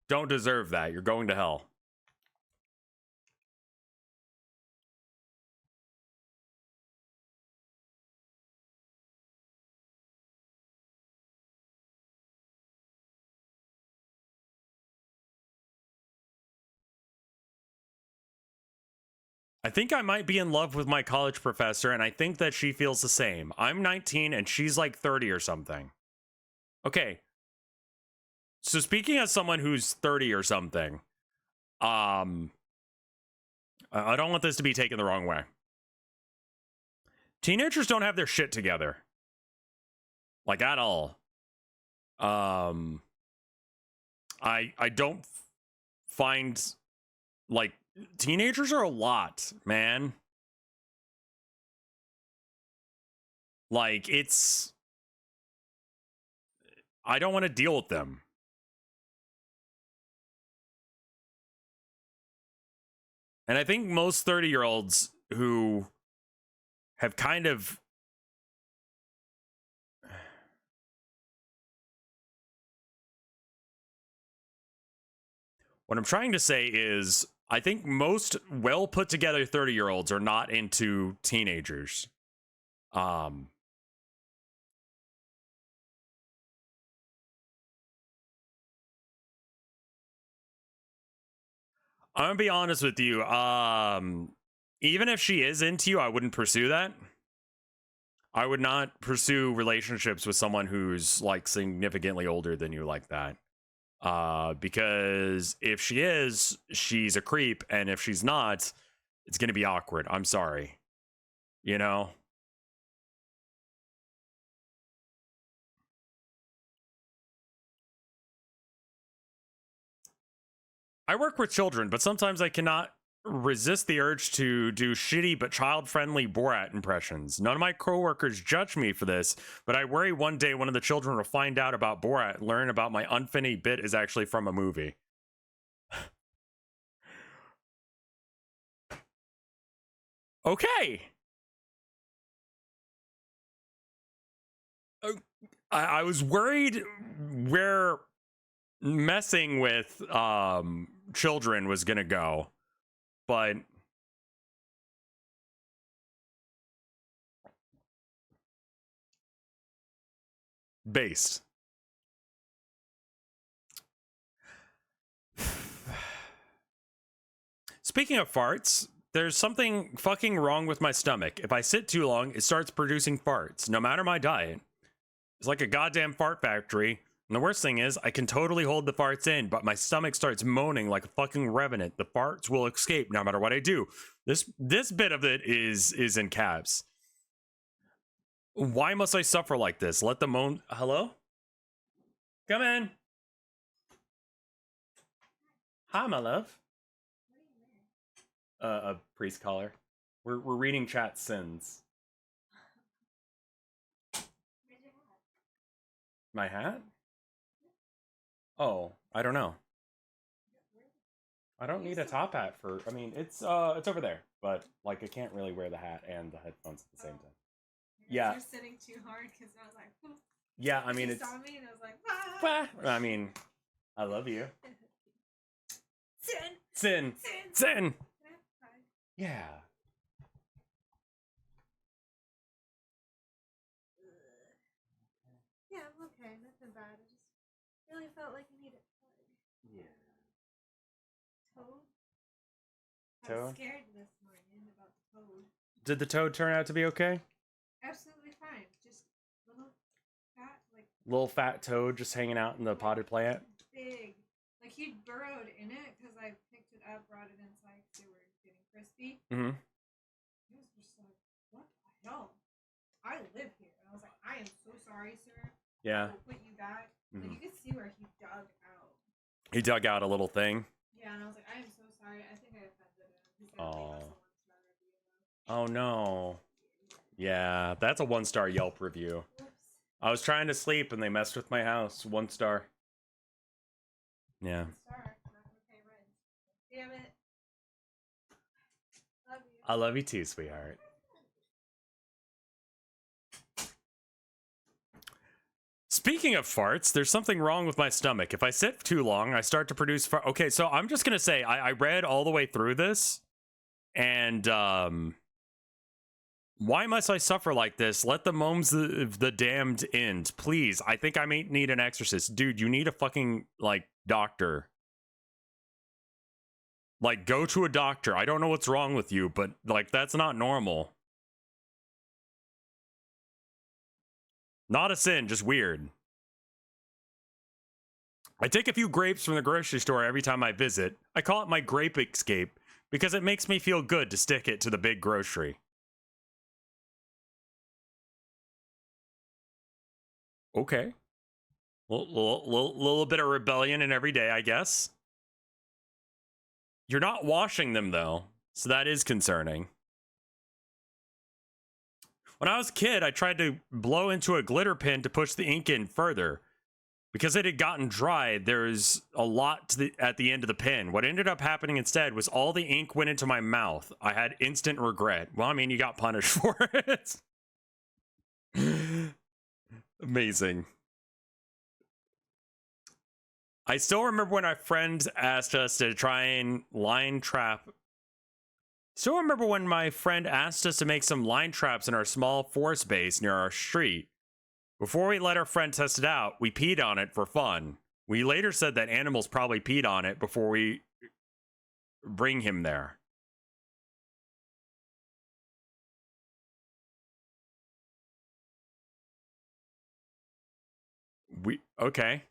[SPEAKER 1] don't deserve that. You're going to hell. I think I might be in love with my college professor, and I think that she feels the same. I'm 19 and she's like 30 or something. Okay. So speaking as someone who's 30 or something, I don't want this to be taken the wrong way. Teenagers don't have their shit together. Like, at all. I don't find, like, teenagers are a lot, man. Like, it's... I don't want to deal with them. And I think most 30-year-olds who have kind of... What I'm trying to say is, I think most well-put-together 30-year-olds are not into teenagers. I'm gonna be honest with you. Even if she is into you, I wouldn't pursue that. I would not pursue relationships with someone who's like significantly older than you like that. Because if she is, she's a creep, and if she's not, it's gonna be awkward. I'm sorry. You know? I work with children, but sometimes I cannot resist the urge to do shitty but child-friendly Borat impressions. None of my coworkers judge me for this, but I worry one day one of the children will find out about Borat and learn about my unfinished bit is actually from a movie. Okay. I was worried where messing with children was gonna go, but based. Speaking of farts, there's something fucking wrong with my stomach. If I sit too long, it starts producing farts, no matter my diet. It's like a goddamn fart factory. And the worst thing is, I can totally hold the farts in, but my stomach starts moaning like a fucking revenant. The farts will escape no matter what I do. This bit of it is in caps. Why must I suffer like this? Let the moan... Hello? Come in. Hi, my love. A priest caller. We're reading chat sins. My hat? Oh, I don't know. I don't need a top hat for. I mean, it's over there, but like I can't really wear the hat and the headphones at the same time. Yeah.
[SPEAKER 2] You're sitting too hard because I was like, whoop.
[SPEAKER 1] Yeah, I mean,
[SPEAKER 2] You
[SPEAKER 1] it's.
[SPEAKER 2] saw me and I was like, ah.
[SPEAKER 1] I mean, I love you.
[SPEAKER 2] Sin.
[SPEAKER 1] Sin.
[SPEAKER 2] Sin.
[SPEAKER 1] Sin. Yeah.
[SPEAKER 2] Yeah, I'm okay. Nothing bad. I just really felt like I needed a hug.
[SPEAKER 1] Yeah.
[SPEAKER 2] Toad? I
[SPEAKER 1] Toad?
[SPEAKER 2] was scared this morning about the toad.
[SPEAKER 1] Did the toad turn out to be okay?
[SPEAKER 2] Absolutely fine. Just little fat, like
[SPEAKER 1] Little fat toad just hanging out in the potted plant.
[SPEAKER 2] big. Like he burrowed in it because I picked it up, brought it inside because they were getting crispy.
[SPEAKER 1] Mm-hmm.
[SPEAKER 2] He was just like, what the hell? I live here. And I was like, I am so sorry, sir.
[SPEAKER 1] Yeah.
[SPEAKER 2] I'll put you back.
[SPEAKER 1] Mm-hmm.
[SPEAKER 2] Like, you could see where he dug out.
[SPEAKER 1] He dug out a little thing.
[SPEAKER 2] Yeah, and I was like, I am so sorry. I think I offended him. He's
[SPEAKER 1] Oh.
[SPEAKER 2] gonna leave us a 1-star review though.
[SPEAKER 1] Oh no. Yeah, that's a 1-star Yelp review.
[SPEAKER 2] Whoops.
[SPEAKER 1] I was trying to sleep and they messed with my house. 1 star. Yeah.
[SPEAKER 2] 1 star. Not gonna pay rent. Damn it. Love you.
[SPEAKER 1] I love you too, sweetheart. Speaking of farts, there's something wrong with my stomach. If I sit too long, I start to produce okay, so I'm just gonna say I read all the way through this, and why must I suffer like this? Let the moans of the damned end, please. I think I may need an exorcist, dude. You need a fucking like doctor. Like, go to a doctor. I don't know what's wrong with you, but like that's not normal. Not a sin, just weird. I take a few grapes from the grocery store every time I visit. I call it my grape escape because it makes me feel good to stick it to the big grocery. Okay. Little bit of rebellion in every day, I guess. You're not washing them, though, so that is concerning. When I was a kid, I tried to blow into a glitter pen to push the ink in further. Because it had gotten dry, there's a lot at the end of the pen. What ended up happening instead was all the ink went into my mouth. I had instant regret. Well, I mean, you got punished for it. Amazing. I still remember when our friends asked us to try and line trap. Still remember when my friend asked us to make some line traps in our small forest base near our street. Before we let our friend test it out, we peed on it for fun. We later said that animals probably peed on it before we bring him there. Okay.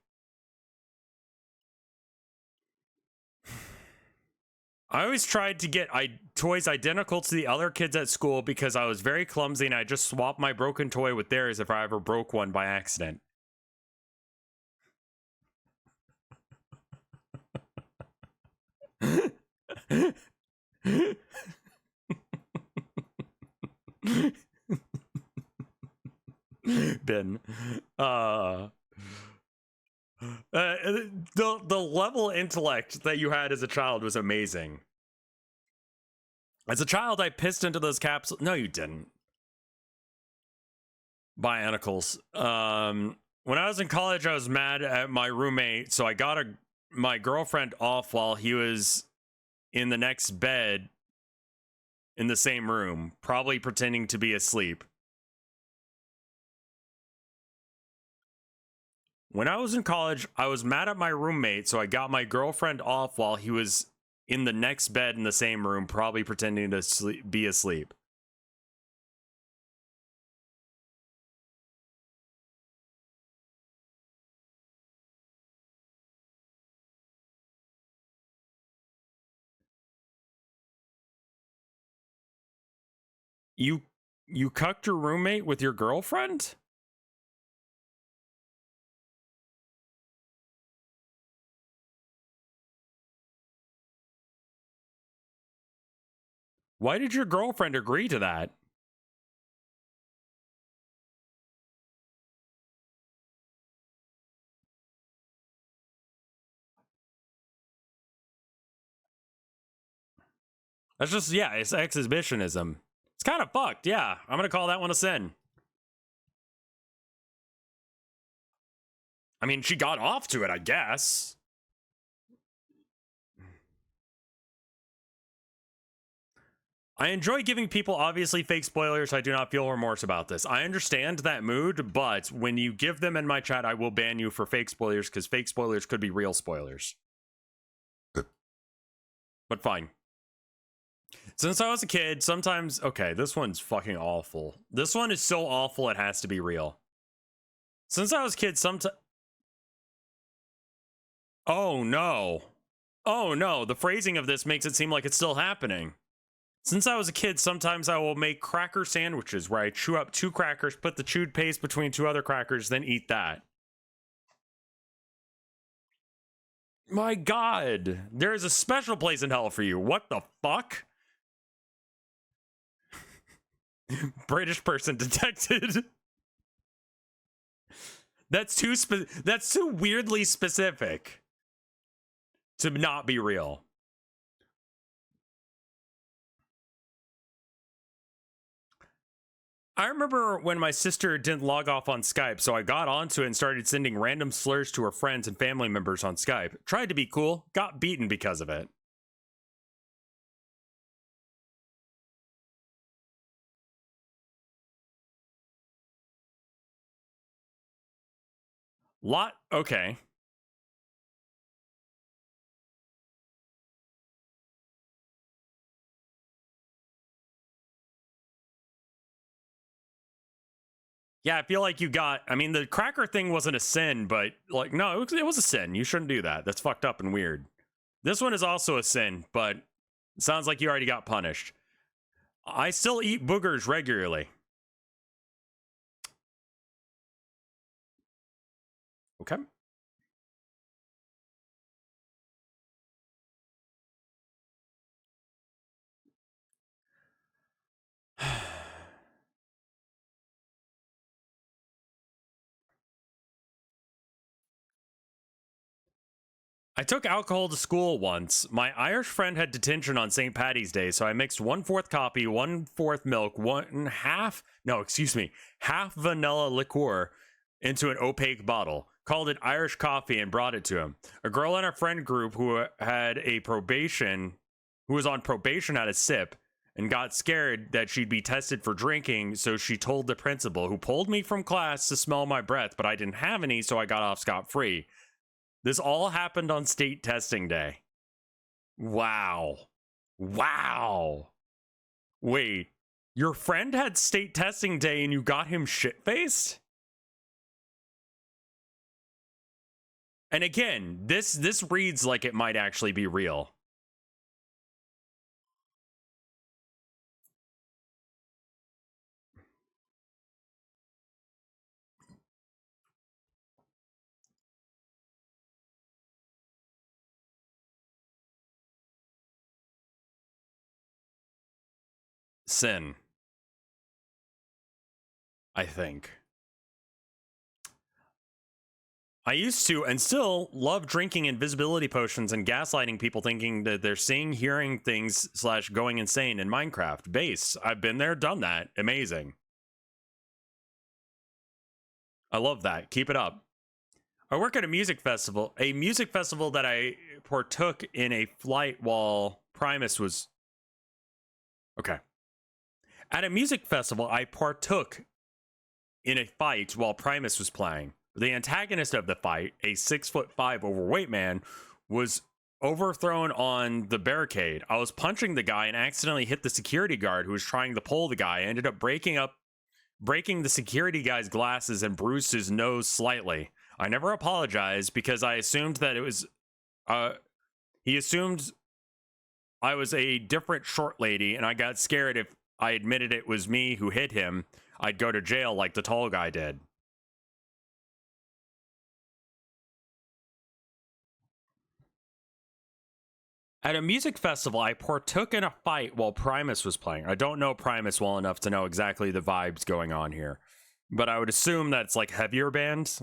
[SPEAKER 1] I always tried to get toys identical to the other kids at school because I was very clumsy and I just swapped my broken toy with theirs if I ever broke one by accident. Ben. The level of intellect that you had as a child was amazing. As a child, I pissed into those capsules. No, you didn't. Bionicles. When I was in college, I was mad at my roommate, so I got my girlfriend off while he was in the next bed in the same room, probably pretending to be asleep. When I was in college, I was mad at my roommate, so I got my girlfriend off while he was in the next bed in the same room, probably pretending to be asleep. You cucked your roommate with your girlfriend? Why did your girlfriend agree to that? That's just, yeah, it's exhibitionism. It's kind of fucked, yeah. I'm gonna call that one a sin. I mean, she got off to it, I guess. I enjoy giving people obviously fake spoilers. I do not feel remorse about this. I understand that mood, but when you give them in my chat, I will ban you for fake spoilers because fake spoilers could be real spoilers. But fine. Since I was a kid, sometimes... Okay, this one's fucking awful. This one is so awful it has to be real. Since I was a kid, sometimes... Oh, no. Oh, no. The phrasing of this makes it seem like it's still happening. Since I was a kid, sometimes I will make cracker sandwiches where I chew up 2 crackers, put the chewed paste between 2 other crackers, then eat that. My God. There is a special place in hell for you. What the fuck? British person detected. That's too weirdly specific to not be real. I remember when my sister didn't log off on Skype, so I got onto it and started sending random slurs to her friends and family members on Skype. Tried to be cool, got beaten because of it. Okay. Yeah, I feel like you got... I mean, the cracker thing wasn't a sin, but, like, no, it was a sin. You shouldn't do that. That's fucked up and weird. This one is also a sin, but it sounds like you already got punished. I still eat boogers regularly. Okay. I took alcohol to school once. My Irish friend had detention on St. Paddy's Day, so I mixed 1/4 coffee, 1/4 milk, half vanilla liqueur into an opaque bottle, called it Irish coffee, and brought it to him. A girl in our friend group who was on probation, had a sip and got scared that she'd be tested for drinking, so she told the principal, who pulled me from class to smell my breath, but I didn't have any, so I got off scot-free. This all happened on state testing day. Wow. Wow. Wait, your friend had state testing day and you got him shit-faced? And again, this reads like it might actually be real. Sin, I think. I used to and still love drinking invisibility potions and gaslighting people thinking that they're seeing, hearing things / going insane in Minecraft. Base. I've been there, done that. Amazing. I love that. Keep it up. I work at a music festival that I partook in a flight while Primus was... Okay. At a music festival, I partook in a fight while Primus was playing. The antagonist of the fight, a 6'5" overweight man, was overthrown on the barricade. I was punching the guy and accidentally hit the security guard who was trying to pull the guy. I ended up breaking the security guy's glasses and bruised his nose slightly. I never apologized because I assumed that it was... he assumed I was a different short lady, and I got scared if I admitted it was me who hit him, I'd go to jail like the tall guy did. At a music festival, I partook in a fight while Primus was playing. I don't know Primus well enough to know exactly the vibes going on here, but I would assume that it's like heavier band.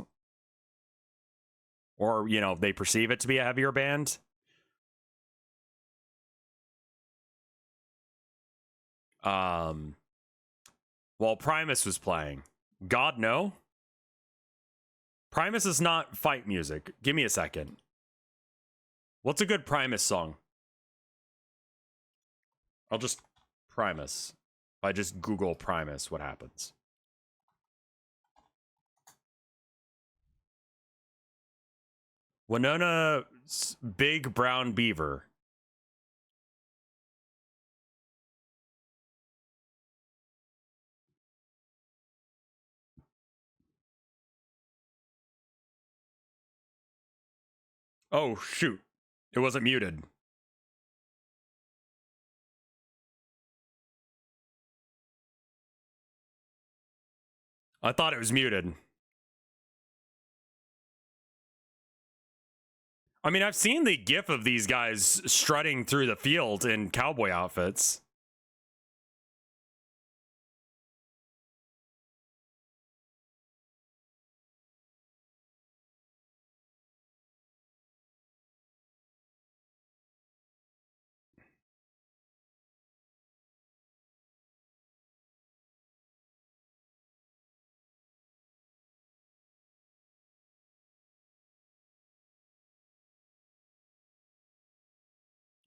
[SPEAKER 1] Or, you know, they perceive it to be a heavier band. while Primus was playing. God, no. Primus is not fight music. Give me a second. What's a good Primus song? I'll just Primus. If I just Google Primus, what happens? Winona's Big Brown Beaver. Oh, shoot. It wasn't muted. I thought it was muted. I mean, I've seen the gif of these guys strutting through the field in cowboy outfits.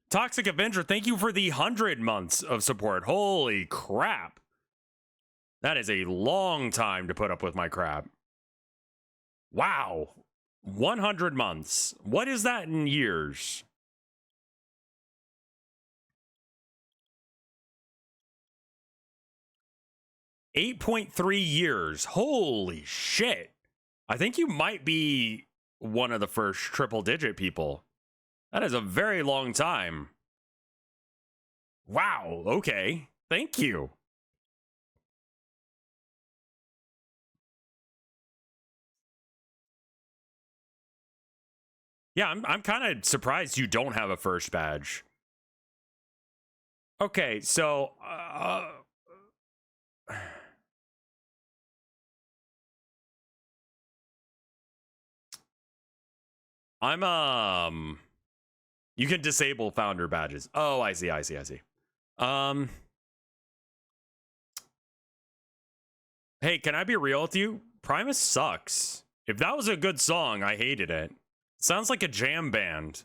[SPEAKER 1] Toxic Avenger, thank you for the 100 months of support. Holy crap. That is a long time to put up with my crap. Wow. 100 months. What is that in years? $8.3 years. Holy shit. I think you might be one of the first triple digit people. That is a very long time. Wow. Okay. Thank you. Yeah, I'm kind of surprised you don't have a first badge. Okay, so I'm you can disable founder badges. Oh, I see. Hey, can I be real with you? Primus sucks. If that was a good song, I hated it. Sounds like a jam band.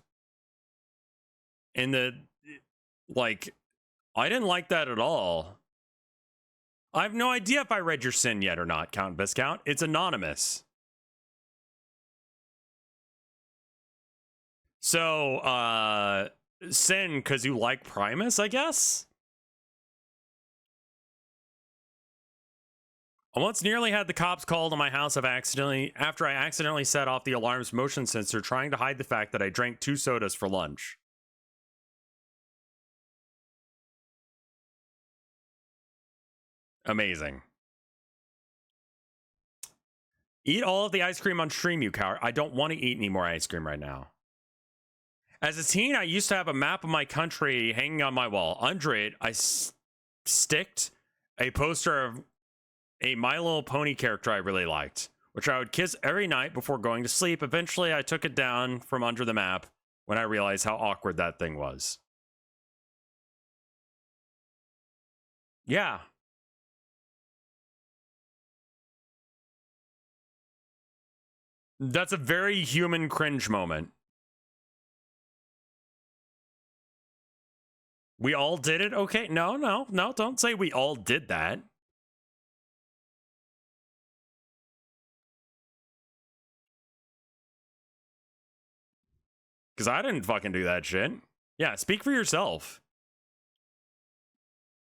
[SPEAKER 1] And like, I didn't like that at all. I have no idea if I read your sin yet or not, Count Viscount. It's anonymous. So, sin because you like Primus, I guess? I once nearly had the cops called on my house after I accidentally set off the alarm's motion sensor trying to hide the fact that I drank 2 sodas for lunch. Amazing. Eat all of the ice cream on stream, you coward. I don't want to eat any more ice cream right now. As a teen, I used to have a map of my country hanging on my wall. Under it, I sticked a poster of a My Little Pony character I really liked, which I would kiss every night before going to sleep. Eventually, I took it down from under the map when I realized how awkward that thing was. Yeah. That's a very human cringe moment. We all did it? Okay, no, don't say we all did that. Because I didn't fucking do that shit. Yeah, speak for yourself.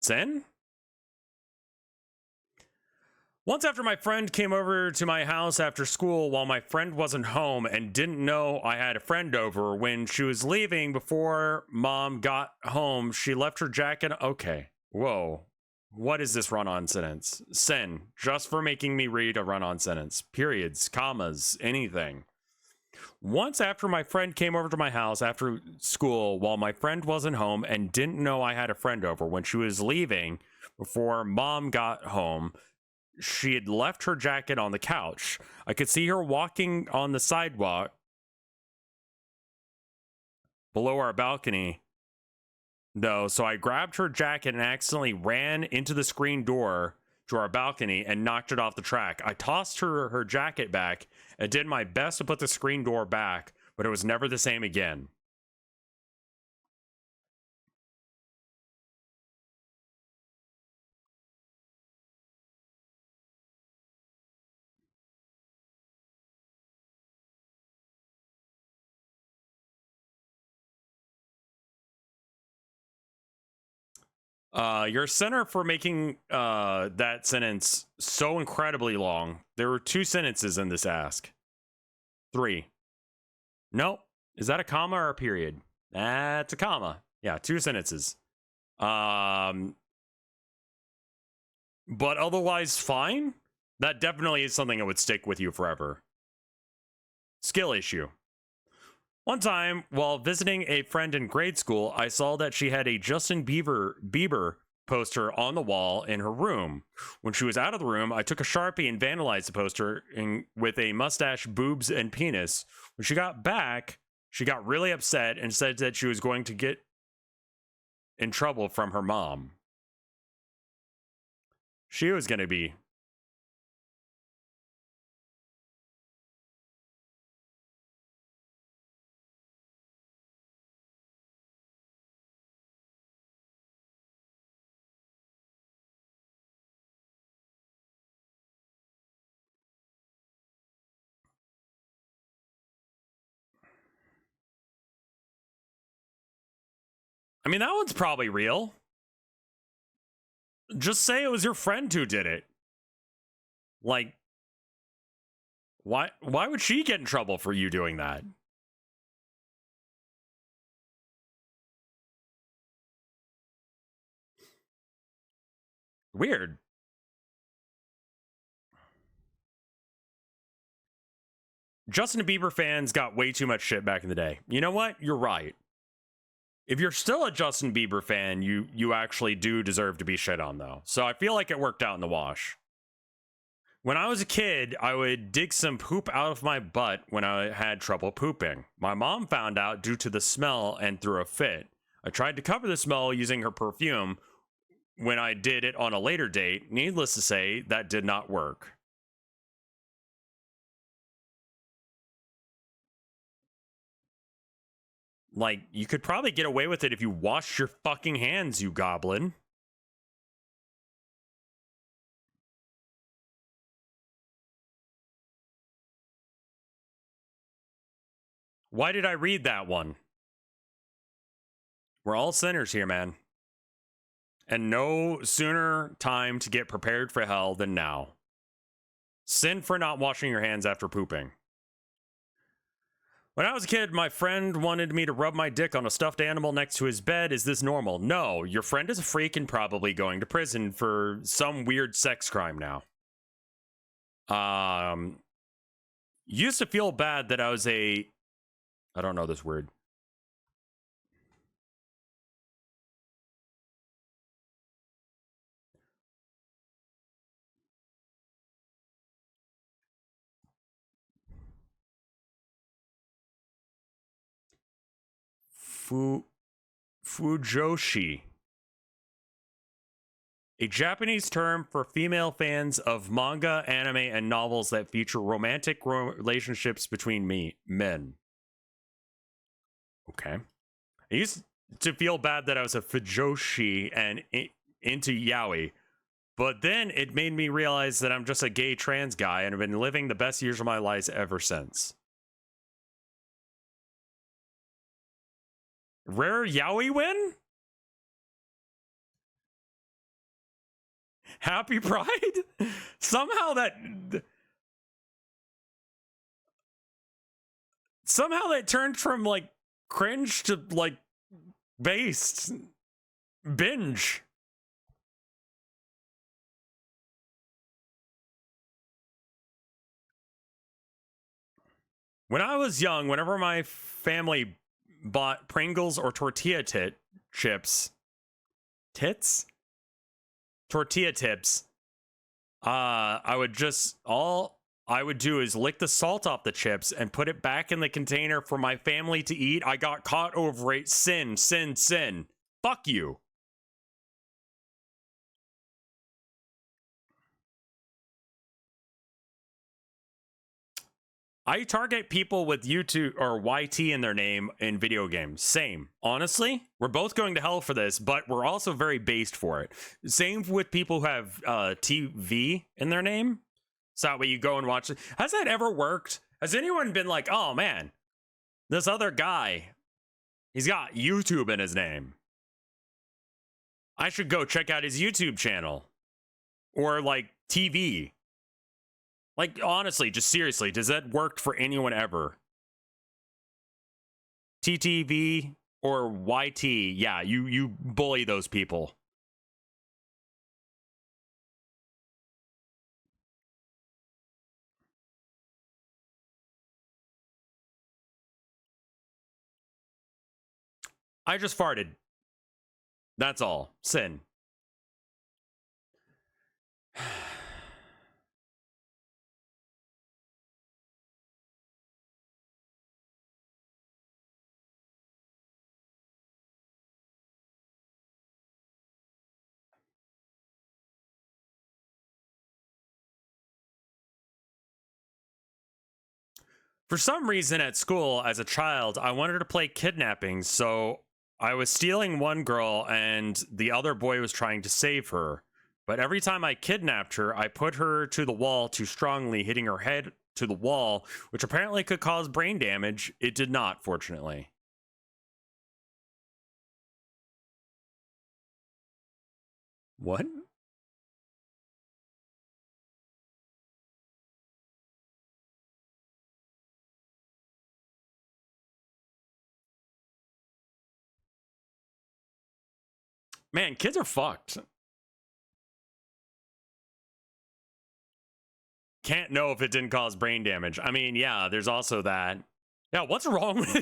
[SPEAKER 1] Sin? Once after my friend came over to my house after school while my friend wasn't home and didn't know I had a friend over, when she was leaving before mom got home, she left her jacket. Okay. Whoa. What is this run-on sentence? Sin, just for making me read a run-on sentence. Periods, commas, anything. Once after my friend came over to my house after school while my friend wasn't home and didn't know I had a friend over, when she was leaving before mom got home, she had left her jacket on the couch. I could see her walking on the sidewalk below our balcony though, so I grabbed her jacket and accidentally ran into the screen door to our balcony and knocked it off the track. I tossed her jacket back and did my best to put the screen door back, but it was never the same again. Your center for making that sentence so incredibly long. There were 2 sentences in this ask. 3. Nope. Is that a comma or a period? That's a comma. Yeah, 2 sentences. But otherwise fine. That definitely is something that would stick with you forever. Skill issue. One time, while visiting a friend in grade school, I saw that she had a Justin Bieber poster on the wall in her room. When she was out of the room, I took a Sharpie and vandalized the poster with a mustache, boobs, and penis. When she got back, she got really upset and said that she was going to get in trouble from her mom. She was going to be. I mean, that one's probably real. Just say it was your friend who did it. Like, why would she get in trouble for you doing that? Weird. Justin Bieber fans got way too much shit back in the day. You know what? You're right. If you're still a Justin Bieber fan, you actually do deserve to be shit on, though. So I feel like it worked out in the wash. When I was a kid, I would dig some poop out of my butt when I had trouble pooping. My mom found out due to the smell and threw a fit. I tried to cover the smell using her perfume. When I did it on a later date, needless to say, that did not work. Like, you could probably get away with it if you washed your fucking hands, you goblin. Why did I read that one? We're all sinners here, man. And no sooner time to get prepared for hell than now. Sin for not washing your hands after pooping. When I was a kid, my friend wanted me to rub my dick on a stuffed animal next to his bed. Is this normal? No, your friend is a freak and probably going to prison for some weird sex crime now. Used to feel bad that I was I don't know this word. Fujoshi. A Japanese term for female fans of manga, anime, and novels that feature romantic relationships between men. Okay. I used to feel bad that I was a fujoshi and into yaoi, but then it made me realize that I'm just a gay trans guy and have been living the best years of my life ever since. Rare yaoi win? Happy Pride? Somehow that turned from like cringe to like based binge. When I was young, whenever my family bought Pringles or tortilla chips, tortilla tips, I would do is lick the salt off the chips and put it back in the container for my family to eat. I got caught over it. Sin. Fuck you. I target people with YouTube or YT in their name in video games. Same. Honestly, we're both going to hell for this, but we're also very based for it. Same with people who have TV in their name. So that way you go and watch it. Has that ever worked? Has anyone been like, oh man, this other guy, he's got YouTube in his name. I should go check out his YouTube channel. Or like TV. Like, honestly, just seriously, does that work for anyone ever? TTV or YT, yeah, you bully those people. I just farted. That's all. Sin. For some reason at school as a child, I wanted to play kidnapping, so I was stealing one girl and the other boy was trying to save her. But every time I kidnapped her, I put her to the wall too strongly, hitting her head to the wall, which apparently could cause brain damage. It did not, fortunately. What? Man, kids are fucked. Can't know if it didn't cause brain damage. I mean, yeah, there's also that. Yeah, what's wrong with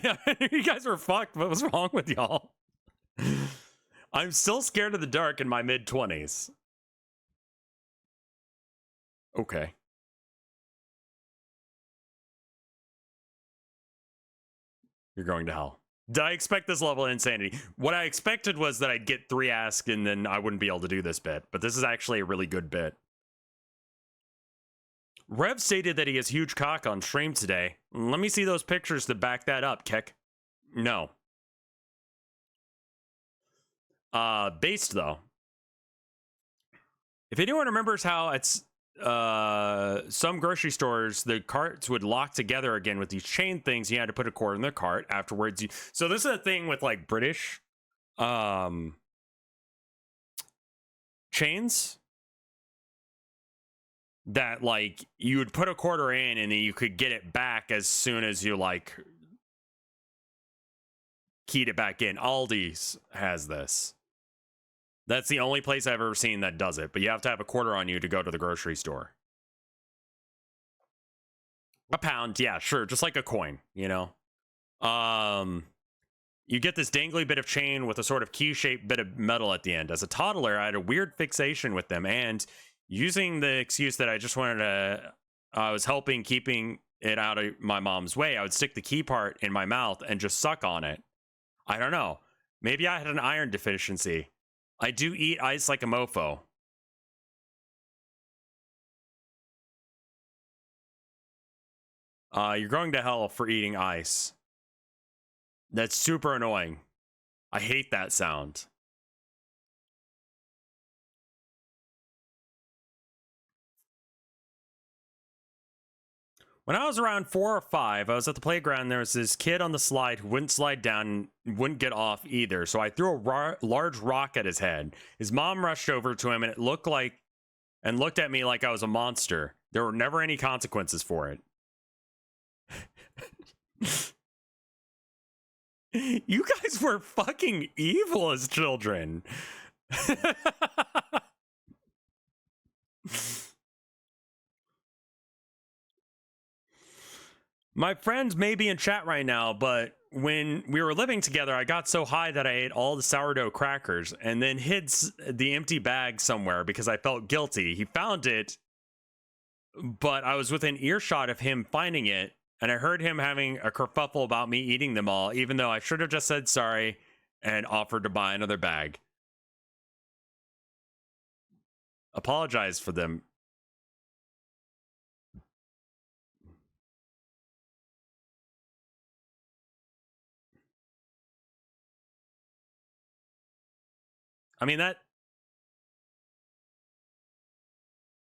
[SPEAKER 1] you guys are fucked? What's wrong with y'all? I'm still scared of the dark in my mid-20s. Okay. You're going to hell. Did I expect this level of insanity? What I expected was that I'd get 3 asked and then I wouldn't be able to do this bit, but this is actually a really good bit. Rev stated that he has huge cock on stream today. Let me see those pictures to back that up, Keck. No. Based though. If anyone remembers how it's some grocery stores, the carts would lock together again with these chain things. You had to put a cord in the cart afterwards. So this is a thing with like British chains that like you would put a quarter in and then you could get it back as soon as you like keyed it back in. Aldi's has this. That's the only place I've ever seen that does it, but you have to have a quarter on you to go to the grocery store. A pound, yeah, sure, just like a coin, you know. You get this dangly bit of chain with a sort of key-shaped bit of metal at the end. As a toddler, I had a weird fixation with them, and using the excuse that I just wanted to, I was helping keeping it out of my mom's way, I would stick the key part in my mouth and just suck on it. I don't know. Maybe I had an iron deficiency. I do eat ice like a mofo. You're going to hell for eating ice. That's super annoying. I hate that sound. When I was around 4 or 5, I was at the playground. There was this kid on the slide who wouldn't slide down and wouldn't get off either. So I threw a large rock at his head. His mom rushed over to him and it looked at me like I was a monster. There were never any consequences for it. You guys were fucking evil as children. My friends may be in chat right now, but when we were living together, I got so high that I ate all the sourdough crackers and then hid the empty bag somewhere because I felt guilty. He found it, but I was within earshot of him finding it, and I heard him having a kerfuffle about me eating them all, even though I should have just said sorry and offered to buy another bag. Apologize for them. I mean, that,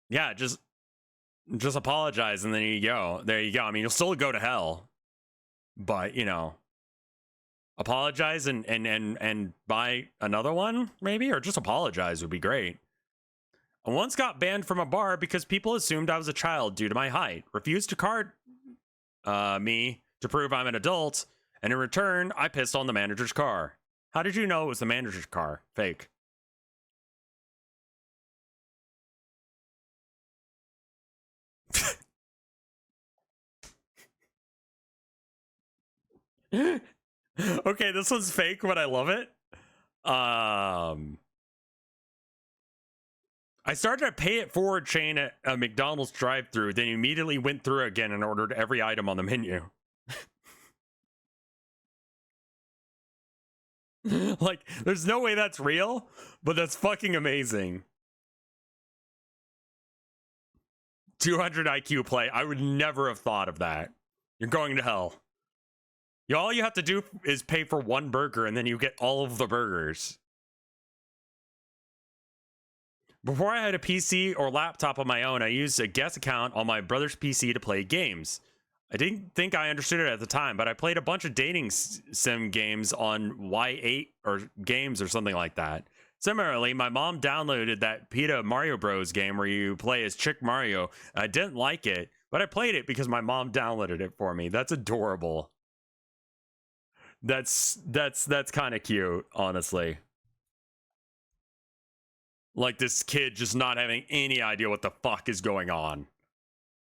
[SPEAKER 1] yeah, just apologize and then you go. There you go. I mean, you'll still go to hell, but you know, apologize and buy another one maybe, or just apologize would be great. I once got banned from a bar because people assumed I was a child due to my height, refused to card me to prove I'm an adult, and in return, I pissed on the manager's car. How did you know it was the manager's car? Fake. Okay, this one's fake, but I love it. I started a pay it forward chain at a McDonald's drive-thru, then immediately went through again and ordered every item on the menu. Like, there's no way that's real, but that's fucking amazing. 200 IQ play. I would never have thought of that. You're going to hell. All you have to do is pay for one burger and then you get all of the burgers. Before I had a PC or laptop of my own, I used a guest account on my brother's PC to play games. I didn't think I understood it at the time, but I played a bunch of dating sim games on Y8 or games or something like that. Similarly, my mom downloaded that PETA Mario Bros game where you play as Chick Mario. I didn't like it, but I played it because my mom downloaded it for me. That's adorable. That's kind of cute, honestly. Like this kid just not having any idea what the fuck is going on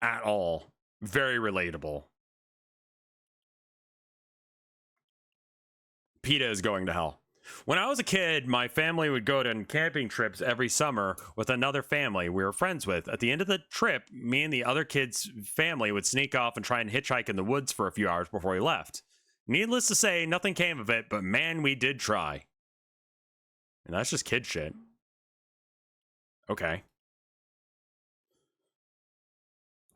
[SPEAKER 1] at all. Very relatable. PETA is going to hell. When I was a kid, my family would go on camping trips every summer with another family we were friends with. At the end of the trip, me and the other kid's family would sneak off and try and hitchhike in the woods for a few hours before we left. Needless to say, nothing came of it, but man, we did try. And that's just kid shit. Okay.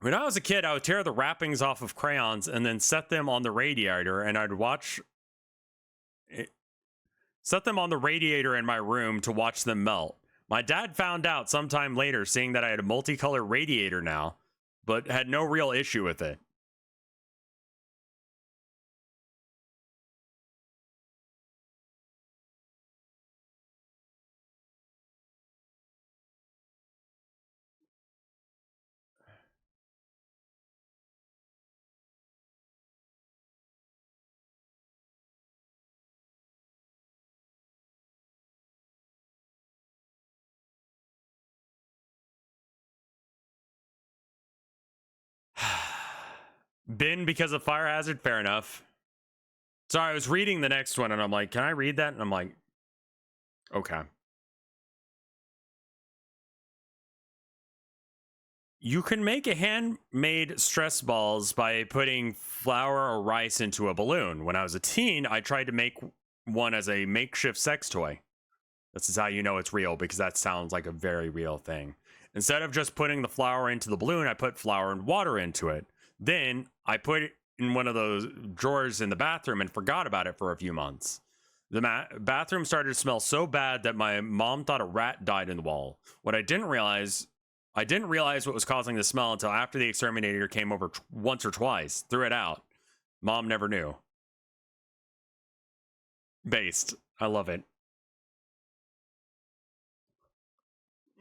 [SPEAKER 1] When I was a kid, I would tear the wrappings off of crayons and then set them on the radiator, and I'd watch it, set them on the radiator in my room to watch them melt. My dad found out sometime later, seeing that I had a multicolor radiator now, but had no real issue with it. Bin because of fire hazard, fair enough. Sorry, I was reading the next one and I'm like, can I read that? And I'm like, okay. You can make a handmade stress balls by putting flour or rice into a balloon. When I was a teen, I tried to make one as a makeshift sex toy. This is how you know it's real, because that sounds like a very real thing. Instead of just putting the flour into the balloon, I put flour and water into it. Then I put it in one of those drawers in the bathroom and forgot about it for a few months. The bathroom started to smell so bad that my mom thought a rat died in the wall. I didn't realize what was causing the smell until after the exterminator came over once or twice, threw it out. Mom never knew. Based. I love it.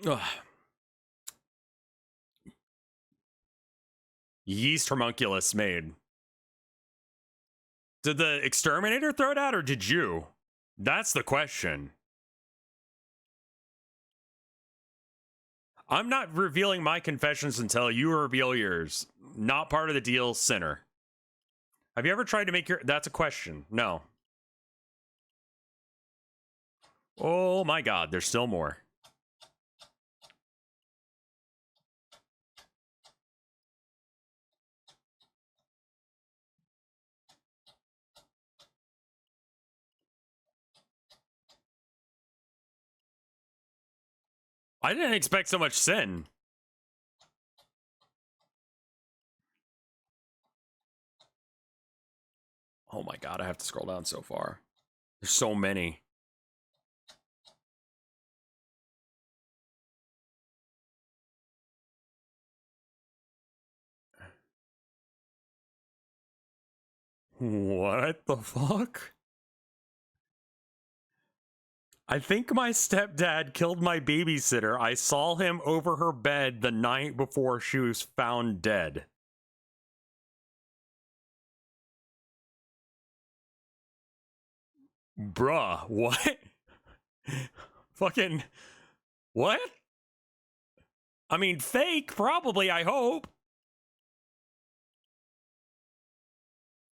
[SPEAKER 1] Ugh. Yeast homunculus made. Did the exterminator throw it out, or did you? That's the question. I'm not revealing my confessions until you reveal yours. Not part of the deal, sinner. Have you ever tried to make your... That's a question. No. Oh my god, there's still more. I didn't expect so much sin. Oh my god, I have to scroll down so far. There's so many. What the fuck? I think my stepdad killed my babysitter. I saw him over her bed the night before she was found dead. Bruh, what? Fucking, what? I mean, fake, probably, I hope.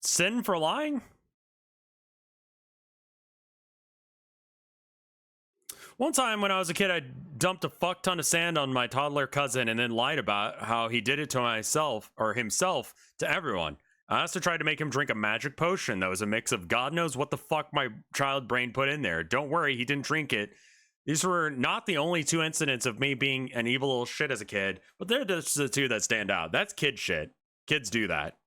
[SPEAKER 1] Sin for lying? One time when I was a kid, I dumped a fuck ton of sand on my toddler cousin and then lied about how he did it to myself or himself to everyone. I also tried to make him drink a magic potion that was a mix of God knows what the fuck my child brain put in there. Don't worry, he didn't drink it. These were not the only two incidents of me being an evil little shit as a kid, but they're just the two that stand out. That's kid shit. Kids do that.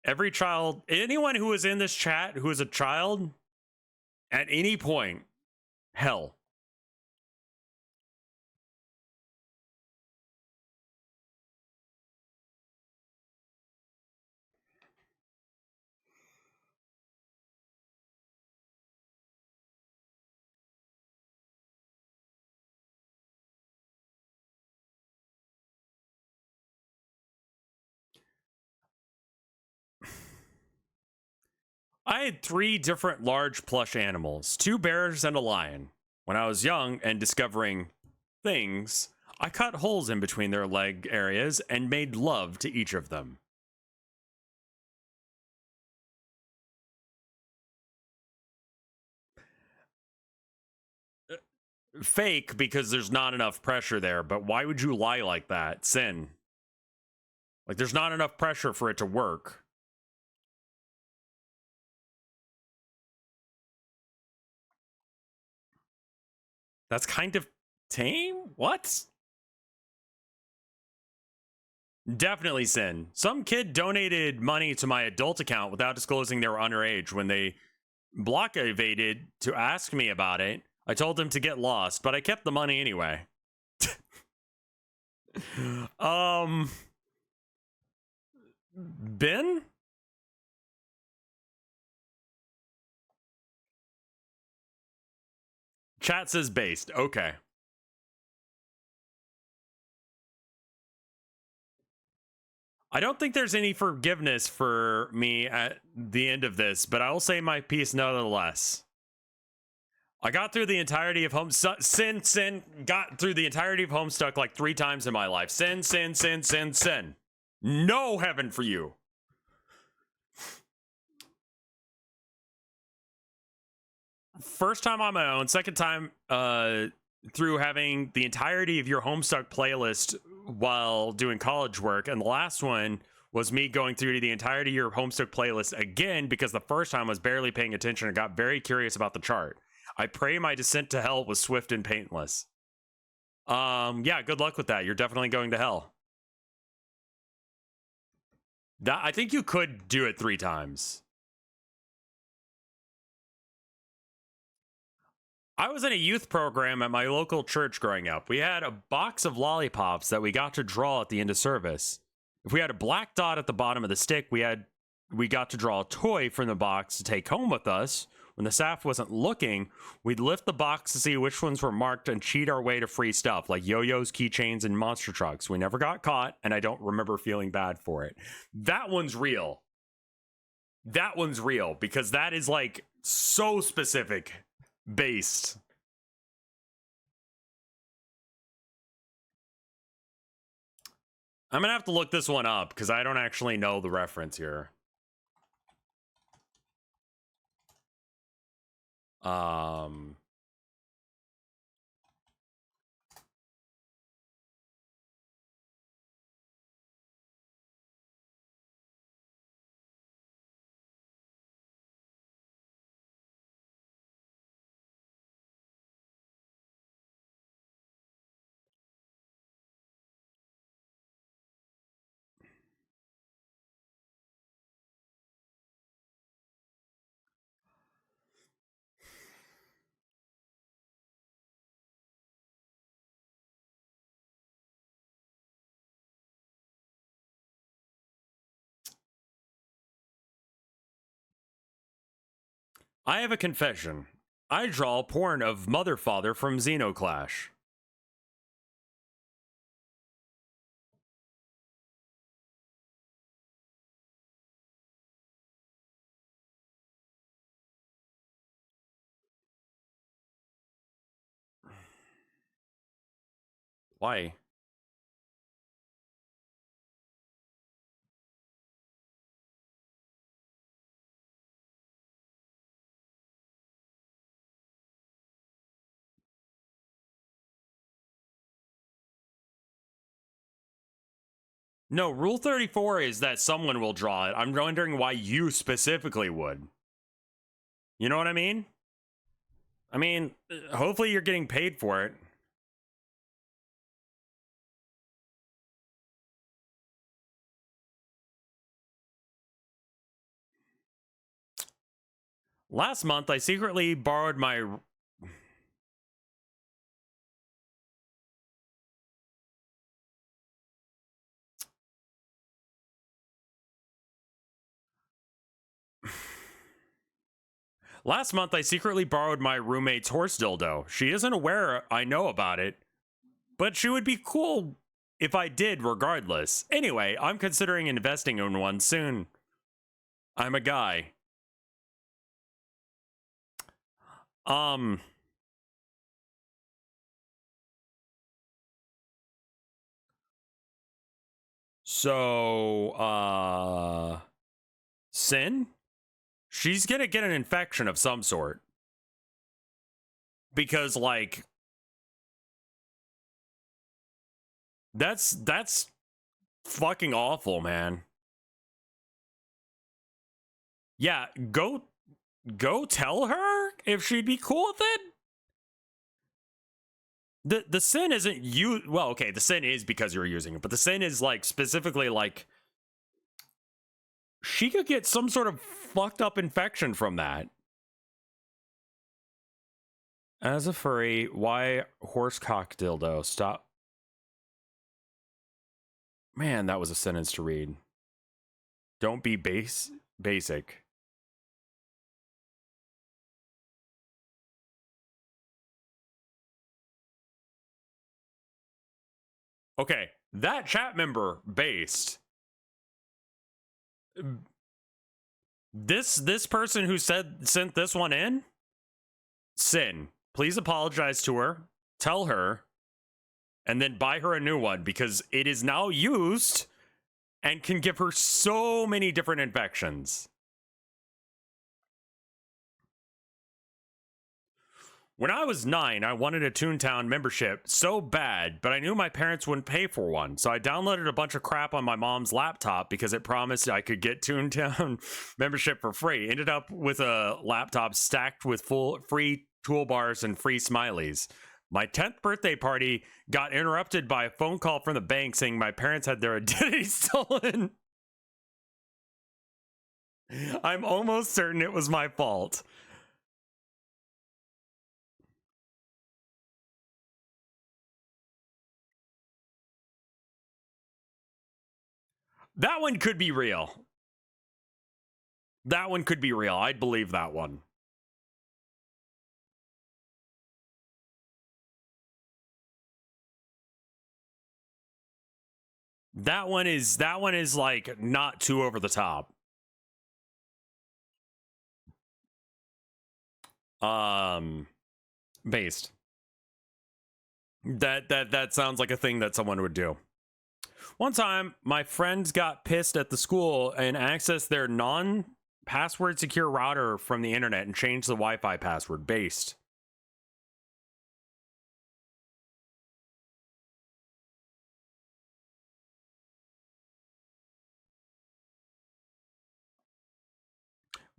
[SPEAKER 1] Every child, anyone who is in this chat who is a child, at any point, hell. I had 3 different large plush animals, 2 bears and a lion. When I was young and discovering things, I cut holes in between their leg areas and made love to each of them. Fake because there's not enough pressure there, but why would you lie like that? Sin. Like, there's not enough pressure for it to work. That's kind of tame? What? Definitely sin. Some kid donated money to my adult account without disclosing they were underage. When they block evaded to ask me about it, I told them to get lost, but I kept the money anyway. Ben? Chat says based. Okay. I don't think there's any forgiveness for me at the end of this, but I will say my piece nonetheless. I got through the entirety of sin, got through the entirety of Homestuck like 3 times in my life. Sin. No heaven for you. First time on my own, second time through having the entirety of your Homestuck playlist while doing college work, and the last one was me going through the entirety of your Homestuck playlist again because the first time I was barely paying attention and got very curious about the chart. I pray my descent to hell was swift and painless. Yeah, good luck with that. You're definitely going to hell. I think you could do it 3 times. I was in a youth program at my local church growing up. We had a box of lollipops that we got to draw at the end of service. If we had a black dot at the bottom of the stick, we got to draw a toy from the box to take home with us. When the staff wasn't looking, we'd lift the box to see which ones were marked and cheat our way to free stuff like yo-yos, keychains, and monster trucks. We never got caught, and I don't remember feeling bad for it. That one's real. That one's real because that is like so specific based. I'm gonna have to look this one up because I don't actually know the reference here. I have a confession. I draw porn of Mother Father from Xenoclash. Why? No, Rule 34 is that someone will draw it. I'm wondering why you specifically would. You know what I mean? I mean, hopefully you're getting paid for it. Last month, I secretly borrowed my... Last month, I secretly borrowed my roommate's horse dildo. She isn't aware I know about it, but she would be cool if I did regardless. Anyway, I'm considering investing in one soon. I'm a guy. So, Sin? She's gonna get an infection of some sort. Because, like, that's fucking awful, man. Yeah, go tell her if she'd be cool with it. The sin isn't you. Well, okay, the sin is because you're using it, but the sin is like specifically like she could get some sort of fucked up infection from that. As a furry, why horsecock dildo? Stop. Man, that was a sentence to read. Don't be basic. Okay, that chat member based. This person who sent this one in, Sin, please apologize to her, tell her, and then buy her a new one because it is now used and can give her so many different infections. When I was 9, I wanted a Toontown membership so bad, but I knew my parents wouldn't pay for one. So I downloaded a bunch of crap on my mom's laptop because it promised I could get Toontown membership for free. Ended up with a laptop stacked with full free toolbars and free smileys. My 10th birthday party got interrupted by a phone call from the bank saying my parents had their identity stolen. I'm almost certain it was my fault. That one could be real. That one could be real. I'd believe that one. That one is like not too over the top. Based. That sounds like a thing that someone would do. One time, my friends got pissed at the school and accessed their non-password secure router from the internet and changed the Wi-Fi password. Based.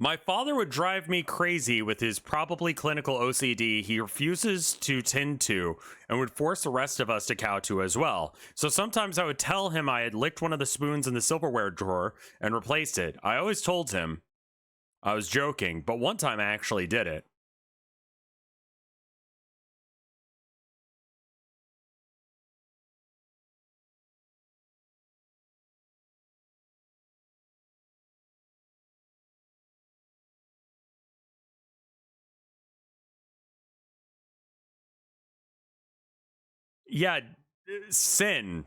[SPEAKER 1] My father would drive me crazy with his probably clinical OCD he refuses to tend to and would force the rest of us to cow to as well. So sometimes I would tell him I had licked one of the spoons in the silverware drawer and replaced it. I always told him I was joking, but one time I actually did it. Yeah, sin.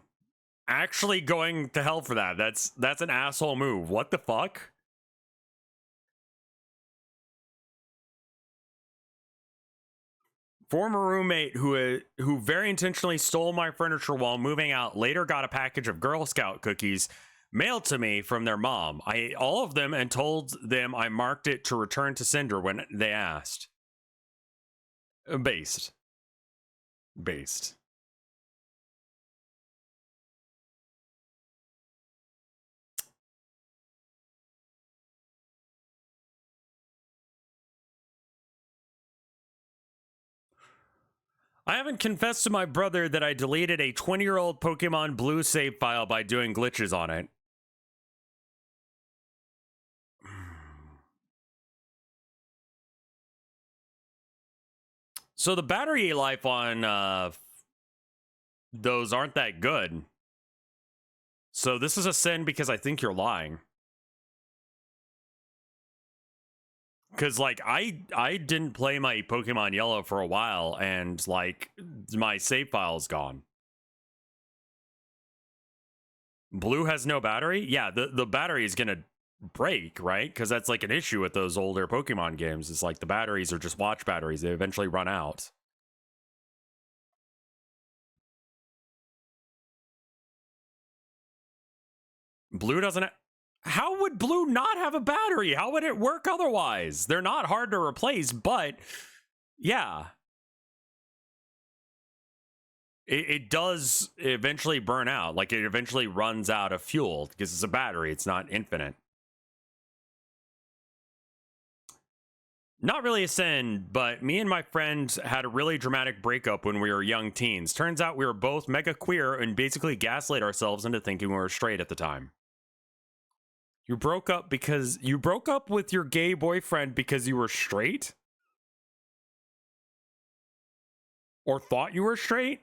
[SPEAKER 1] Actually going to hell for that. That's an asshole move. What the fuck? Former roommate who very intentionally stole my furniture while moving out later got a package of Girl Scout cookies mailed to me from their mom. I ate all of them and told them I marked it to return to sender when they asked. Based. I haven't confessed to my brother that I deleted a 20-year-old Pokemon Blue save file by doing glitches on it. So the battery life on those aren't that good. So this is a sin because I think you're lying. Because, like, I didn't play my Pokemon Yellow for a while, and, like, my save file's gone. Blue has no battery? Yeah, the battery is gonna break, right? Because that's, like, an issue with those older Pokemon games. It's like the batteries are just watch batteries. They eventually run out. Blue doesn't... How would Blue not have a battery? How would it work otherwise? They're not hard to replace, but... Yeah. It does eventually burn out. Like, it eventually runs out of fuel because it's a battery. It's not infinite. Not really a sin, but me and my friend had a really dramatic breakup when we were young teens. Turns out we were both mega queer and basically gaslit ourselves into thinking we were straight at the time. You broke up with your gay boyfriend because you were straight? Or thought you were straight?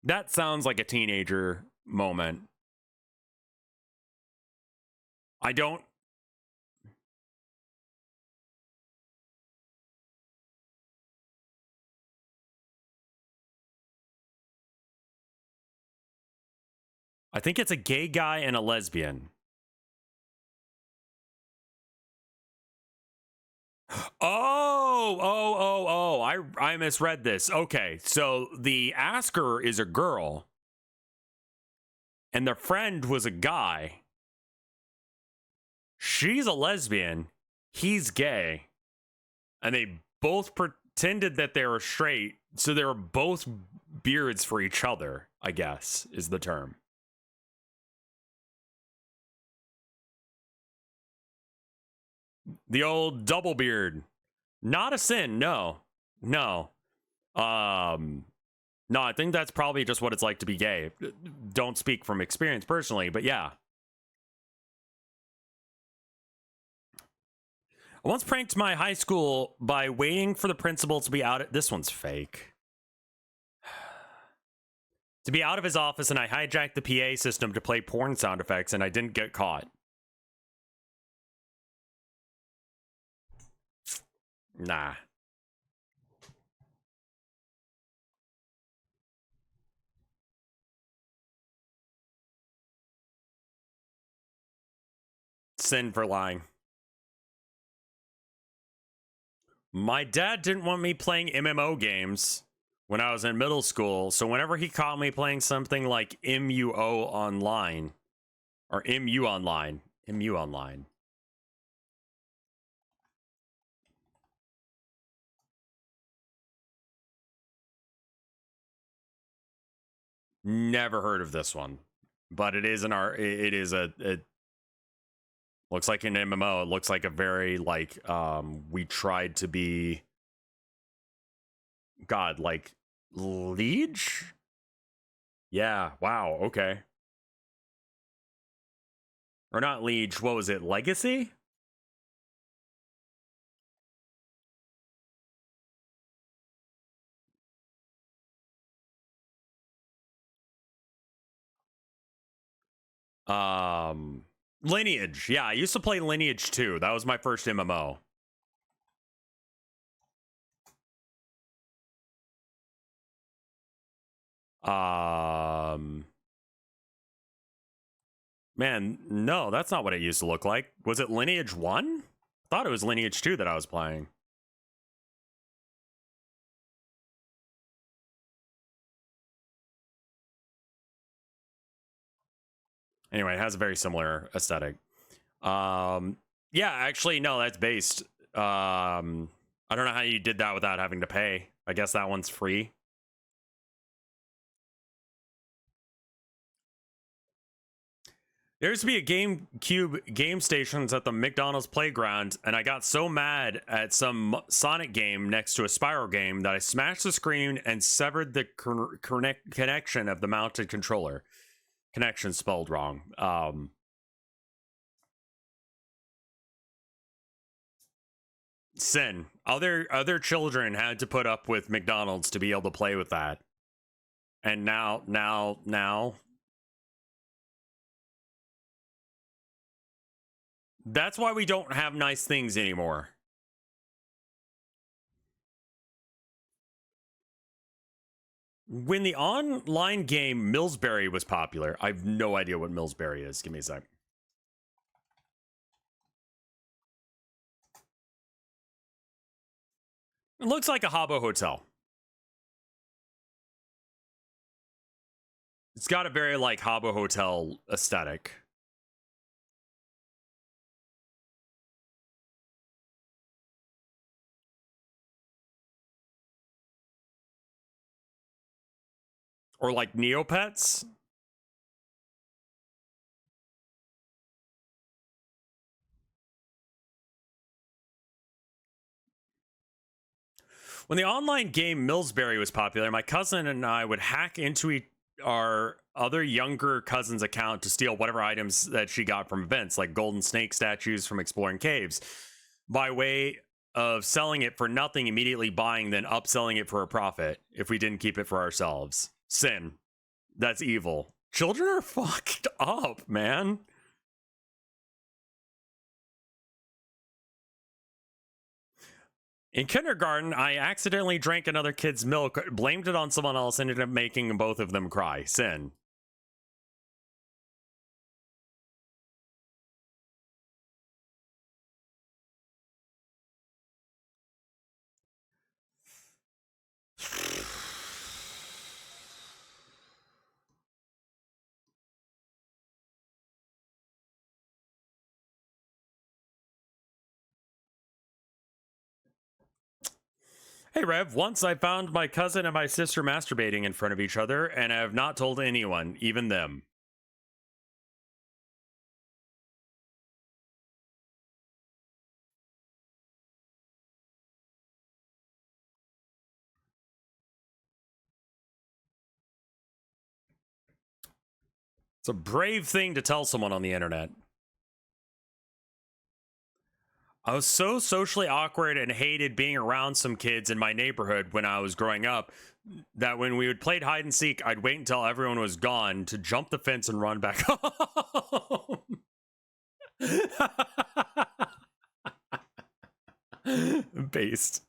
[SPEAKER 1] That sounds like a teenager moment. I don't... I think it's a gay guy and a lesbian. I misread this. Okay, so the asker is a girl, and their friend was a guy. She's a lesbian. He's gay. And they both pretended that they were straight, so they were both beards for each other, I guess, is the term. The old double beard. Not a sin, no. No. No, I think that's probably just what it's like to be gay. Don't speak from experience personally, but yeah. I once pranked my high school by waiting for the principal to be out. This one's fake. To be out of his office, and I hijacked the PA system to play porn sound effects, and I didn't get caught. Nah. Sin for lying. My dad didn't want me playing MMO games when I was in middle school, so whenever he caught me playing something like MUO online, or MU online, never heard of this one, but it is it looks like an MMO. It looks like a very, like, we tried to be, God, like, Liege? Yeah, wow, okay. Or not Liege, what was it, Legacy? Lineage. Yeah, I used to play Lineage 2. That was my first MMO. Man, no, that's not what it used to look like. Was it Lineage 1? I thought it was Lineage 2 that I was playing. Anyway, it has a very similar aesthetic. Yeah, actually, no, that's based. I don't know how you did that without having to pay. I guess that one's free. There used to be a GameCube game stations at the McDonald's playground, and I got so mad at some Sonic game next to a Spyro game that I smashed the screen and severed the connection of the mounted controller. Connection spelled wrong. Sin. Other children had to put up with McDonald's to be able to play with that. And now that's why we don't have nice things anymore. When the online game Millsbury was popular, I have no idea what Millsbury is. Give me a sec. It looks like a Habbo hotel. It's got a very like Habbo hotel aesthetic. Or like Neopets. When the online game Millsbury was popular, my cousin and I would hack into our other younger cousin's account to steal whatever items that she got from events, like golden snake statues from exploring caves, by way of selling it for nothing, immediately buying, then upselling it for a profit if we didn't keep it for ourselves. Sin. That's evil. Children are fucked up, man. In kindergarten, I accidentally drank another kid's milk, blamed it on someone else, ended up making both of them cry. Sin. Hey Rev, once I found my cousin and my sister masturbating in front of each other, and I have not told anyone, even them. It's a brave thing to tell someone on the internet. I was so socially awkward and hated being around some kids in my neighborhood when I was growing up that when we would play hide and seek, I'd wait until everyone was gone to jump the fence and run back home. Based.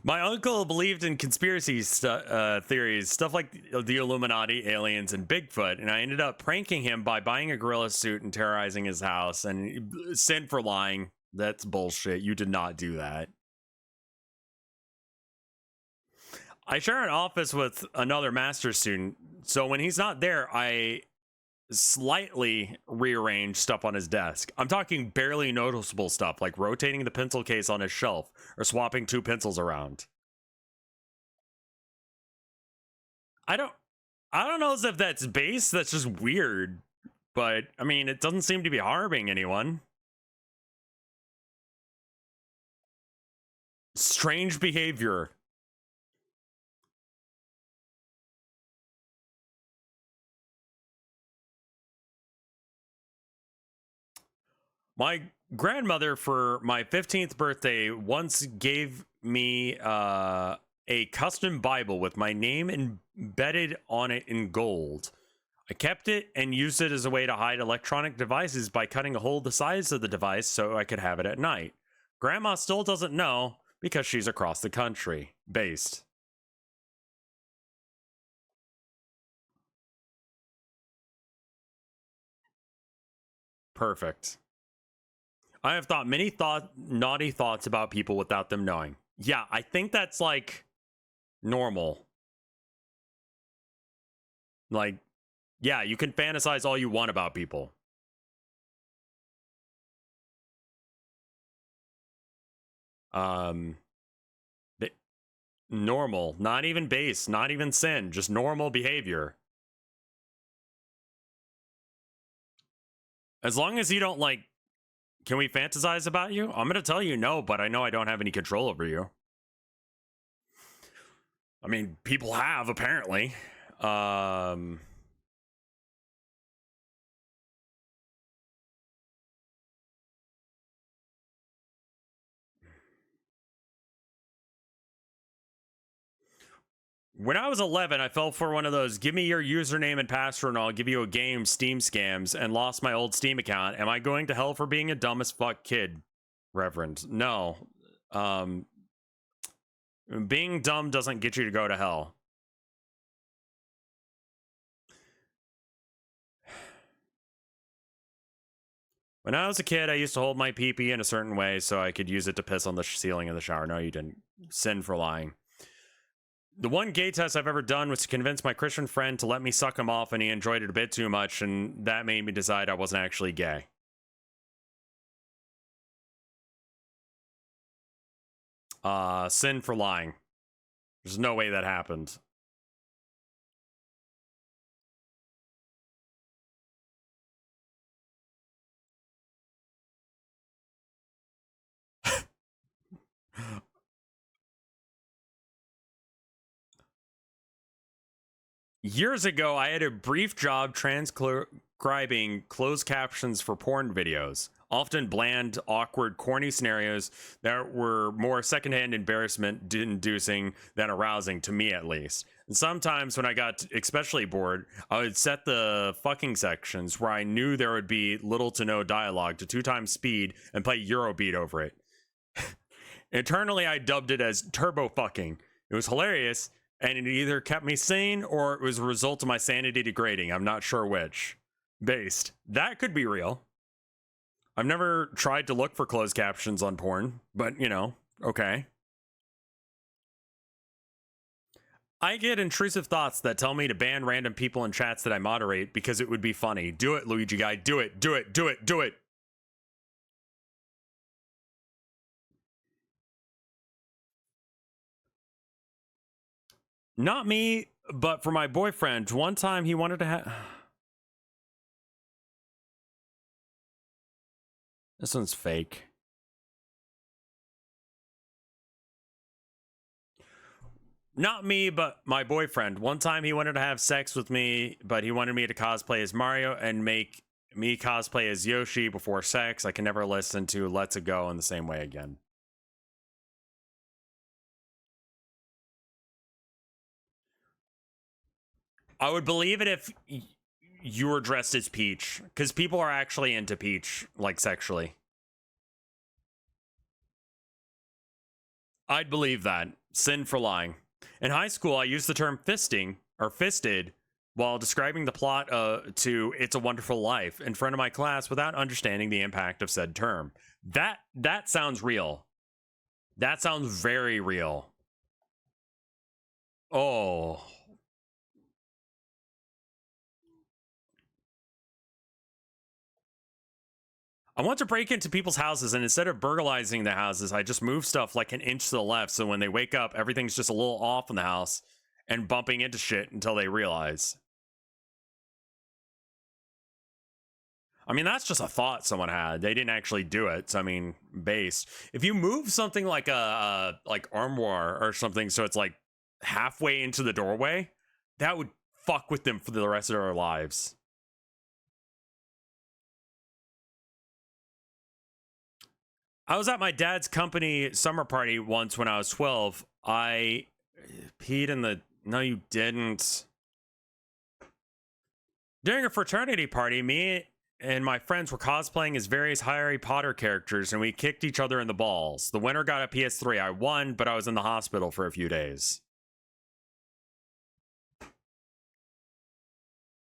[SPEAKER 1] My uncle believed in conspiracy theories, stuff like the Illuminati, aliens, and Bigfoot, and I ended up pranking him by buying a gorilla suit and terrorizing his house. And sin for lying. That's bullshit. You did not do that. I share an office with another master's student, so when he's not there, I slightly rearrange stuff on his desk. I'm talking barely noticeable stuff, like rotating the pencil case on his shelf or swapping two pencils around. I don't know if that's base. That's just weird. But I mean, it doesn't seem to be harming anyone. Strange behavior. My grandmother, for my 15th birthday, once gave me a custom Bible with my name embedded on it in gold. I kept it and used it as a way to hide electronic devices by cutting a hole the size of the device so I could have it at night. Grandma still doesn't know because she's across the country. Based. Perfect. I have thought many naughty thoughts about people without them knowing. Yeah, I think that's like normal. Like, yeah, you can fantasize all you want about people. Um, normal, not even base, not even sin, just normal behavior. As long as you don't like, can we fantasize about you? I'm gonna tell you no, but I know I don't have any control over you. I mean, people have apparently. When I was 11, I fell for one of those give me your username and password and I'll give you a game Steam scams and lost my old Steam account. Am I going to hell for being a dumb as fuck kid? Reverend. No. Being dumb doesn't get you to go to hell. When I was a kid, I used to hold my pee-pee in a certain way so I could use it to piss on the ceiling of the shower. No, you didn't. Sin for lying. The one gay test I've ever done was to convince my Christian friend to let me suck him off, and he enjoyed it a bit too much, and that made me decide I wasn't actually gay. Sin for lying. There's no way that happened. Years ago, I had a brief job transcribing closed captions for porn videos, often bland, awkward, corny scenarios that were more secondhand embarrassment inducing than arousing, to me at least. And sometimes when I got especially bored, I would set the fucking sections where I knew there would be little to no dialogue to 2x speed and play Eurobeat over it. Internally, I dubbed it as turbo fucking. It was hilarious, and it either kept me sane or it was a result of my sanity degrading. I'm not sure which. Based. That could be real. I've never tried to look for closed captions on porn, but you know, okay. I get intrusive thoughts that tell me to ban random people in chats that I moderate because it would be funny. Do it, Luigi guy. Do it, do it, do it, do it. Not me, but for my boyfriend. One time he wanted to have... This one's fake. Not me, but my boyfriend. One time he wanted to have sex with me, but he wanted me to cosplay as Mario and make me cosplay as Yoshi before sex. I can never listen to Let's It Go in the same way again. I would believe it if you were dressed as Peach, because people are actually into Peach, like sexually. I'd believe that. Sin for lying. In high school, I used the term fisting, or fisted, while describing the plot to It's a Wonderful Life in front of my class without understanding the impact of said term. That sounds real. That sounds very real. Oh. I want to break into people's houses, and instead of burglarizing the houses, I just move stuff like an inch to the left, so when they wake up, everything's just a little off in the house and bumping into shit until they realize. I mean, that's just a thought someone had. They didn't actually do it. So, I mean, based. If you move something like a like armoire or something, so it's like halfway into the doorway, that would fuck with them for the rest of their lives. I was at my dad's company summer party once when I was 12. I peed in the... No, you didn't. During a fraternity party, me and my friends were cosplaying as various Harry Potter characters, and we kicked each other in the balls. The winner got a PS3. I won, but I was in the hospital for a few days.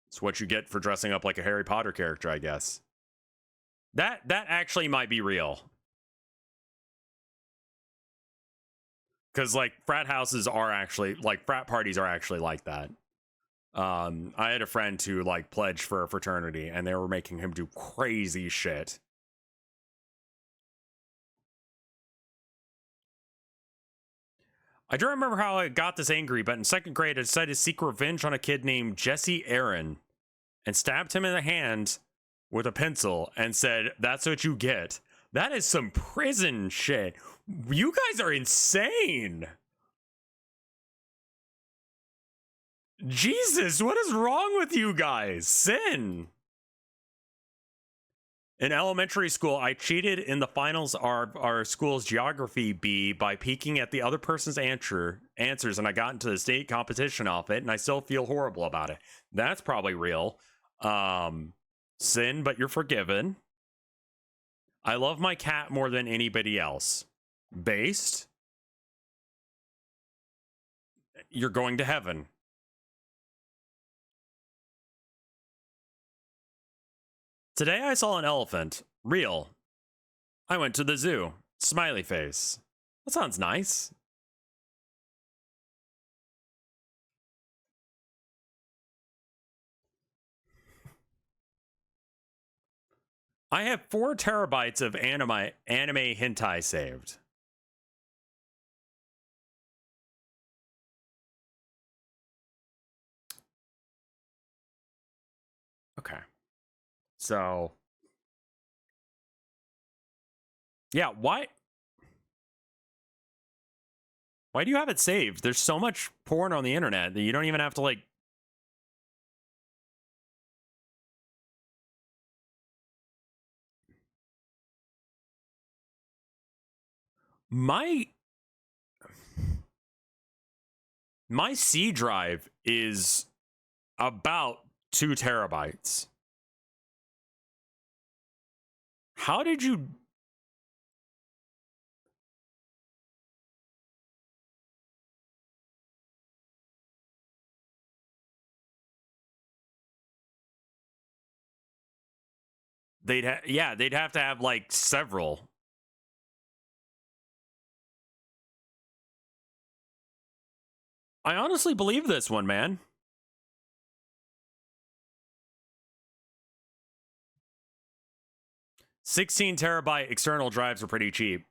[SPEAKER 1] It's what you get for dressing up like a Harry Potter character, I guess. That actually might be real. Because, like, frat houses are actually, like, frat parties are actually like that. I had a friend who, like, pledged for a fraternity, and they were making him do crazy shit. I don't remember how I got this angry, but in second grade, I decided to seek revenge on a kid named Jesse Aaron and stabbed him in the hand with a pencil and said, "That's what you get." That is some prison shit. You guys are insane. Jesus, what is wrong with you guys? Sin. In elementary school, I cheated in the finals of our school's geography bee by peeking at the other person's answers, and I got into the state competition off it, and I still feel horrible about it. That's probably real. Sin, but you're forgiven. I love my cat more than anybody else. Based. You're going to heaven. Today I saw an elephant. Real. I went to the zoo. Smiley face. That sounds nice. I have 4 terabytes of anime hentai saved. Okay. So, yeah, why do you have it saved? There's so much porn on the internet that you don't even have to, like... My C drive is about 2 terabytes. How did you... they'd have to have, like, several. I honestly believe this one, man. $16 terabyte external drives are pretty cheap.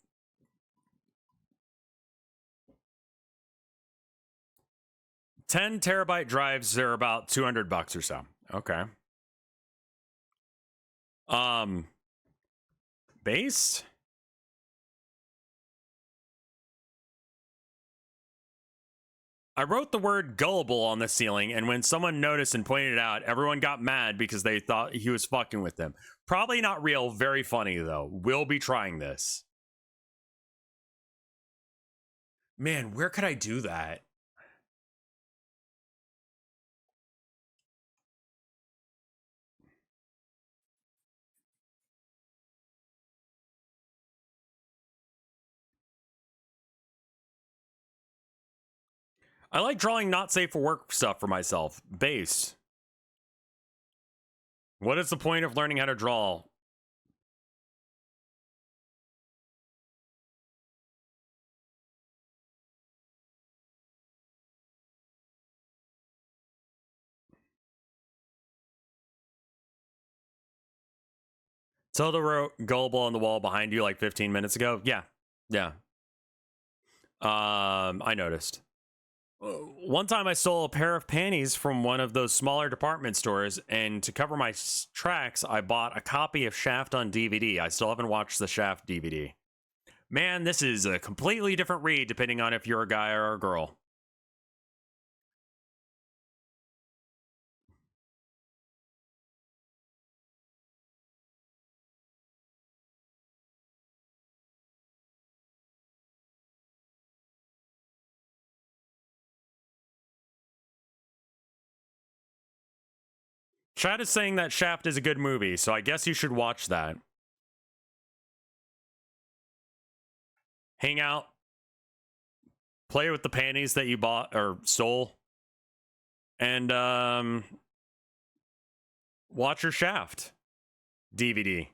[SPEAKER 1] 10 terabyte drives are about $200 or so. Okay. Based? I wrote the word gullible on the ceiling, and when someone noticed and pointed it out, everyone got mad because they thought he was fucking with them. Probably not real. Very funny, though. We'll be trying this. Man, where could I do that? I like drawing not safe for work stuff for myself. Base. What is the point of learning how to draw? Tilda wrote gullible on the wall behind you like 15 minutes ago. Yeah. Yeah. I noticed. One time I stole a pair of panties from one of those smaller department stores, and to cover my tracks, I bought a copy of Shaft on DVD. I still haven't watched the Shaft DVD. Man, this is a completely different read depending on if you're a guy or a girl. Chad is saying that Shaft is a good movie, so I guess you should watch that. Hang out. Play with the panties that you bought or stole. And watch your Shaft DVD.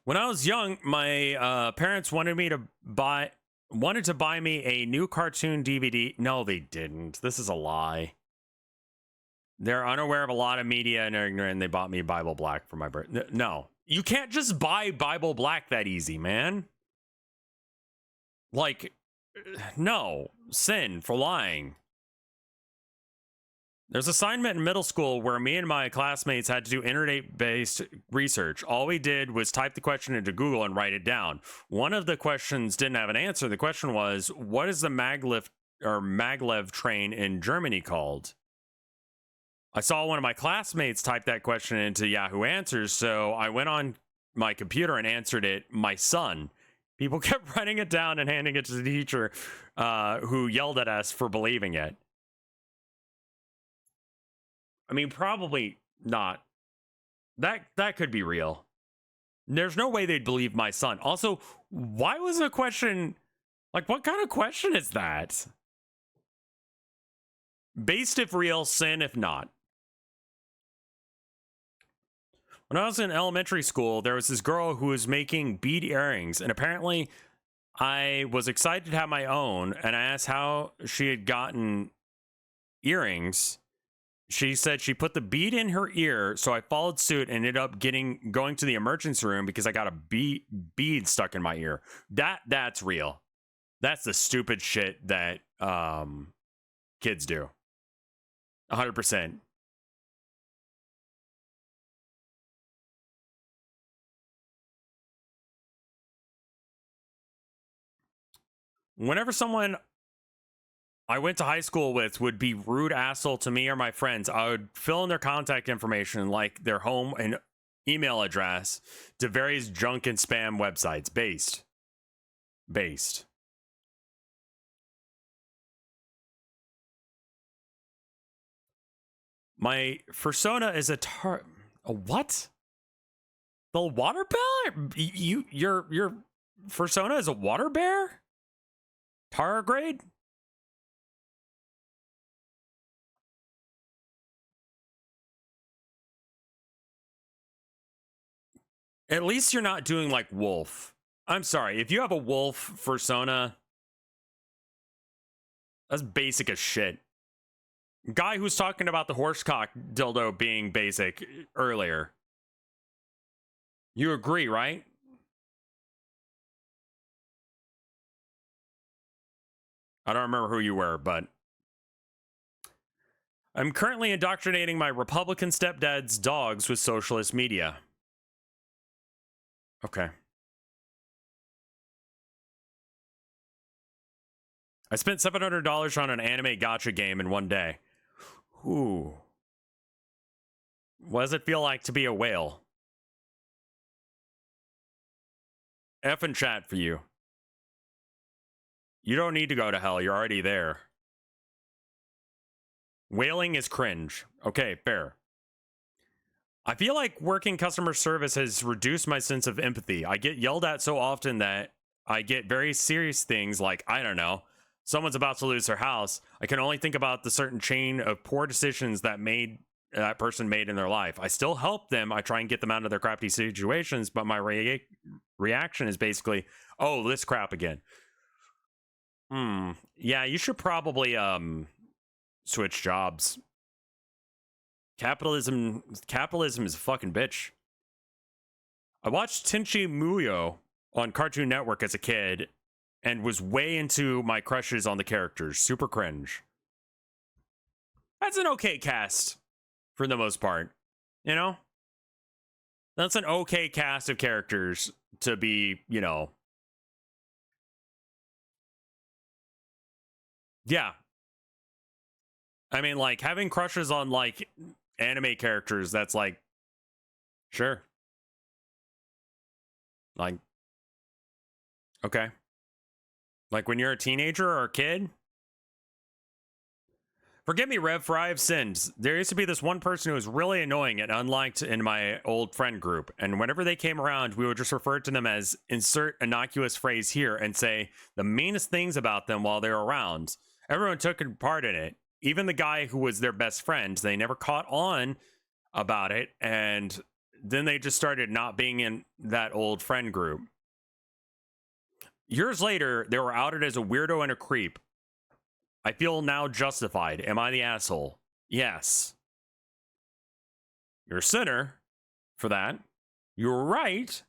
[SPEAKER 1] When I was young, my parents wanted to buy me a new cartoon DVD. No, they didn't. This is a lie. They're unaware of a lot of media and are ignorant. They bought me Bible Black for my birthday. No, you can't just buy Bible Black that easy, man. Like, no, sin for lying. There's assignment in middle school where me and my classmates had to do internet-based research. All we did was type the question into Google and write it down. One of the questions didn't have an answer. The question was, what is the maglev train in Germany called? I saw one of my classmates type that question into Yahoo Answers, so I went on my computer and answered it, my son. People kept writing it down and handing it to the teacher, who yelled at us for believing it. I mean, probably not. That could be real. There's no way they'd believe my son. Also, why was a question... Like, what kind of question is that? Based if real, sin if not. When I was in elementary school, there was this girl who was making bead earrings, and apparently I was excited to have my own, and I asked how she had gotten earrings. She said she put the bead in her ear, so I followed suit and ended up going to the emergency room because I got a bead stuck in my ear. That's real. That's the stupid shit that kids do. 100%. Whenever someone I went to high school with would be rude asshole to me or my friends, I would fill in their contact information, like their home and email address, to various junk and spam websites. Based. My persona is a what? The water bear? Your persona is a water bear? Tardigrade? At least you're not doing like wolf. I'm sorry, if you have a wolf persona, that's basic as shit. Guy who's talking about the horsecock dildo being basic earlier. You agree, right? I don't remember who you were, but I'm currently indoctrinating my Republican stepdad's dogs with socialist media. Okay. I spent $700 on an anime gacha game in one day. Ooh. What does it feel like to be a whale? F in chat for you. You don't need to go to hell. You're already there. Whaling is cringe. Okay, fair. I feel like working customer service has reduced my sense of empathy. I get yelled at so often that I get very serious things like, I don't know, someone's about to lose their house. I can only think about the certain chain of poor decisions that person made in their life. I still help them. I try and get them out of their crappy situations, but my reaction is basically, oh, this crap again. Yeah, you should probably switch jobs. Capitalism is a fucking bitch. I watched Tenchi Muyo on Cartoon Network as a kid and was way into my crushes on the characters. Super cringe. That's an okay cast for the most part, you know? That's an okay cast of characters to be, you know. Yeah. I mean, like, having crushes on, like, anime characters, that's like, sure. Like, okay. Like, when you're a teenager or a kid, Forgive me, Rev, for I have sinned. There used to be this one person who was really annoying and unliked in my old friend group, and whenever they came around, we would just refer to them as insert innocuous phrase here and say the meanest things about them while they were around. Everyone took part in it. Even the guy who was their best friend, they never caught on about it, and then they just started not being in that old friend group. Years later, they were outed as a weirdo and a creep. I feel now justified. Am I the asshole? Yes. You're a sinner for that. You're right.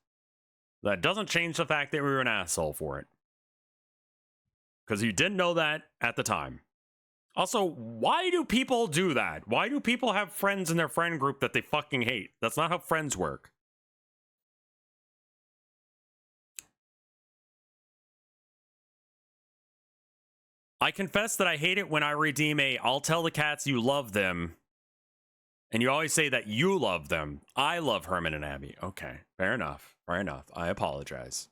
[SPEAKER 1] That doesn't change the fact that we were an asshole for it. Because you didn't know that at the time. Also, why do people do that? Why do people have friends in their friend group that they fucking hate? That's not how friends work. I confess that I hate it when I redeem a I'll tell the cats you love them. And you always say that you love them. I love Herman and Abby. Okay, fair enough. Fair enough. I apologize.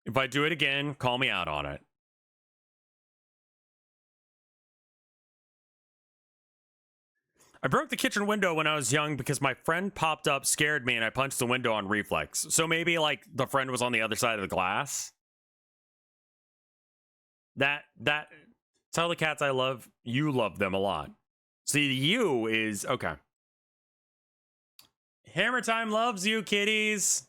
[SPEAKER 1] If I do it again, call me out on it. I broke the kitchen window when I was young because my friend popped up, scared me, and I punched the window on reflex. So maybe, like, the friend was on the other side of the glass? Tell the cats I love, you love them a lot. See, the you is, okay. Hammer Time loves you, kitties.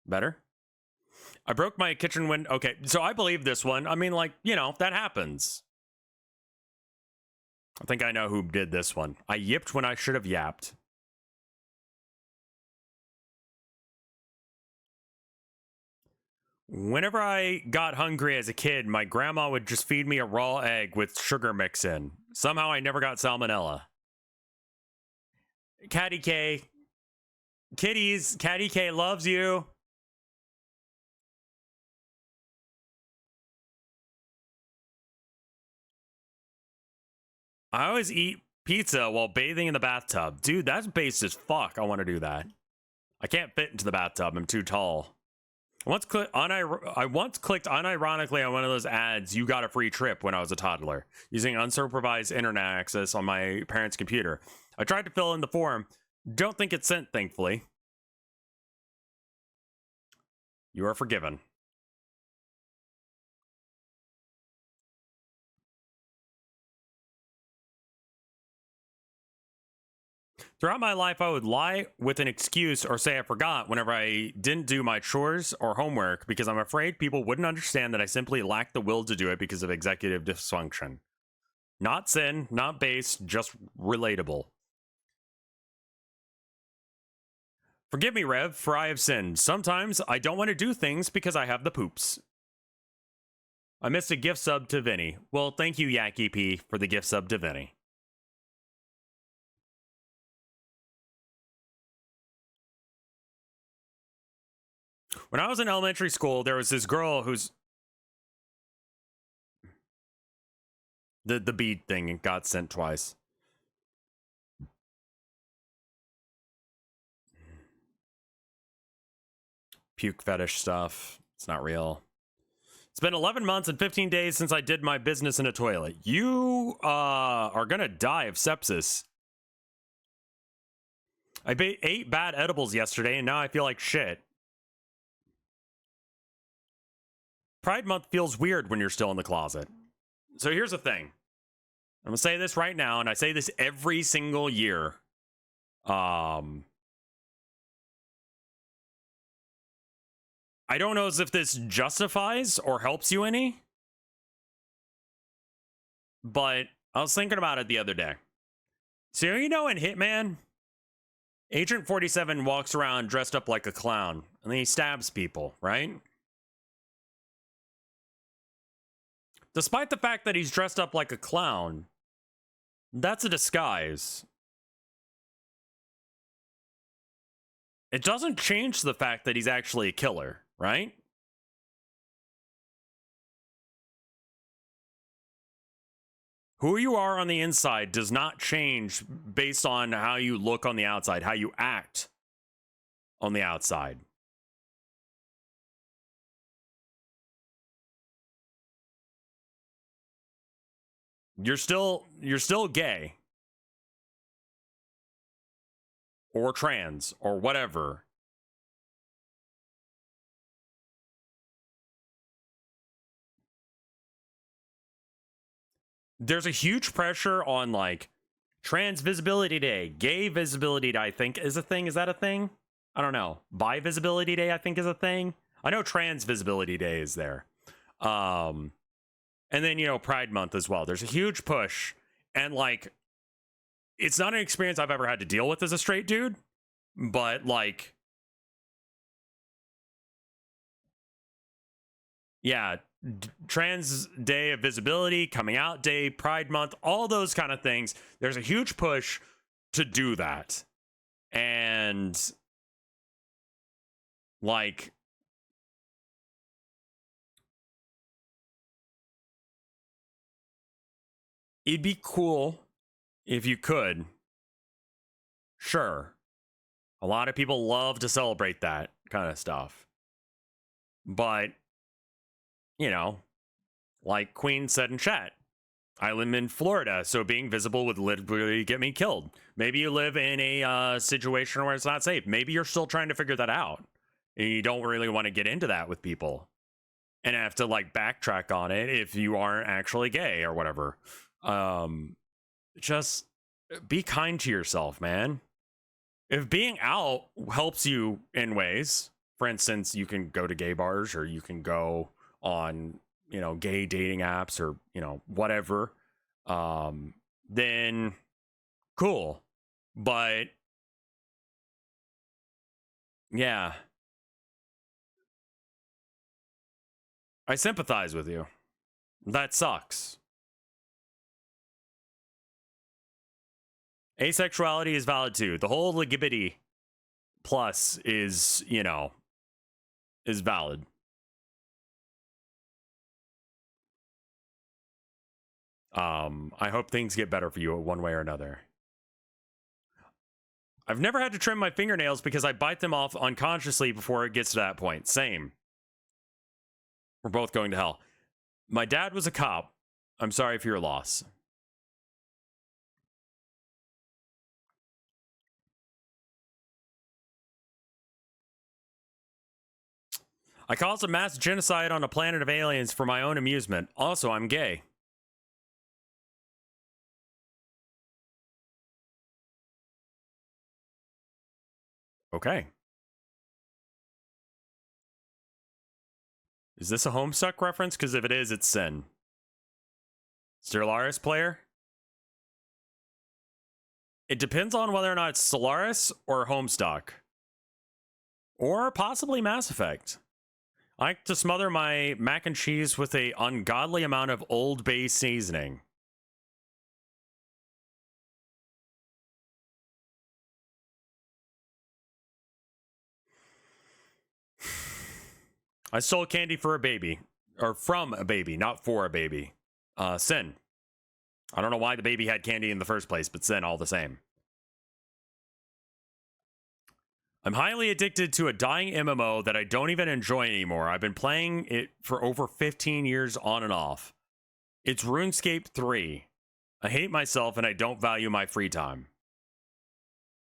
[SPEAKER 1] Better? I broke my kitchen window. Okay, so I believe this one. I mean, like, you know, that happens. I think I know who did this one. I yipped when I should have yapped. Whenever I got hungry as a kid, my grandma would just feed me a raw egg with sugar mix in. Somehow I never got salmonella. Catty K. Kitties, Catty K loves you. I always eat pizza while bathing in the bathtub. Dude, that's based as fuck. I want to do that. I can't fit into the bathtub. I'm too tall. I once clicked unironically on one of those ads, you got a free trip, when I was a toddler, using unsupervised internet access on my parents' computer. I tried to fill in the form. Don't think it's sent, thankfully. You are forgiven. Throughout my life, I would lie with an excuse or say I forgot whenever I didn't do my chores or homework because I'm afraid people wouldn't understand that I simply lacked the will to do it because of executive dysfunction. Not sin, not base, just relatable. Forgive me, Rev, for I have sinned. Sometimes I don't want to do things because I have the poops. I missed a gift sub to Vinny. Well, thank you, Yaki P, for the gift sub to Vinny. When I was in elementary school, there was this girl who's... The bead thing got sent twice. Puke fetish stuff. It's not real. It's been 11 months and 15 days since I did my business in a toilet. You are gonna die of sepsis. I ate bad edibles yesterday and now I feel like shit. Pride Month feels weird when you're still in the closet. So here's the thing. I'm gonna say this right now, and I say this every single year. I don't know as if this justifies or helps you any, but I was thinking about it the other day. So, you know, in Hitman, Agent 47 walks around dressed up like a clown, and then he stabs people, right? Despite the fact that he's dressed up like a clown, that's a disguise. It doesn't change the fact that he's actually a killer, right? Who you are on the inside does not change based on how you look on the outside, how you act on the outside. you're still gay or trans or whatever. There's a huge pressure on like Trans Visibility Day, Gay Visibility Day, I think is a thing. Is that a thing? I don't know. Bi Visibility Day, I think is a thing. I know Trans Visibility Day is there. And then, you know, Pride Month as well. There's a huge push. And like, it's not an experience I've ever had to deal with as a straight dude, but like, yeah, Trans Day of Visibility, Coming Out Day, Pride Month, all those kind of things. There's a huge push to do that. And like, it'd be cool if you could. Sure. A lot of people love to celebrate that kind of stuff. But, you know, like Queen said in chat, I live in Florida, so being visible would literally get me killed. Maybe you live in a situation where it's not safe. Maybe you're still trying to figure that out. And you don't really want to get into that with people. And have to like backtrack on it if you aren't actually gay or whatever. Just be kind to yourself, man. If being out helps you in ways, for instance, you can go to gay bars or you can go on, you know, gay dating apps or, you know, whatever, then cool. But yeah, I sympathize with you. That sucks. Asexuality is valid too. The whole LGBT plus is, you know, is valid. I hope things get better for you one way or another. I've never had to trim my fingernails because I bite them off unconsciously before it gets to that point. Same. We're both going to hell. My dad was a cop. I'm sorry for your loss. I caused a mass genocide on a planet of aliens for my own amusement. Also, I'm gay. Okay. Is this a Homestuck reference? Because if it is, it's sin. Stellaris player? It depends on whether or not it's Stellaris or Homestuck. Or possibly Mass Effect. I like to smother my mac and cheese with a ungodly amount of Old Bay seasoning. I stole candy for a baby. Or from a baby, not for a baby. Sin. I don't know why the baby had candy in the first place, but sin all the same. I'm highly addicted to a dying MMO that I don't even enjoy anymore. I've been playing it for over 15 years on and off. It's RuneScape 3. I hate myself and I don't value my free time.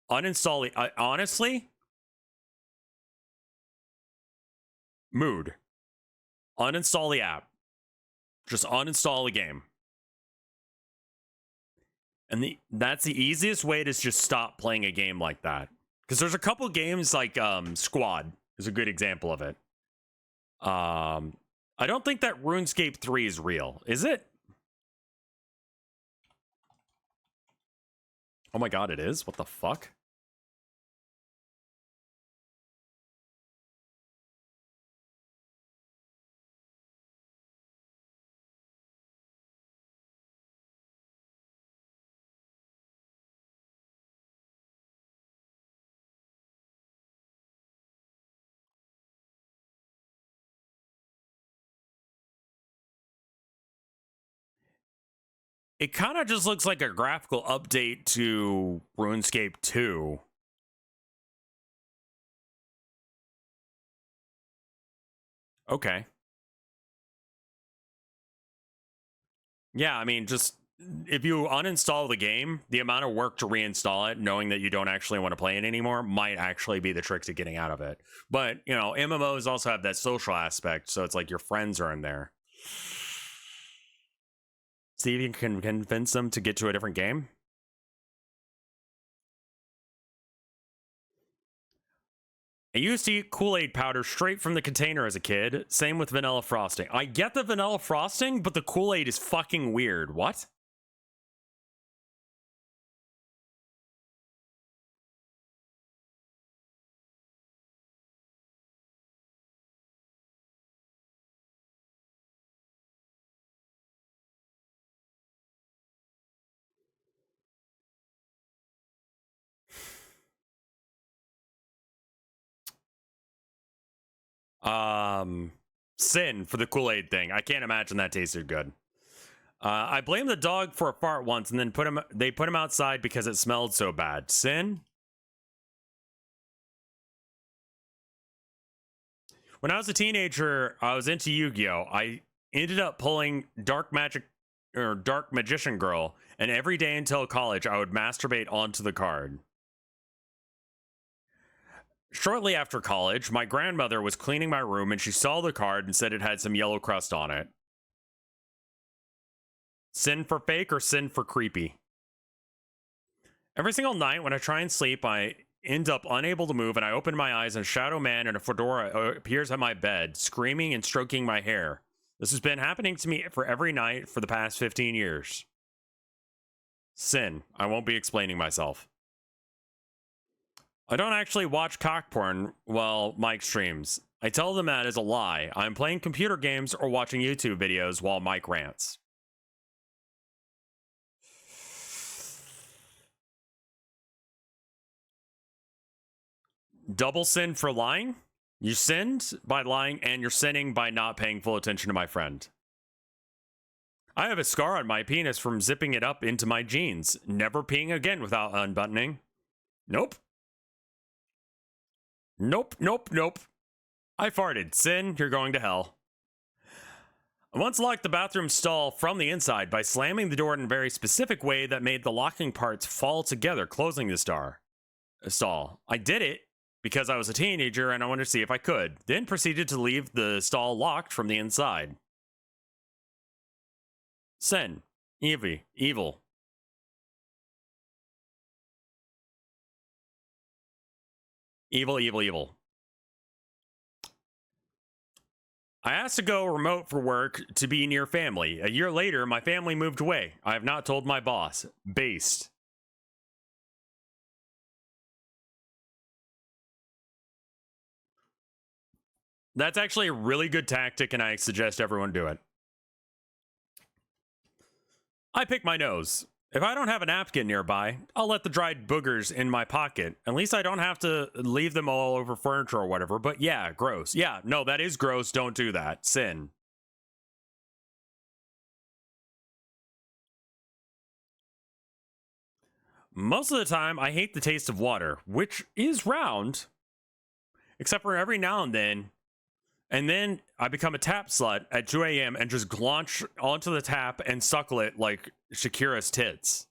[SPEAKER 1] Uninstall it. Honestly, mood. Uninstall the app. Just uninstall the game. And that's the easiest way to just stop playing a game like that. Because there's a couple games like Squad is a good example of it. I don't think that RuneScape 3 is real. Is it? Oh my god, it is? What the fuck? It kind of just looks like a graphical update to RuneScape 2. Okay. Yeah, I mean, just if you uninstall the game, the amount of work to reinstall it, knowing that you don't actually want to play it anymore, might actually be the trick to getting out of it. But, you know, MMOs also have that social aspect, so it's like your friends are in there. See if you can convince them to get to a different game. I used to eat Kool-Aid powder straight from the container as a kid. Same with vanilla frosting. I get the vanilla frosting, but the Kool-Aid is fucking weird. What? Sin for the Kool-Aid thing. I can't imagine that tasted good. I blamed the dog for a fart once and then they put him outside because it smelled so bad. Sin? When I was a teenager, I was into Yu-Gi-Oh! I ended up pulling Dark Magician Girl, and every day until college, I would masturbate onto the card. Shortly after college, my grandmother was cleaning my room and she saw the card and said it had some yellow crust on it. Sin for fake or sin for creepy? Every single night when I try and sleep, I end up unable to move and I open my eyes and a shadow man in a fedora appears at my bed, screaming and stroking my hair. This has been happening to me for every night for the past 15 years. Sin. I won't be explaining myself. I don't actually watch cock porn while Mike streams. I tell them that is a lie. I'm playing computer games or watching YouTube videos while Mike rants. Double sin for lying? You sinned by lying and you're sinning by not paying full attention to my friend. I have a scar on my penis from zipping it up into my jeans. Never peeing again without unbuttoning. Nope. Nope, nope, nope. I farted. Sin, you're going to hell. I once locked the bathroom stall from the inside by slamming the door in a very specific way that made the locking parts fall together, closing the stall. I did it because I was a teenager and I wanted to see if I could. Then proceeded to leave the stall locked from the inside. Sin. Evil. Evil. I asked to go remote for work to be near family. A year later, my family moved away. I have not told my boss. Based. That's actually a really good tactic, and I suggest everyone do it. I pick my nose. If I don't have a napkin nearby, I'll let the dried boogers in my pocket. At least I don't have to leave them all over furniture or whatever. But yeah, gross. Yeah, no, that is gross. Don't do that. Sin. Most of the time, I hate the taste of water, which is round, except for every now and then. And then I become a tap slut at 2 a.m. and just launch onto the tap and suckle it like Shakira's tits.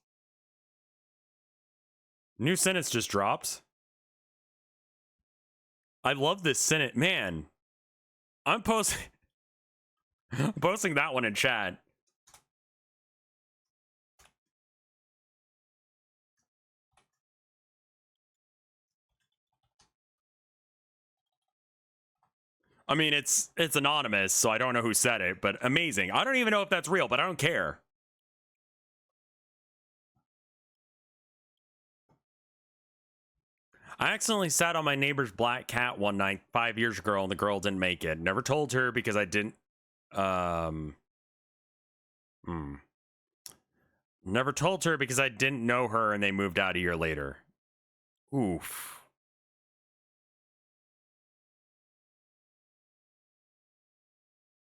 [SPEAKER 1] New sentence just dropped. I love this sentence. Man, I'm posting that one in chat. I mean, it's anonymous, so I don't know who said it, but amazing. I don't even know if that's real, but I don't care. I accidentally sat on my neighbor's black cat one night 5 years ago, and the girl didn't make it. Never told her because I didn't. Never told her because I didn't know her, and they moved out a year later. Oof.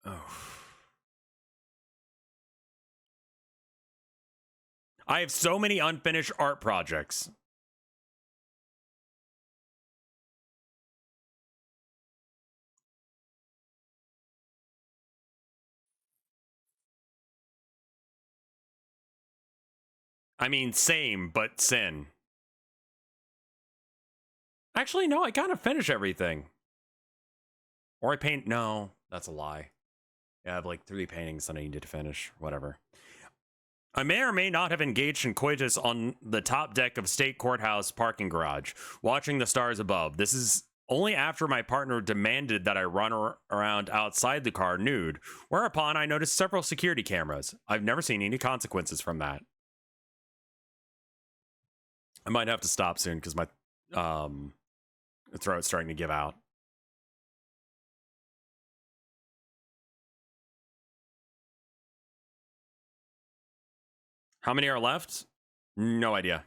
[SPEAKER 1] Oh. I have so many unfinished art projects. I mean, same, but sin. Actually, no, I kind of finish everything. Or I paint. No, that's a lie. Yeah, I have like 3 paintings that I needed to finish. Whatever. I may or may not have engaged in coitus on the top deck of state courthouse parking garage, watching the stars above. This is only after my partner demanded that I run around outside the car nude, whereupon I noticed several security cameras. I've never seen any consequences from that. I might have to stop soon because my throat's starting to give out. How many are left? No idea.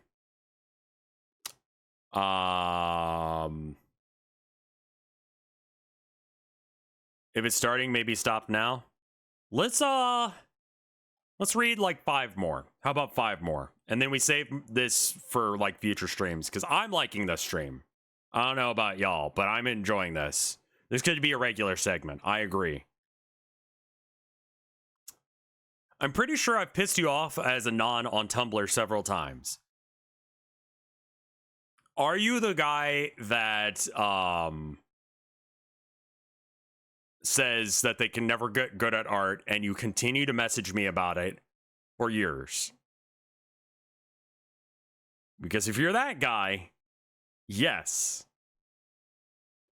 [SPEAKER 1] If it's starting, maybe stop now. Let's read like 5 more. How about 5 more? And then we save this for like future streams because I'm liking this stream. I don't know about y'all, but I'm enjoying this. This could be a regular segment. I agree. I'm pretty sure I've pissed you off as a non on Tumblr several times. Are you the guy that says that they can never get good at art and you continue to message me about it for years? Because if you're that guy, yes.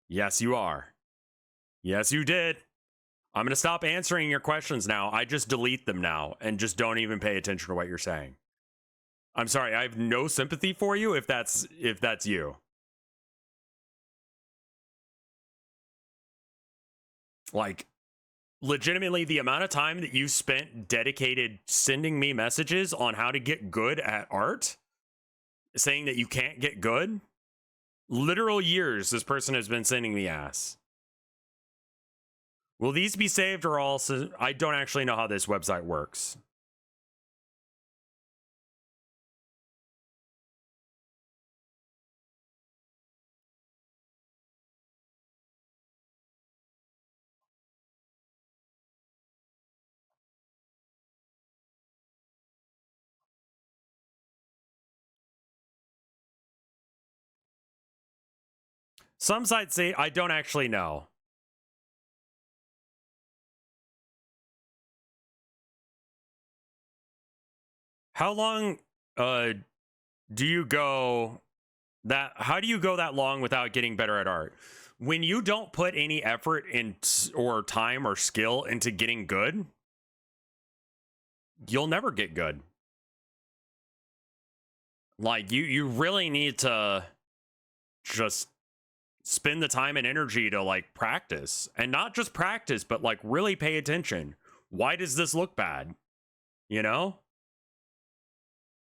[SPEAKER 1] Yes, you are. Yes, you did. I'm going to stop answering your questions now. I just delete them now and just don't even pay attention to what you're saying. I'm sorry. I have no sympathy for you if that's you. Like, legitimately, the amount of time that you spent dedicated sending me messages on how to get good at art, saying that you can't get good, literal years this person has been sending me ass. Will these be saved or also? I don't actually know how this website works. Some sites say I don't actually know. How long do you go that how do you go that long without getting better at art? When you don't put any effort in or time or skill into getting good, you'll never get good. Like you really need to just spend the time and energy to like practice, and not just practice, but like really pay attention. Why does this look bad? You know?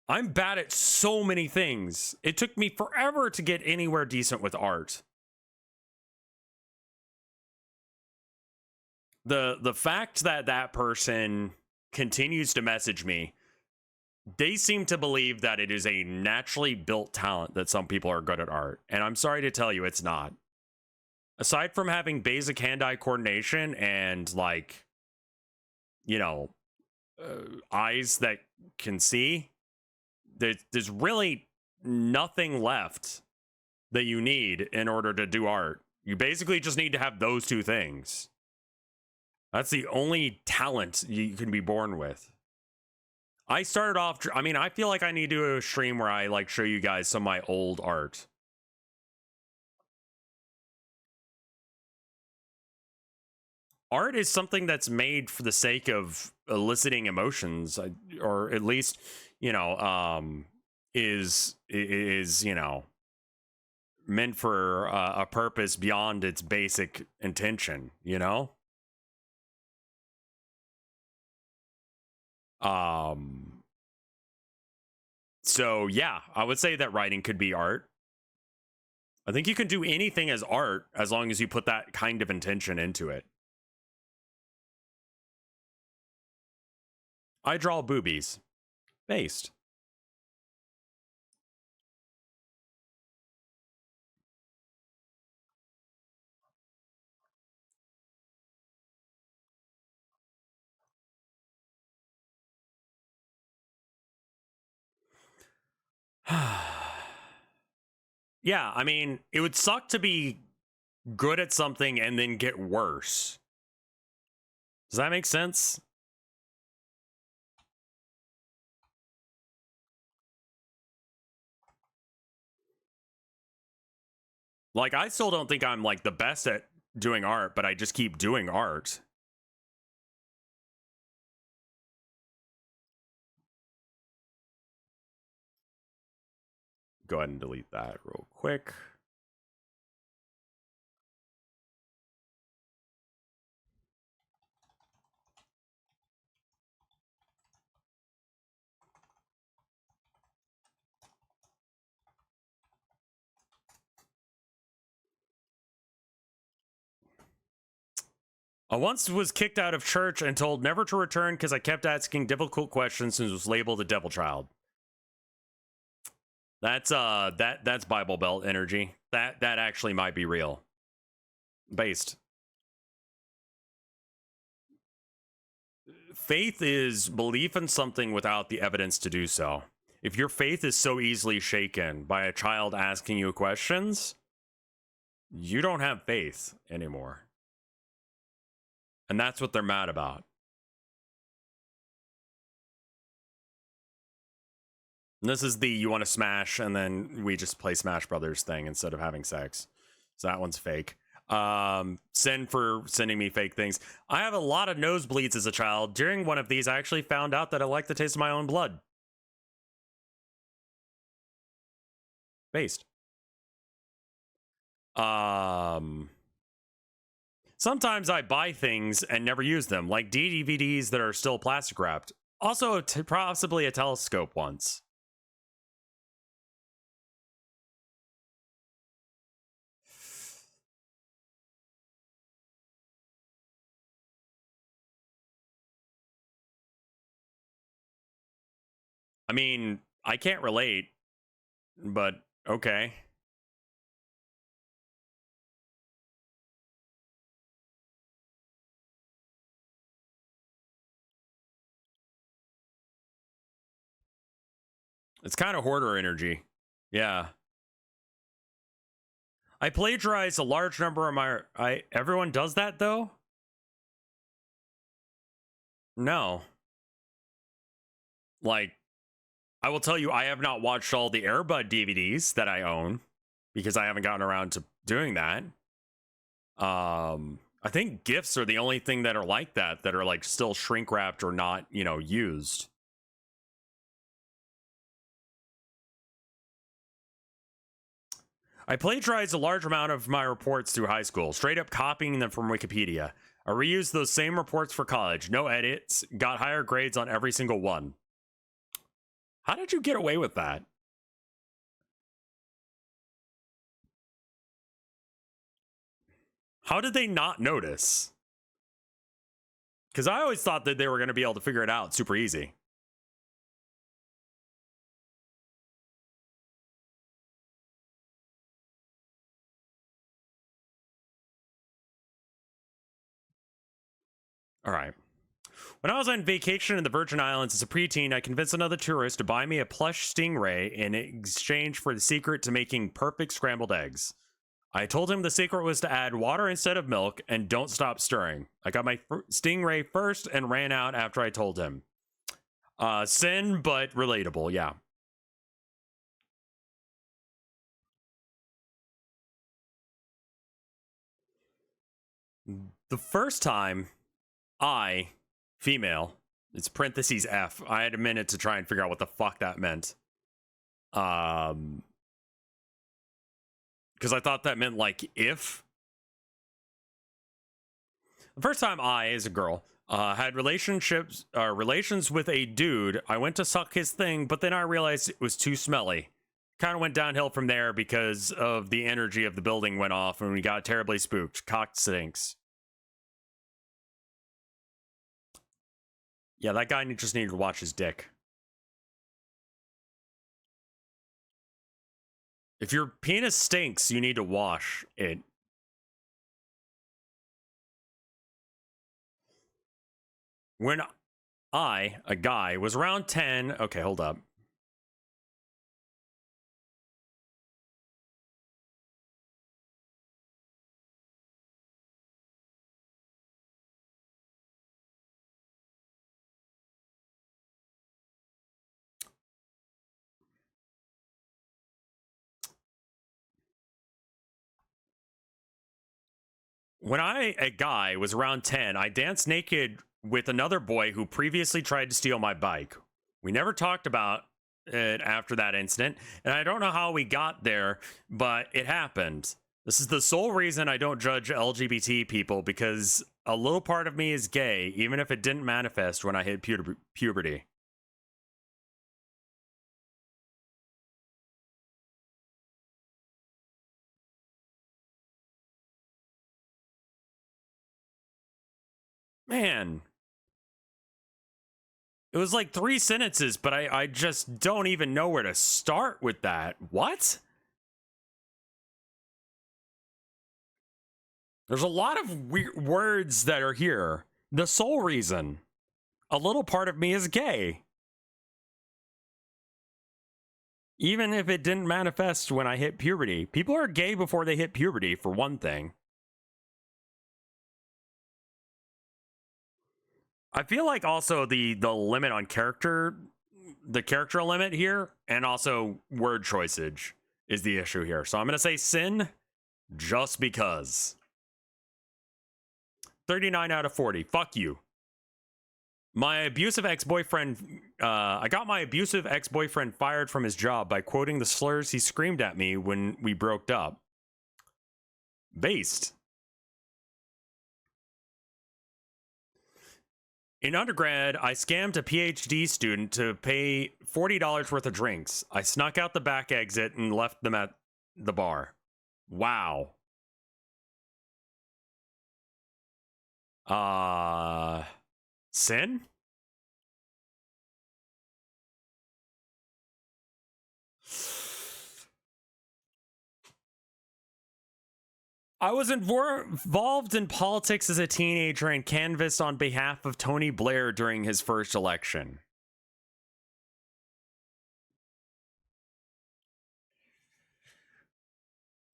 [SPEAKER 1] I'm bad at so many things. It took me forever to get anywhere decent with art. The fact that that person continues to message me, they seem to believe that it is a naturally built talent that some people are good at art. And I'm sorry to tell you, it's not. Aside from having basic hand-eye coordination and, like, you know, eyes that can see, there's really nothing left that you need in order to do art. You basically just need to have those 2 things. That's the only talent you can be born with. I started off, I mean, I feel like I need to do a stream where I like show you guys some of my old art. Art is something that's made for the sake of eliciting emotions, or at least, you know, is, you know, meant for a purpose beyond its basic intention, you know? So yeah, I would say that writing could be art. I think you can do anything as art as long as you put that kind of intention into it. I draw boobies. Based. Yeah, I mean, it would suck to be good at something and then get worse. Does that make sense? Like, I still don't think I'm like the best at doing art, but I just keep doing art. Go ahead and delete that real quick. I once was kicked out of church and told never to return because I kept asking difficult questions and was labeled a devil child. That's that's Bible Belt energy. That actually might be real. Based. Faith is belief in something without the evidence to do so. If your faith is so easily shaken by a child asking you questions, you don't have faith anymore. And that's what they're mad about. And this is the you want to smash and then we just play Smash Brothers thing instead of having sex. So that one's fake. Sin for sending me fake things. I have a lot of nosebleeds as a child. During one of these, I actually found out that I like the taste of my own blood. Based. Sometimes I buy things and never use them, like DVDs that are still plastic wrapped. Also, possibly a telescope once. I mean, I can't relate, but okay. It's kind of hoarder energy. Yeah. I plagiarized a large number of my... Everyone does that, though? No. Like, I will tell you, I have not watched all the Airbud DVDs that I own because I haven't gotten around to doing that. I think GIFs are the only thing that are like that are like still shrink wrapped or not, you know, used. I plagiarized a large amount of my reports through high school, straight up copying them from Wikipedia. I reused those same reports for college, no edits, got higher grades on every single one. How did you get away with that? How did they not notice? Because I always thought that they were going to be able to figure it out super easy. All right. When I was on vacation in the Virgin Islands as a preteen, I convinced another tourist to buy me a plush stingray in exchange for the secret to making perfect scrambled eggs. I told him the secret was to add water instead of milk and don't stop stirring. I got my stingray first and ran out after I told him. Sin, but relatable, yeah. The first time I, female, it's parentheses F. I had a minute to try and figure out what the fuck that meant. Because I thought that meant like if. The first time I, as a girl, had relations with a dude, I went to suck his thing, but then I realized it was too smelly. Kind of went downhill from there because of the energy of the building went off and we got terribly spooked. Cock stinks. Yeah, that guy just needed to watch his dick. If your penis stinks, you need to wash it. When I, a guy, was around 10... Okay, hold up. When I, a guy, was around 10, I danced naked with another boy who previously tried to steal my bike. We never talked about it after that incident, and I don't know how we got there, but it happened. This is the sole reason I don't judge LGBT people, because a little part of me is gay, even if it didn't manifest when I hit puberty. Man, it was like 3 sentences, but I just don't even know where to start with that. What? There's a lot of weird words that are here. The sole reason. A little part of me is gay. Even if it didn't manifest when I hit puberty. People are gay before they hit puberty, for one thing. I feel like also the limit on character, the character limit here, and also word choiceage is the issue here. So I'm going to say sin just because. 39 out of 40. Fuck you. My abusive ex-boyfriend, I got my abusive ex-boyfriend fired from his job by quoting the slurs he screamed at me when we broke up. Based. In undergrad, I scammed a PhD student to pay $40 worth of drinks. I snuck out the back exit and left them at the bar. Wow. Sin? I was involved in politics as a teenager and canvassed on behalf of Tony Blair during his first election.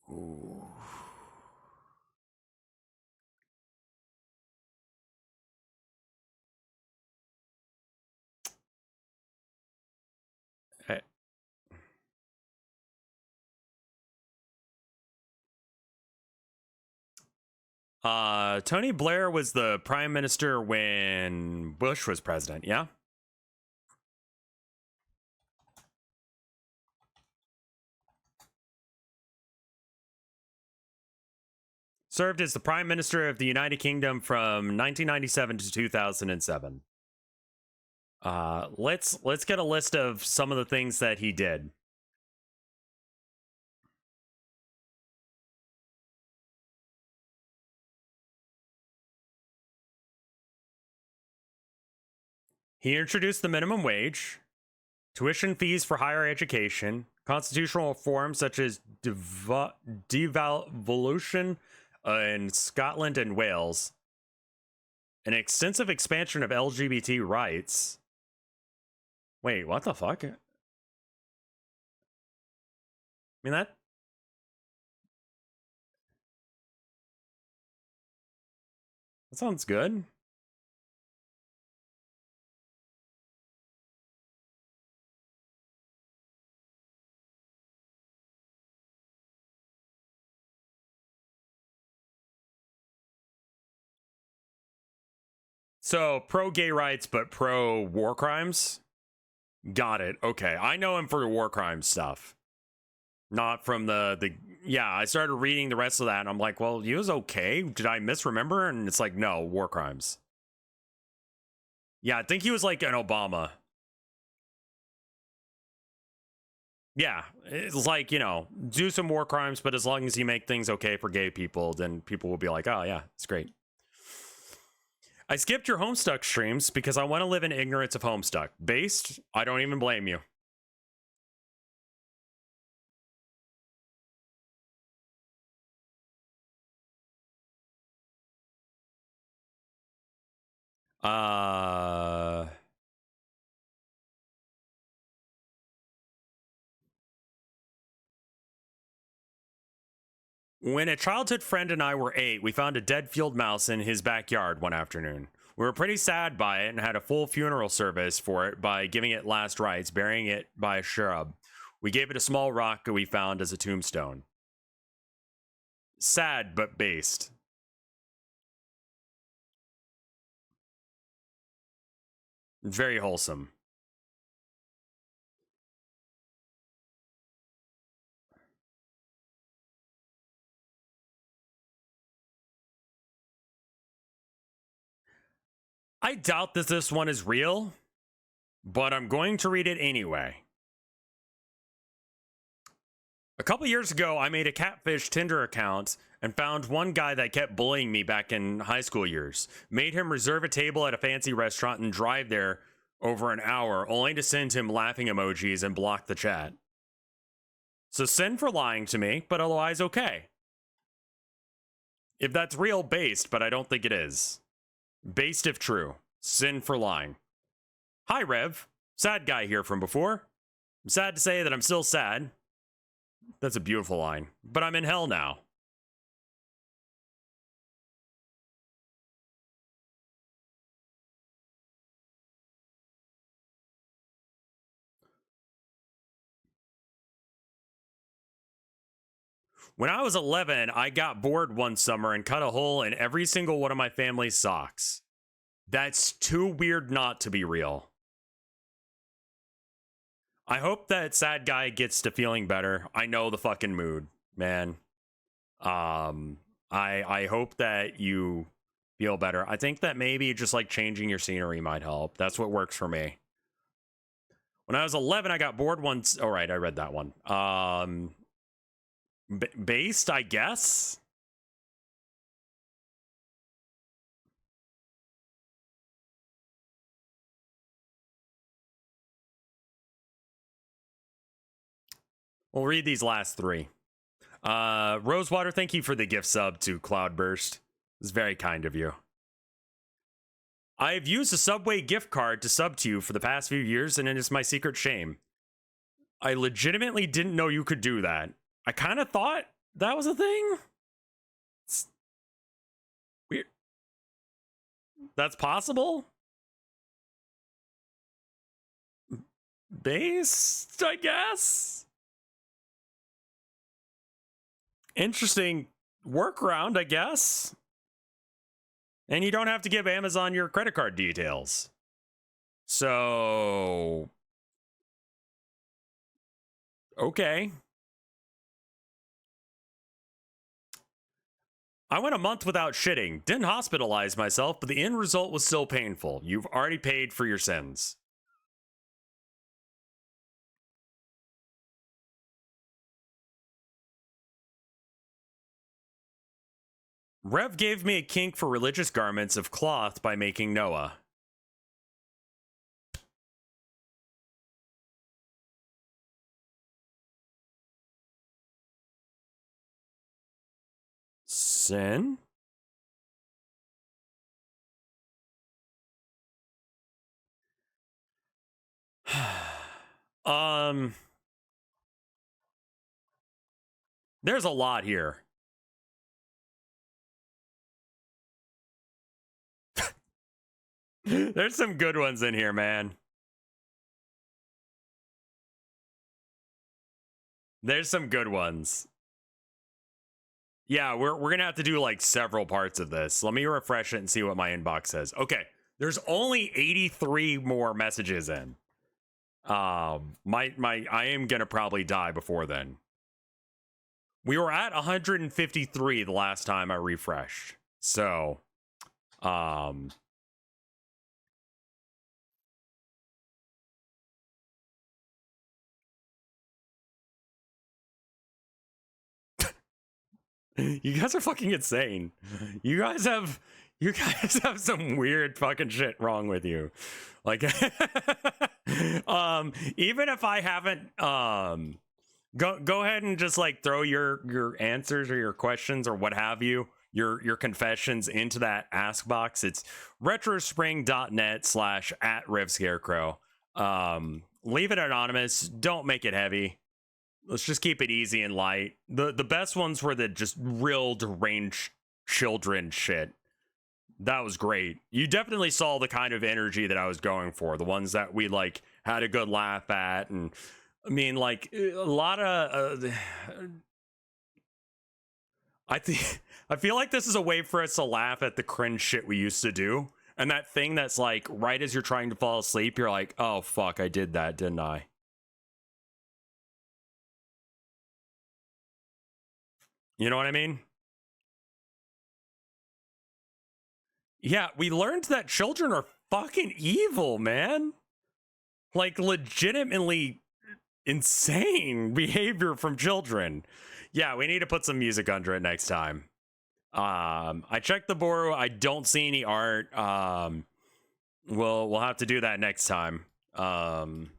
[SPEAKER 1] Ooh. Tony Blair was the prime minister when Bush was president, yeah? Served as the prime minister of the United Kingdom from 1997 to 2007. Let's get a list of some of the things that he did. He introduced the minimum wage, tuition fees for higher education, constitutional reforms such as devolution in Scotland and Wales, an extensive expansion of LGBT rights. Wait, what the fuck? I mean, that sounds good. So, pro gay rights, but pro war crimes? Got it. Okay. I know him for war crime stuff. Not from the yeah, I started reading the rest of that and I'm like, well, he was okay. Did I misremember? And it's like, no, war crimes. Yeah, I think he was like an Obama. Yeah, it's like, you know, do some war crimes, but as long as you make things okay for gay people, then people will be like, oh yeah, it's great. I skipped your Homestuck streams because I want to live in ignorance of Homestuck. Based, I don't even blame you. When a childhood friend and I were 8, we found a dead field mouse in his backyard one afternoon. We were pretty sad by it and had a full funeral service for it by giving it last rites, burying it by a shrub. We gave it a small rock that we found as a tombstone. Sad, but based. Very wholesome. I doubt that this one is real, but I'm going to read it anyway. A couple years ago, I made a catfish Tinder account and found one guy that kept bullying me back in high school years. Made him reserve a table at a fancy restaurant and drive there over an hour, only to send him laughing emojis and block the chat. So sin for lying to me, but otherwise okay. If that's real, based, but I don't think it is. Based if true. Sin for lying. Hi, Rev. Sad guy here from before. I'm sad to say that I'm still sad. That's a beautiful line. But I'm in hell now. When I was 11, I got bored one summer and cut a hole in every single one of my family's socks. That's too weird not to be real. I hope that sad guy gets to feeling better. I know the fucking mood, man. I hope that you feel better. I think that maybe just like changing your scenery might help. That's what works for me. When I was 11, I got bored once. All right, I read that one. Based, I guess. We'll read these last three. Rosewater, thank you for the gift sub to Cloudburst. It's very kind of you. I've used a Subway gift card to sub to you for the past few years, and it is my secret shame. I legitimately didn't know you could do that. I kind of thought that was a thing. It's weird. That's possible? Based, I guess? Interesting workaround, I guess. And you don't have to give Amazon your credit card details. So... okay. I went a month without shitting. Didn't hospitalize myself, but the end result was still painful. You've already paid for your sins. Rev gave me a kink for religious garments of cloth by making Noah. Sin? There's a lot here. There's some good ones in here, man. There's some good ones. Yeah, we're gonna have to do like several parts of this. Let me refresh it and see what my inbox says. Okay, there's only 83 more messages in. I am gonna probably die before then. We were at 153 the last time I refreshed. So, you guys are fucking insane. You guys have some weird fucking shit wrong with you. Like even if I haven't go ahead and just like throw your answers or your questions or what have you, your confessions into that ask box. It's retrospring.net/@RevScarecrow. Leave it anonymous. Don't make it heavy. Let's just keep it easy and light. The best ones were the just real deranged children shit. That was great. You definitely saw the kind of energy that I was going for. The ones that we like had a good laugh at. And I mean, like a lot of I feel like this is a way for us to laugh at the cringe shit we used to do And that thing that's like right as you're trying to fall asleep, you're like, oh fuck, I did that, didn't I? You know what I mean? Yeah, we learned that children are fucking evil, man. Like legitimately insane behavior from children. Yeah, we need to put some music under it next time. I checked the board. I don't see any art. We'll have to do that next time. And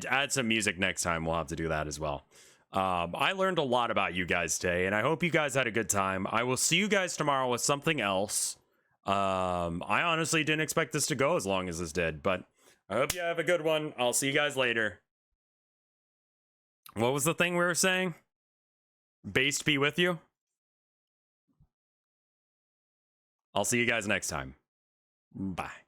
[SPEAKER 1] add some music next time. We'll have to do that as well. I learned a lot about you guys today, and I hope you guys had a good time. I will see you guys tomorrow with something else. I honestly didn't expect this to go as long as this did, but I hope you have a good one. I'll see you guys later. What was the thing we were saying? Based be with you. I'll see you guys next time. Bye.